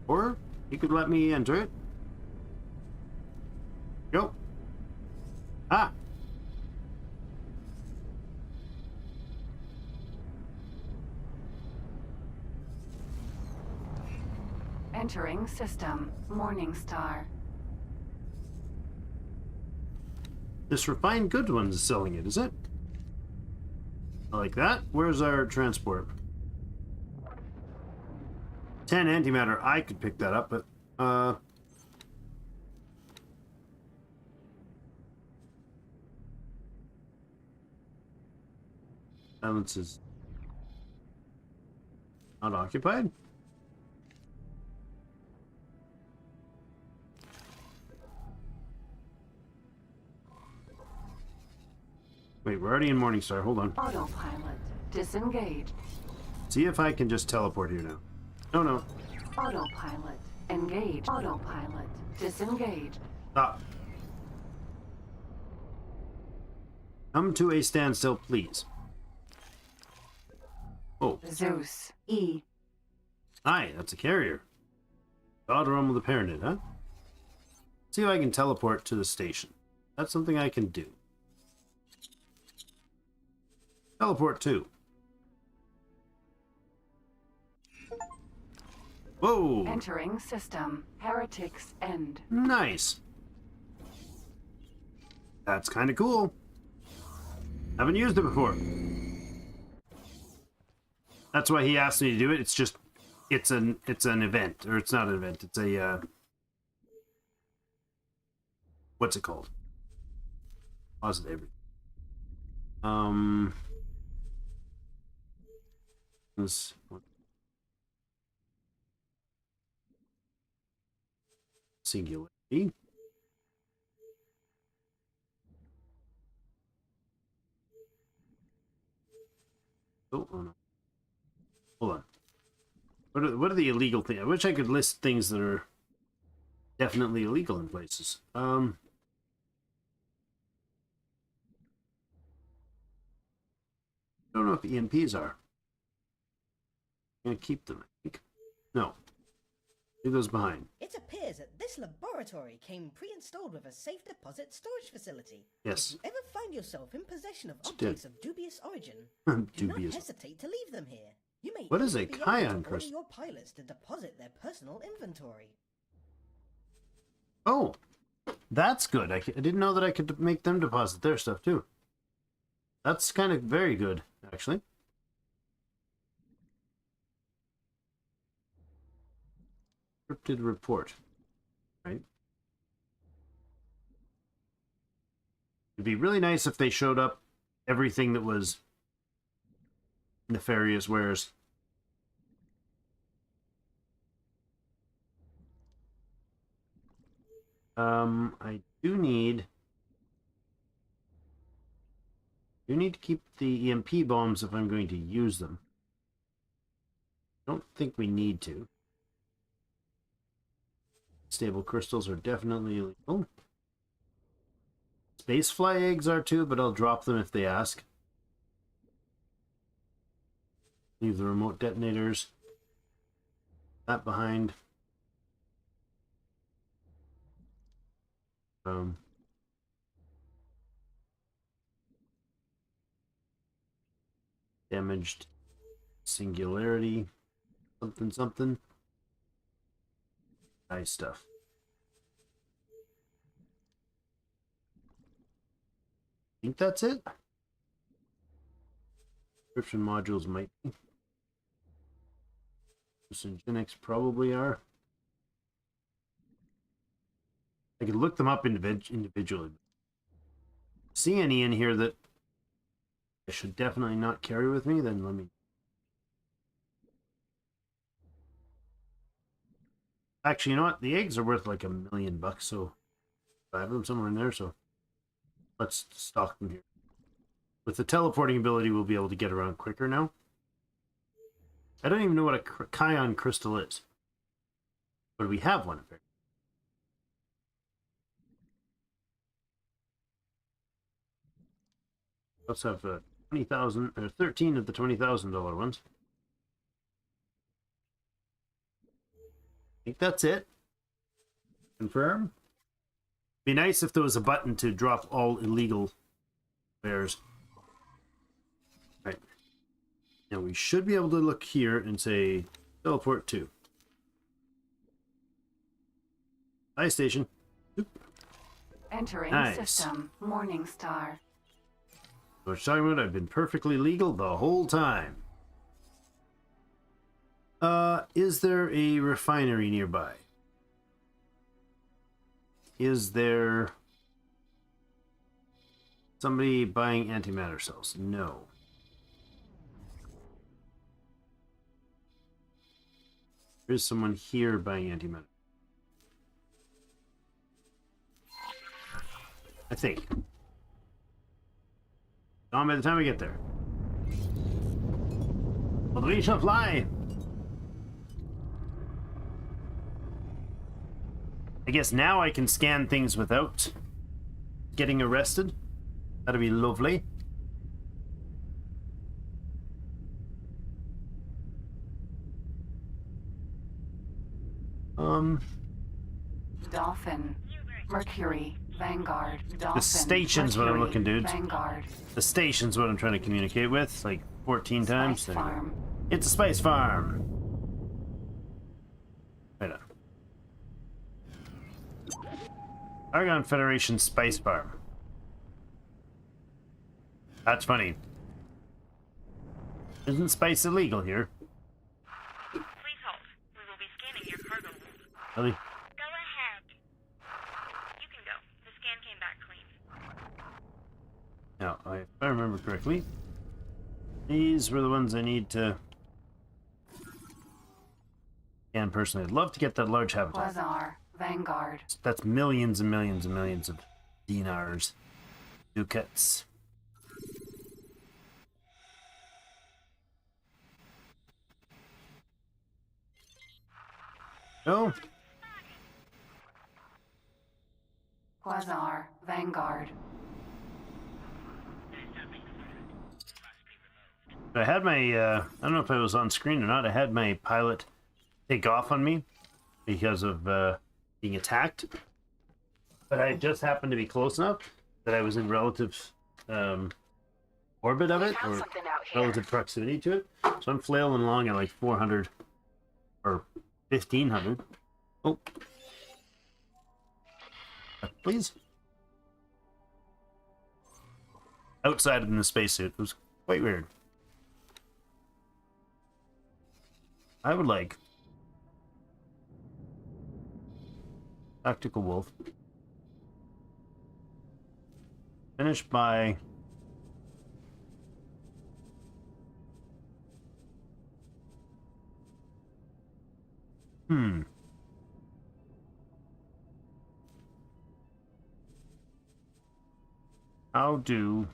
Or you could let me enter it. Go. Ah. Entering system. Morningstar. This refined good one is selling it, is it? I like that. Where's our transport? 10 antimatter. I could pick that up, but balance is not occupied. Wait, we're already in Morningstar. Hold on. Autopilot disengaged. See if I can just teleport here now. No, no. Autopilot engaged. Autopilot disengaged. Stop. Come to a standstill, please. Oh. Zeus. E. Aye, that's a carrier. God realm of the Paranid, huh? See if I can teleport to the station. That's something I can do. Teleport to. Whoa! Entering system. Heretics end. Nice. That's kind of cool. Haven't used it before. That's why he asked me to do it. It's just, it's an event, or it's not an event. It's a what's it called? Positive. This one. Singularity. Oh no. Hold on. What are the illegal things? I wish I could list things that are definitely illegal in places. I don't know if EMPs are. I'm gonna keep them, I think. No. Leave those behind. It appears that this laboratory came pre-installed with a safe deposit storage facility. Yes. If you ever find yourself in possession of It's objects dead. of dubious origin, do Dubious. not hesitate to leave them here. You may What is a even be able Kion to order crystal? your pilots to deposit their personal inventory. Oh, that's good. I didn't know that I could make them deposit their stuff too. That's kind of very good, actually. Encrypted report. Right. It'd be really nice if they showed up everything that was nefarious wares. I do need to keep the EMP bombs if I'm going to use them. Don't think we need to. Stable crystals are definitely illegal. Spacefly eggs are too, but I'll drop them if they ask. Leave the remote detonators. That behind. Damaged singularity. Something, something. Nice stuff. I think that's it. Encryption modules might be. Syngenics probably are. I could look them up individually. See any in here that I should definitely not carry with me, then let me. Actually, you know what? The eggs are worth like $1 million, so I have them somewhere in there, so let's stock them here. With the teleporting ability, we'll be able to get around quicker now. I don't even know what a Kion crystal is. But we have one, apparently. Let's have 20,000 or 13 of the $20,000 ones. I think that's it. Confirm. Be nice if there was a button to drop all illegal wares. Right. Now we should be able to look here and say teleport to. Bye station. Oop. Entering Nice. system. Morning Star. What you're talking about? I've been perfectly legal the whole time. Is there a refinery nearby? Is there somebody buying antimatter cells? No. There's someone here buying antimatter. I think. Gone by the time we get there. Well, we shall fly. I guess now I can scan things without getting arrested. That'd be lovely. Dolphin. Mercury. Vanguard. Dolphin. The station's what I'm looking, dude. Vanguard. The station's what I'm trying to communicate with, like 14 times. Spice farm. It's a spice farm. Right on. Argon Federation Spice Farm. That's funny. Isn't spice illegal here? Please hold. We will be scanning your cargo hold. Really? Go ahead. You can go. The scan came back clean. Now, if I remember correctly, these were the ones I need to scan personally. I'd love to get that large habitat. Quasar. Vanguard. That's millions and millions and millions of dinars. Ducats. Oh. Quasar. Vanguard. I had my, I don't know if I was on screen or not, I had my pilot take off on me because of being attacked. But I just happened to be close enough that I was in relative orbit of it, or relative proximity to it. So I'm flailing along at like 400 or 1500. Oh. Please. Outside in the spacesuit. It was quite weird. I would like Tactical Wolf. Finish by... How do...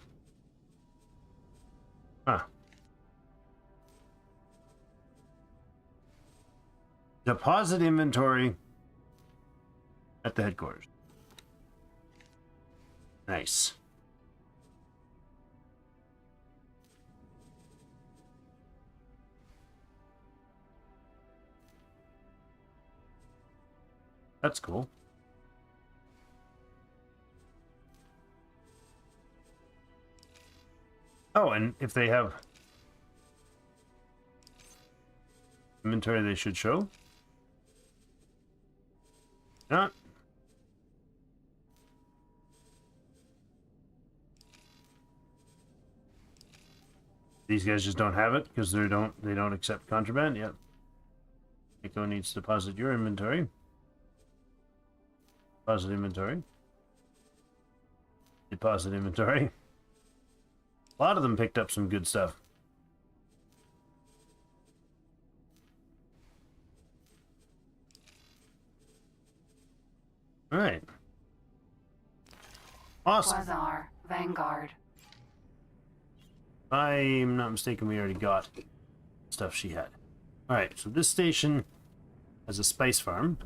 Deposit inventory at the headquarters. Nice. That's cool. Oh, and if they have inventory, they should show. Not. These guys just don't have it because they don't accept contraband. Yep. Echo needs to deposit your inventory. Deposit inventory. Deposit inventory. A lot of them picked up some good stuff. All right. Awesome. Quasar, Vanguard. If I'm not mistaken, we already got stuff she had. All right, so this station has a spice farm.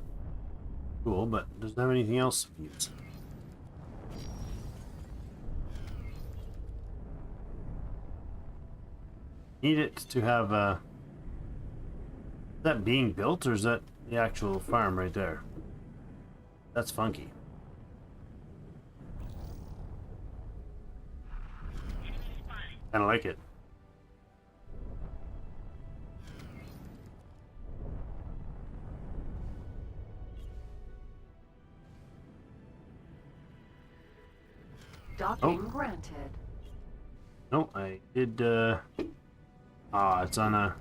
Cool, but doesn't have anything else of use. Need it to have a... Is that being built, or is that the actual farm right there? That's funky. Kinda like it. Docking granted. No, I did, it's on a...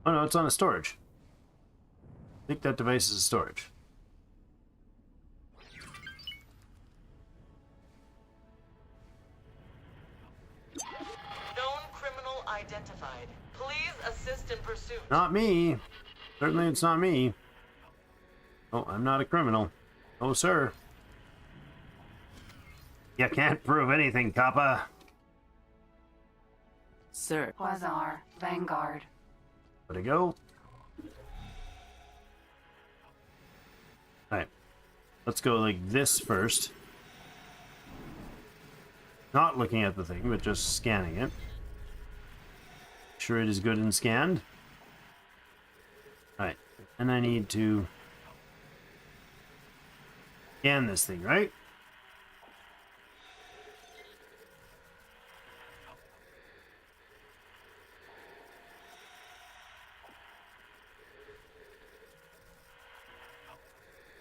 Oh no, it's on a storage. I think that device is a storage. Known criminal identified. Please assist in pursuit. Not me. Certainly it's not me. Oh, I'm not a criminal. Oh, sir. You can't prove anything, Kappa. Sir. Quasar, Vanguard. Where'd it go? Alright. Let's go like this first. Not looking at the thing, but just scanning it. Sure it is good and scanned. Alright. And I need to scan this thing, right?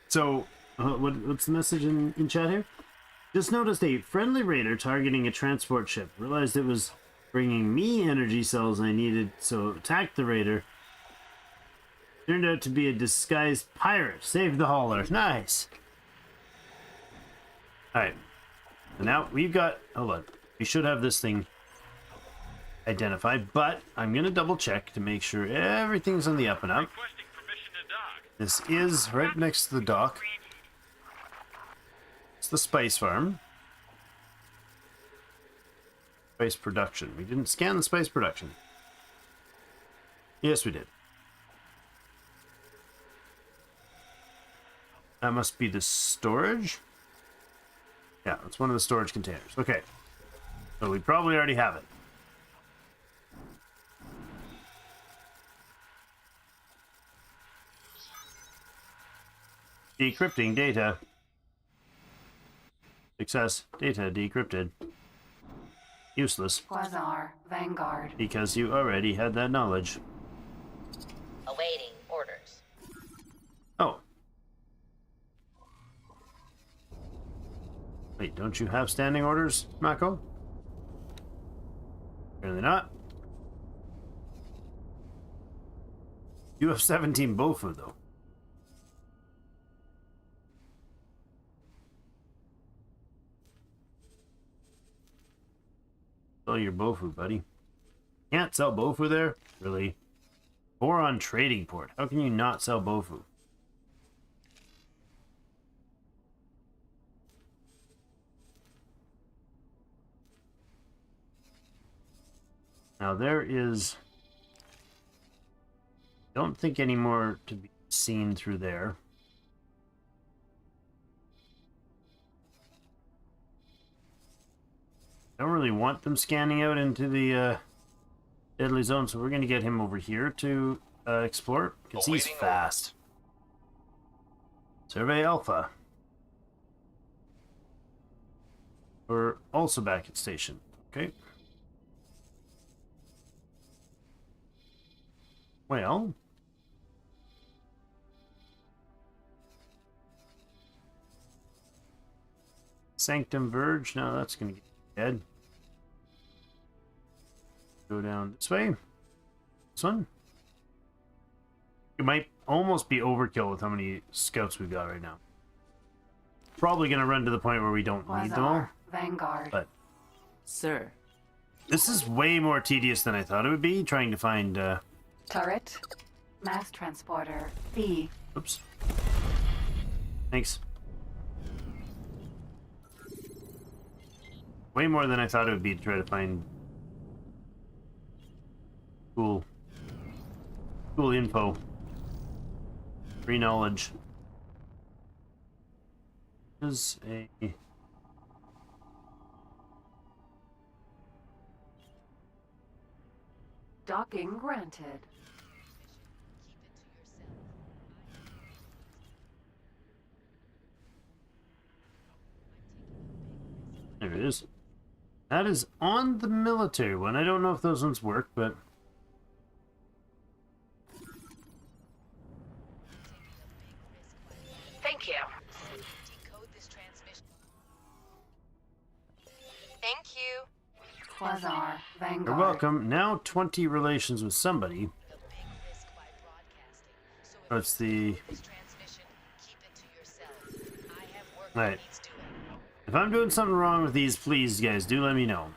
So, what's the message in chat here? Just noticed a friendly raider targeting a transport ship. Realized it was bringing me energy cells I needed, so attacked the raider. Turned out to be a disguised pirate. Saved the hauler. Nice. Alright. So now we've got... Hold on. We should have this thing identified, but I'm going to double check to make sure everything's on the up and up. This is right next to the dock. It's the spice farm. Spice production. We didn't scan the spice production. Yes, we did. That must be the storage. Yeah, it's one of the storage containers. Okay. So we probably already have it. Decrypting data. Success. Data decrypted. Useless. Quasar, Vanguard. Because you already had that knowledge. Awaiting orders. Oh. Wait, don't you have standing orders, Mako? Apparently not. You have 17 Bofu, though. Sell your Bofu, buddy. Can't sell Bofu there? Really? Boron Trading Port. How can you not sell Bofu? Now there is... don't think any more to be seen through there. Don't really want them scanning out into the deadly zone, so we're going to get him over here to explore, because he's fast. Survey Alpha. We're also back at station. Okay. Well, Sanctum Verge. Now that's going to get dead. Go down this way. This one. It might almost be overkill with how many scouts we've got right now. Probably going to run to the point where we don't need them all. Vanguard. But, Sir. This is way more tedious than I thought it would be, trying to find... Turret. Mass transporter. B. Oops. Thanks. Way more than I thought it would be to try to find cool info. Free knowledge. Is a Docking granted. There it is. That is on the military one. I don't know if those ones work, but... Thank you. Thank you. Quasar. Vanguard. You're welcome. Now 20 relations with somebody. Oh, it's the... Alright. If I'm doing something wrong with these, please, guys, do let me know.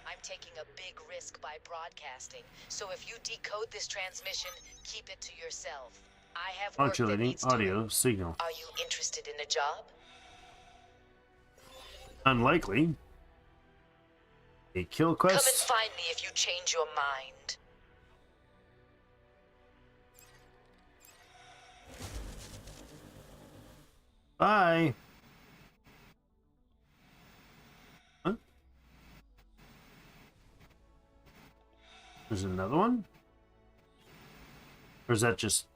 I'm taking a big risk by broadcasting, so if you decode this transmission, keep it to yourself. I have work that Modulating needs audio doing. signal. Are you interested in a job? Unlikely. A kill Come and quest. find me if you change your mind. Bye. Huh? There's another one? Or is that just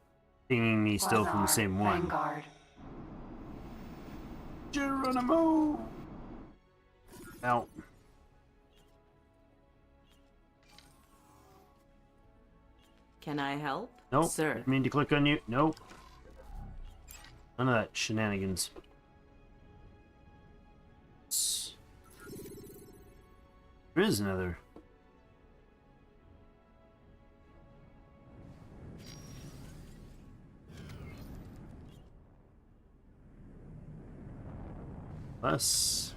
pinging me still from the same one? Vanguard. Geronimo! Out. Can I help? Nope. Sir. Didn't mean to click on you. Nope. None of that shenanigans. There is another. Less.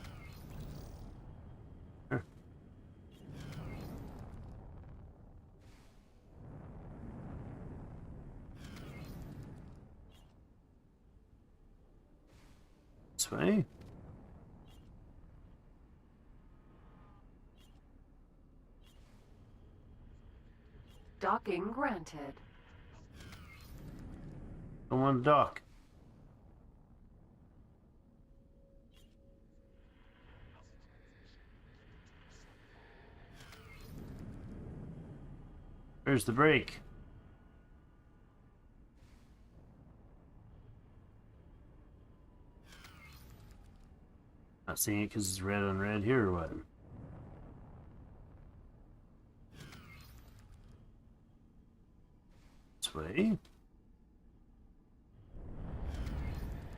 Sure. This way. Docking granted. Don't want to dock. Where's the break? Not seeing it because it's red on red here or what? This way.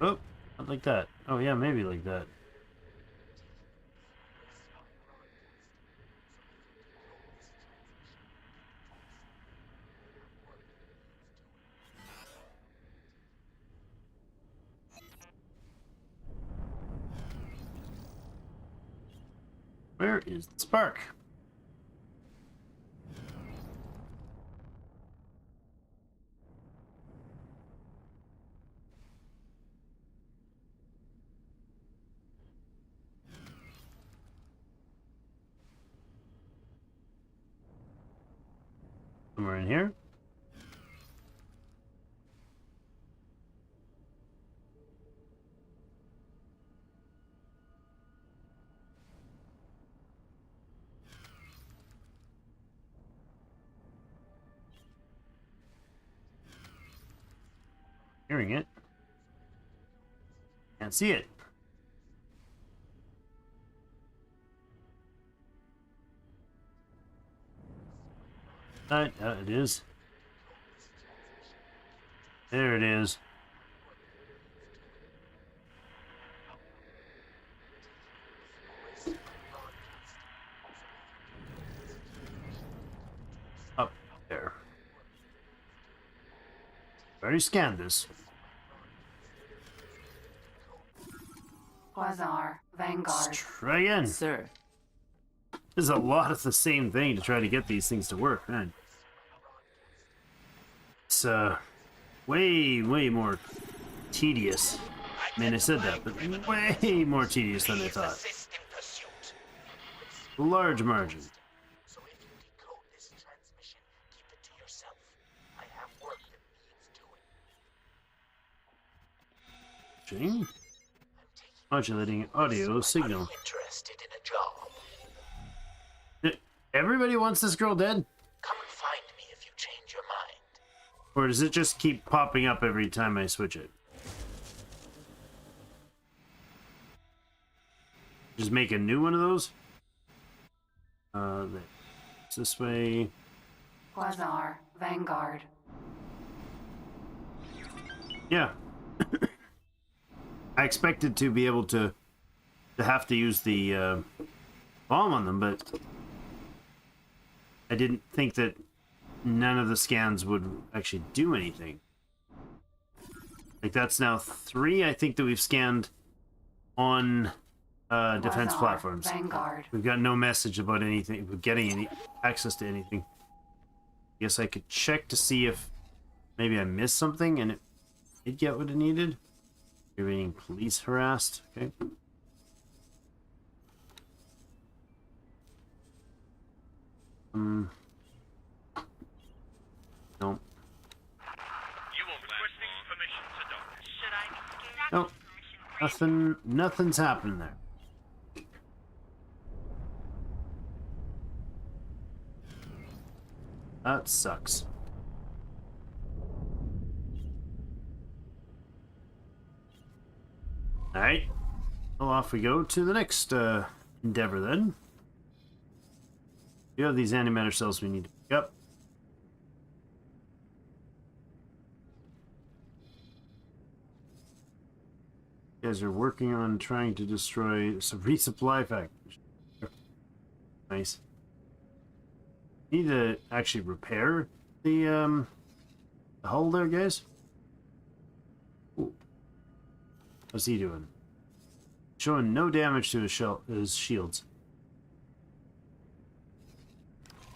Oh, not like that. Oh yeah, maybe like that. Where is the spark? Somewhere in here. Hearing it. Can't see it. It is. There it is. Up there. Already scanned this. Quasar, Vanguard. Let's try again. Sir. There's a lot of the same thing to try to get these things to work, man. It's way more tedious. I mean, I said that, but way more tedious than I thought. Large margin. So if you decode this transmission, keep it to yourself. I have work that needs doing. Modulating audio signal. Interested in a job. Everybody wants this girl dead? Come and find me if you change your mind. Or does it just keep popping up every time I switch it? Just make a new one of those? It's this way. Quasar, Vanguard. Yeah. I expected to be able to have to use the bomb on them, but I didn't think that none of the scans would actually do anything. Like, that's now 3, I think, that we've scanned on defense Quasar, platforms. Vanguard. We've got no message about anything, about getting any access to anything. Guess I could check to see if maybe I missed something and it did get what it needed. You're being police harassed. Okay. No. Nope. Nothing's happening there. That sucks. Alright. Well, off we go to the next endeavor then. We have these antimatter cells we need to pick up. You guys are working on trying to destroy some resupply factories. Nice. Need to actually repair the hull there, guys. Ooh. What's he doing? Showing no damage to his shields.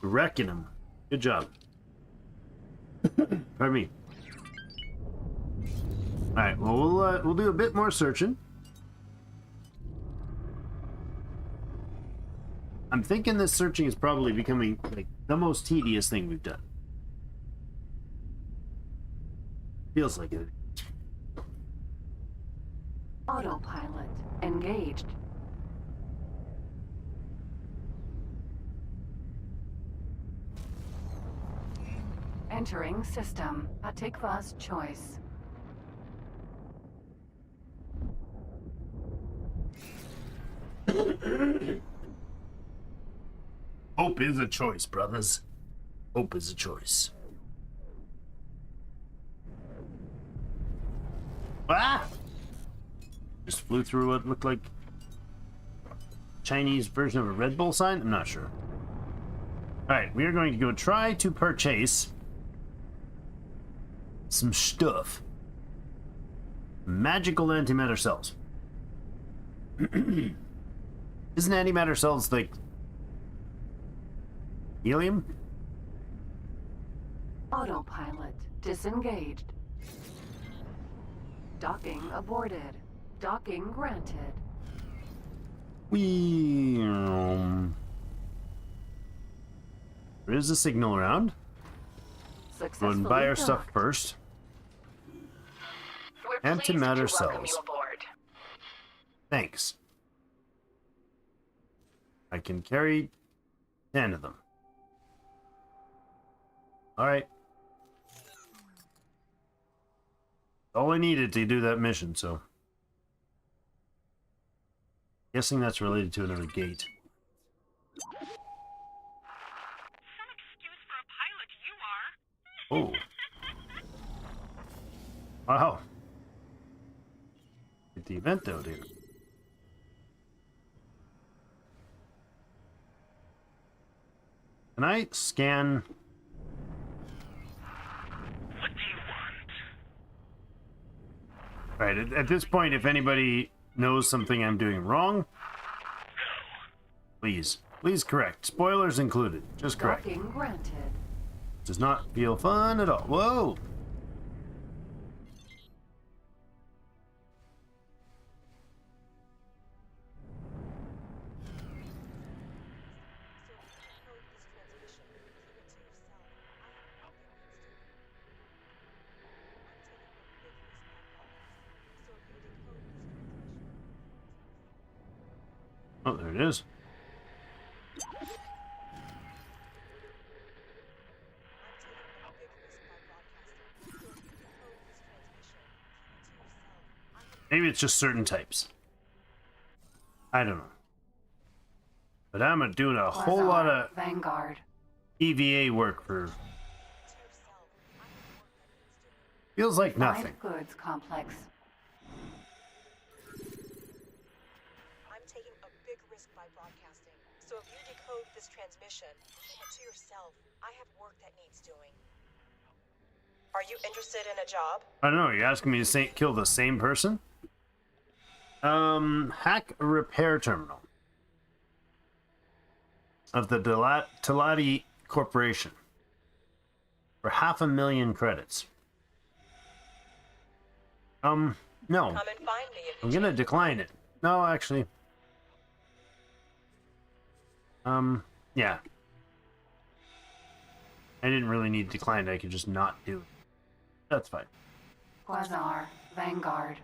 Wrecking him. Good job. Pardon me. Alright, well, we'll do a bit more searching. I'm thinking this searching is probably becoming, like, the most tedious thing we've done. Feels like it. Autopilot engaged. Entering system. Atikva's choice. Hope is a choice, brothers. Hope is a choice. Ah! Just flew through what looked like Chinese version of a Red Bull sign? I'm not sure. Alright, we are going to go try to purchase some stuff. Magical antimatter cells. Isn't antimatter cells like Helium? Autopilot disengaged. Docking aborted. Docking granted. There is a signal around. Go Successfully and buy our stuff docked. first. We're pleased Antimatter to welcome cells. you aboard. Thanks. I can carry 10 of them. Alright. All I needed to do that mission, so. Guessing that's related to another gate. Some excuse for a pilot you are. Oh. Wow. Get the event out here. Can I scan? What do you want? Right, at this point, if anybody knows something I'm doing wrong, please correct. Spoilers included. Just correct. Docking granted. Does not feel fun at all. Whoa! Oh, there it is. Maybe it's just certain types. I don't know. But I'm doing a whole lot of Vanguard. EVA work for... Feels like nothing. Refined goods complex. I'm taking a big risk by broadcasting, so if you decode this transmission, keep it to yourself. I have work that needs doing. Are you interested in a job? I don't know, are you asking me to kill the same person? Hack a repair terminal of the Telati Corporation for 500,000 credits. No. Come and find me if you I'm gonna decline it. No, actually. Yeah. I didn't really need to decline it, I could just not do it. That's fine. Quasar. Vanguard.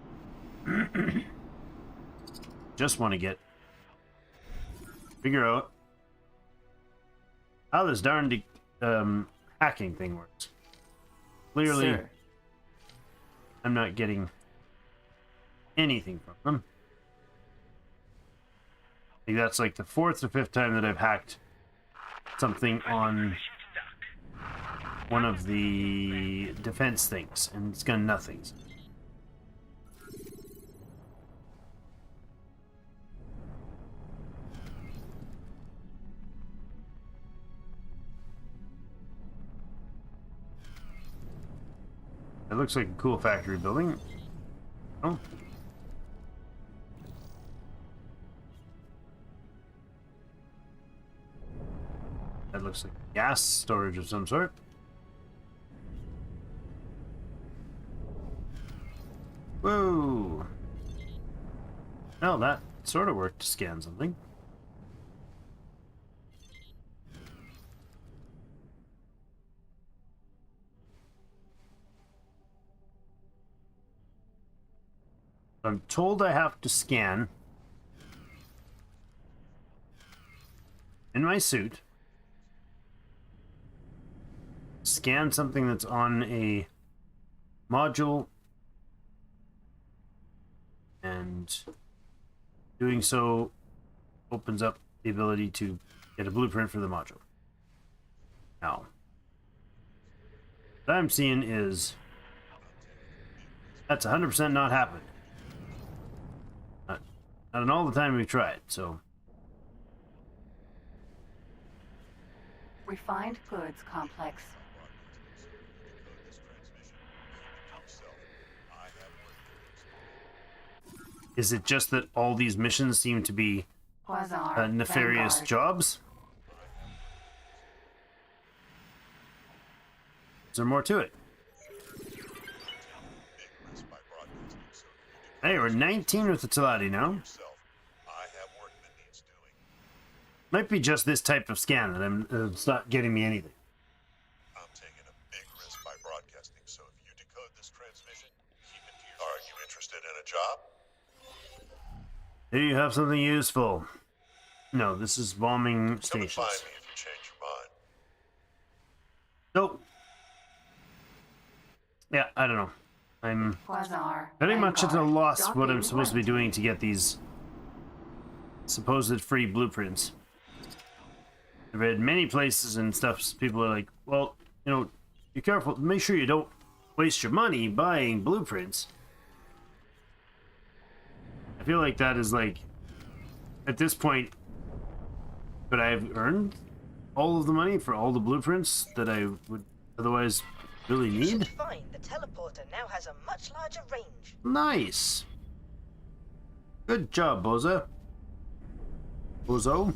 Just want to figure out how this darn hacking thing works. Clearly, Sir. I'm not getting anything from them. I think that's like the 4th or 5th time that I've hacked something on one of the defense things, and it's done nothing. It looks like a cool factory building. Oh. That looks like gas storage of some sort. Whoa! Oh, that sort of worked to scan something. I'm told I have to scan in my suit. Scan something that's on a module, and doing so opens up the ability to get a blueprint for the module. Now, what I'm seeing is that's 100% not happened. Not in all the time we tried, so. Refined goods complex. Is it just that all these missions seem to be Quasar. nefarious Vanguard. jobs? there more to it? Hey, we're 19 with the Teladi now. Might be just this type of scan that it's not getting me anything. I'm taking a big risk by broadcasting, so if you decode this transmission, keep it to yourself. Are you interested in a job? Do you have something useful? No, this is bombing stations. Come and find me if you change your mind. Nope. Yeah, I don't know. I'm Quasar. very much at a Vanguard. loss what I'm Docking supposed to be ready. doing to get these supposed free blueprints. I've read many places and stuff, people are like, well, you know, be careful, make sure you don't waste your money buying blueprints. I feel like that is like, at this point, could I have earned all of the money for all the blueprints that I would otherwise really You should need? find the teleporter now has a much larger range. Nice. Good job, Bozo. Bozo.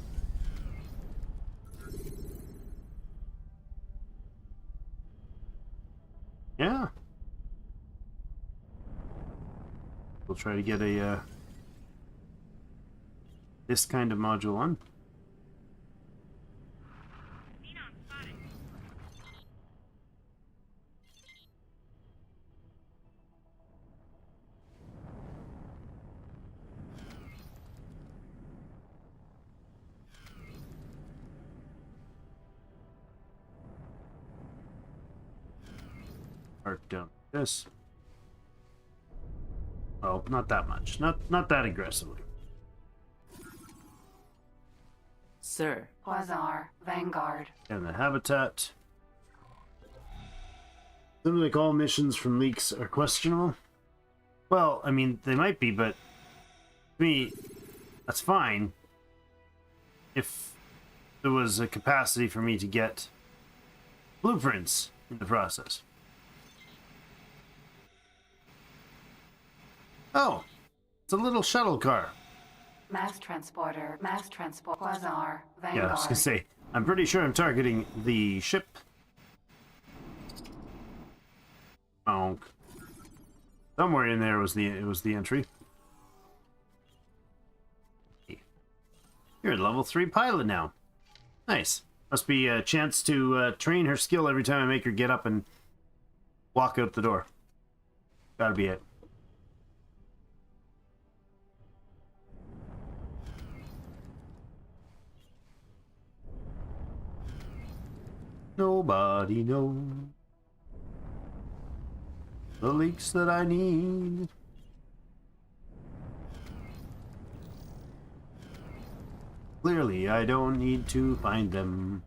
Yeah. We'll try to get a this kind of module on. Mark down this. Oh, not that much. Not that aggressively. Sir. Quasar. Vanguard. And the habitat. Seems like all missions from leaks are questionable. Well, I mean, they might be, but to me, that's fine. If there was a capacity for me to get blueprints in the process. Oh, it's a little shuttle car. Mass transporter. Mass transport. Quasar. Vanguard. Yeah, I was gonna say, I'm pretty sure I'm targeting the ship. Oh, somewhere in there was the entry. You're a level 3 pilot now. Nice. Must be a chance to train her skill every time I make her get up and walk out the door. Gotta be it. Nobody knows the leaks that I need. Clearly, I don't need to find them.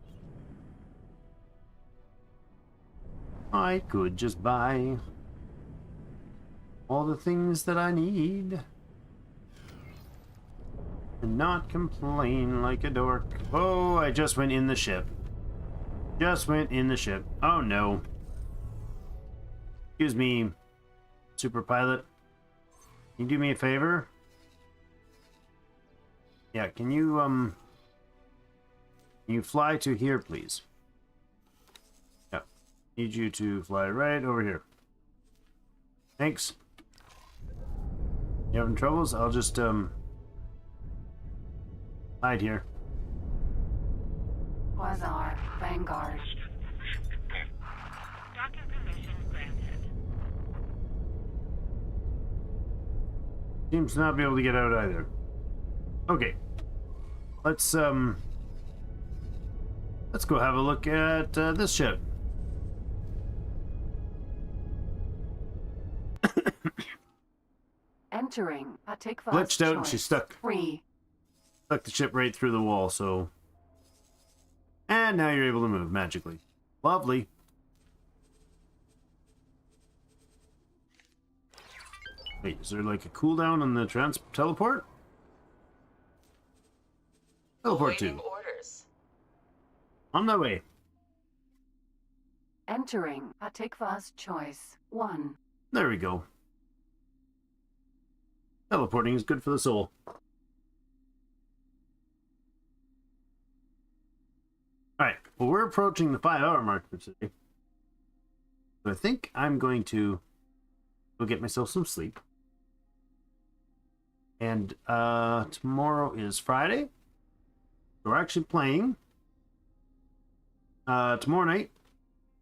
I could just buy all the things that I need and not complain like a dork. Oh, I just went in the ship. Just went in the ship. Oh no. Excuse me, super pilot. Can you do me a favor? Yeah, can you fly to here, please? Yeah. Need you to fly right over here. Thanks. You having troubles? I'll just hide here. Quasar. Vanguard. Docking permission granted. Seems to not be able to get out either. Okay. Let's go have a look at this ship. Entering. Atikva's Glitched out and choice. she stuck Free. the ship right through the wall, so. And now you're able to move magically. Lovely. Wait, is there like a cooldown on the teleport? Teleport Awaiting to. orders. On my way. Entering. Atikva's choice. 1. There we go. Teleporting is good for the soul. Alright, well we're approaching the 5-hour mark for today. So I think I'm going to go get myself some sleep. And tomorrow is Friday. So we're actually playing. Tomorrow night,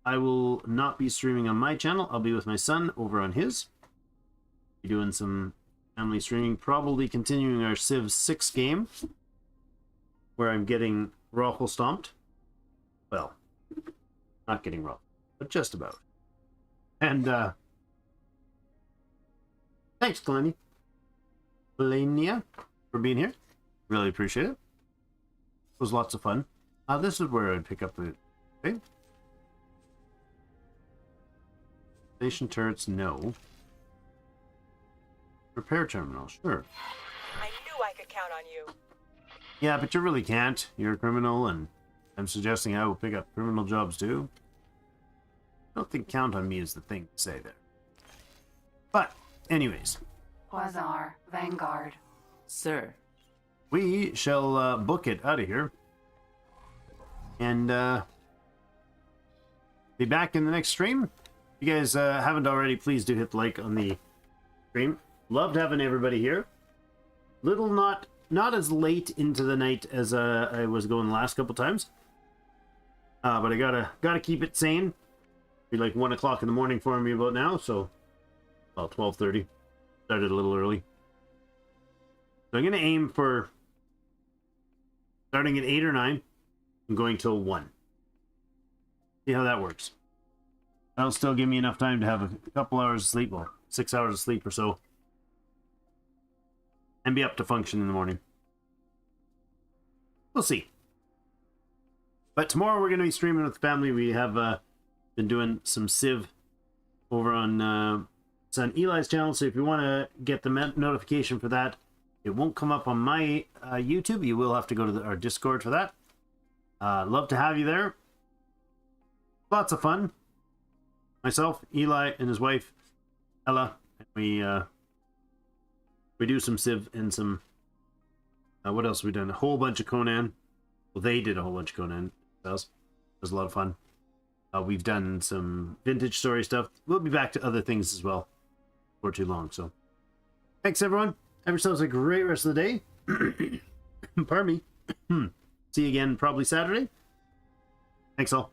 I will not be streaming on my channel. I'll be with my son over on his. Be doing some family streaming, probably continuing our Civ 6 game, where I'm getting Rockle stomped. Well, not getting Rockle, but just about. And thanks, Kalenia, for being here. Really appreciate it. It was lots of fun. This is where I'd pick up the... Okay. Station turrets, no. Repair terminal, sure. I knew I could count on you. Yeah, but you really can't. You're a criminal, and I'm suggesting I will pick up criminal jobs too. I don't think count on me is the thing to say there. But, anyways. Quasar, Vanguard. Sir. We shall book it out of here. And be back in the next stream. If you guys haven't already, please do hit the like on the stream. Loved having everybody here. Little not as late into the night as I was going the last couple times. But I gotta keep it sane. Be like 1 o'clock in the morning for me about now, so well 12:30. Started a little early. So I'm gonna aim for starting at 8 or 9 and going till 1. See how that works. That'll still give me enough time to have a couple hours of sleep, well, 6 hours of sleep or so. And be up to function in the morning. We'll see. But tomorrow we're going to be streaming with the family. We have been doing some Civ over on, it's on Eli's channel. So if you want to get the notification for that, it won't come up on my YouTube. You will have to go to our Discord for that. Love to have you there. Lots of fun. Myself, Eli, and his wife, Ella. We do some Civ and some... what else have we done? A whole bunch of Conan. Well, they did a whole bunch of Conan. It was a lot of fun. We've done some vintage story stuff. We'll be back to other things as well before too long. So, thanks everyone. Have yourselves a great rest of the day. Pardon me. See you again probably Saturday. Thanks all.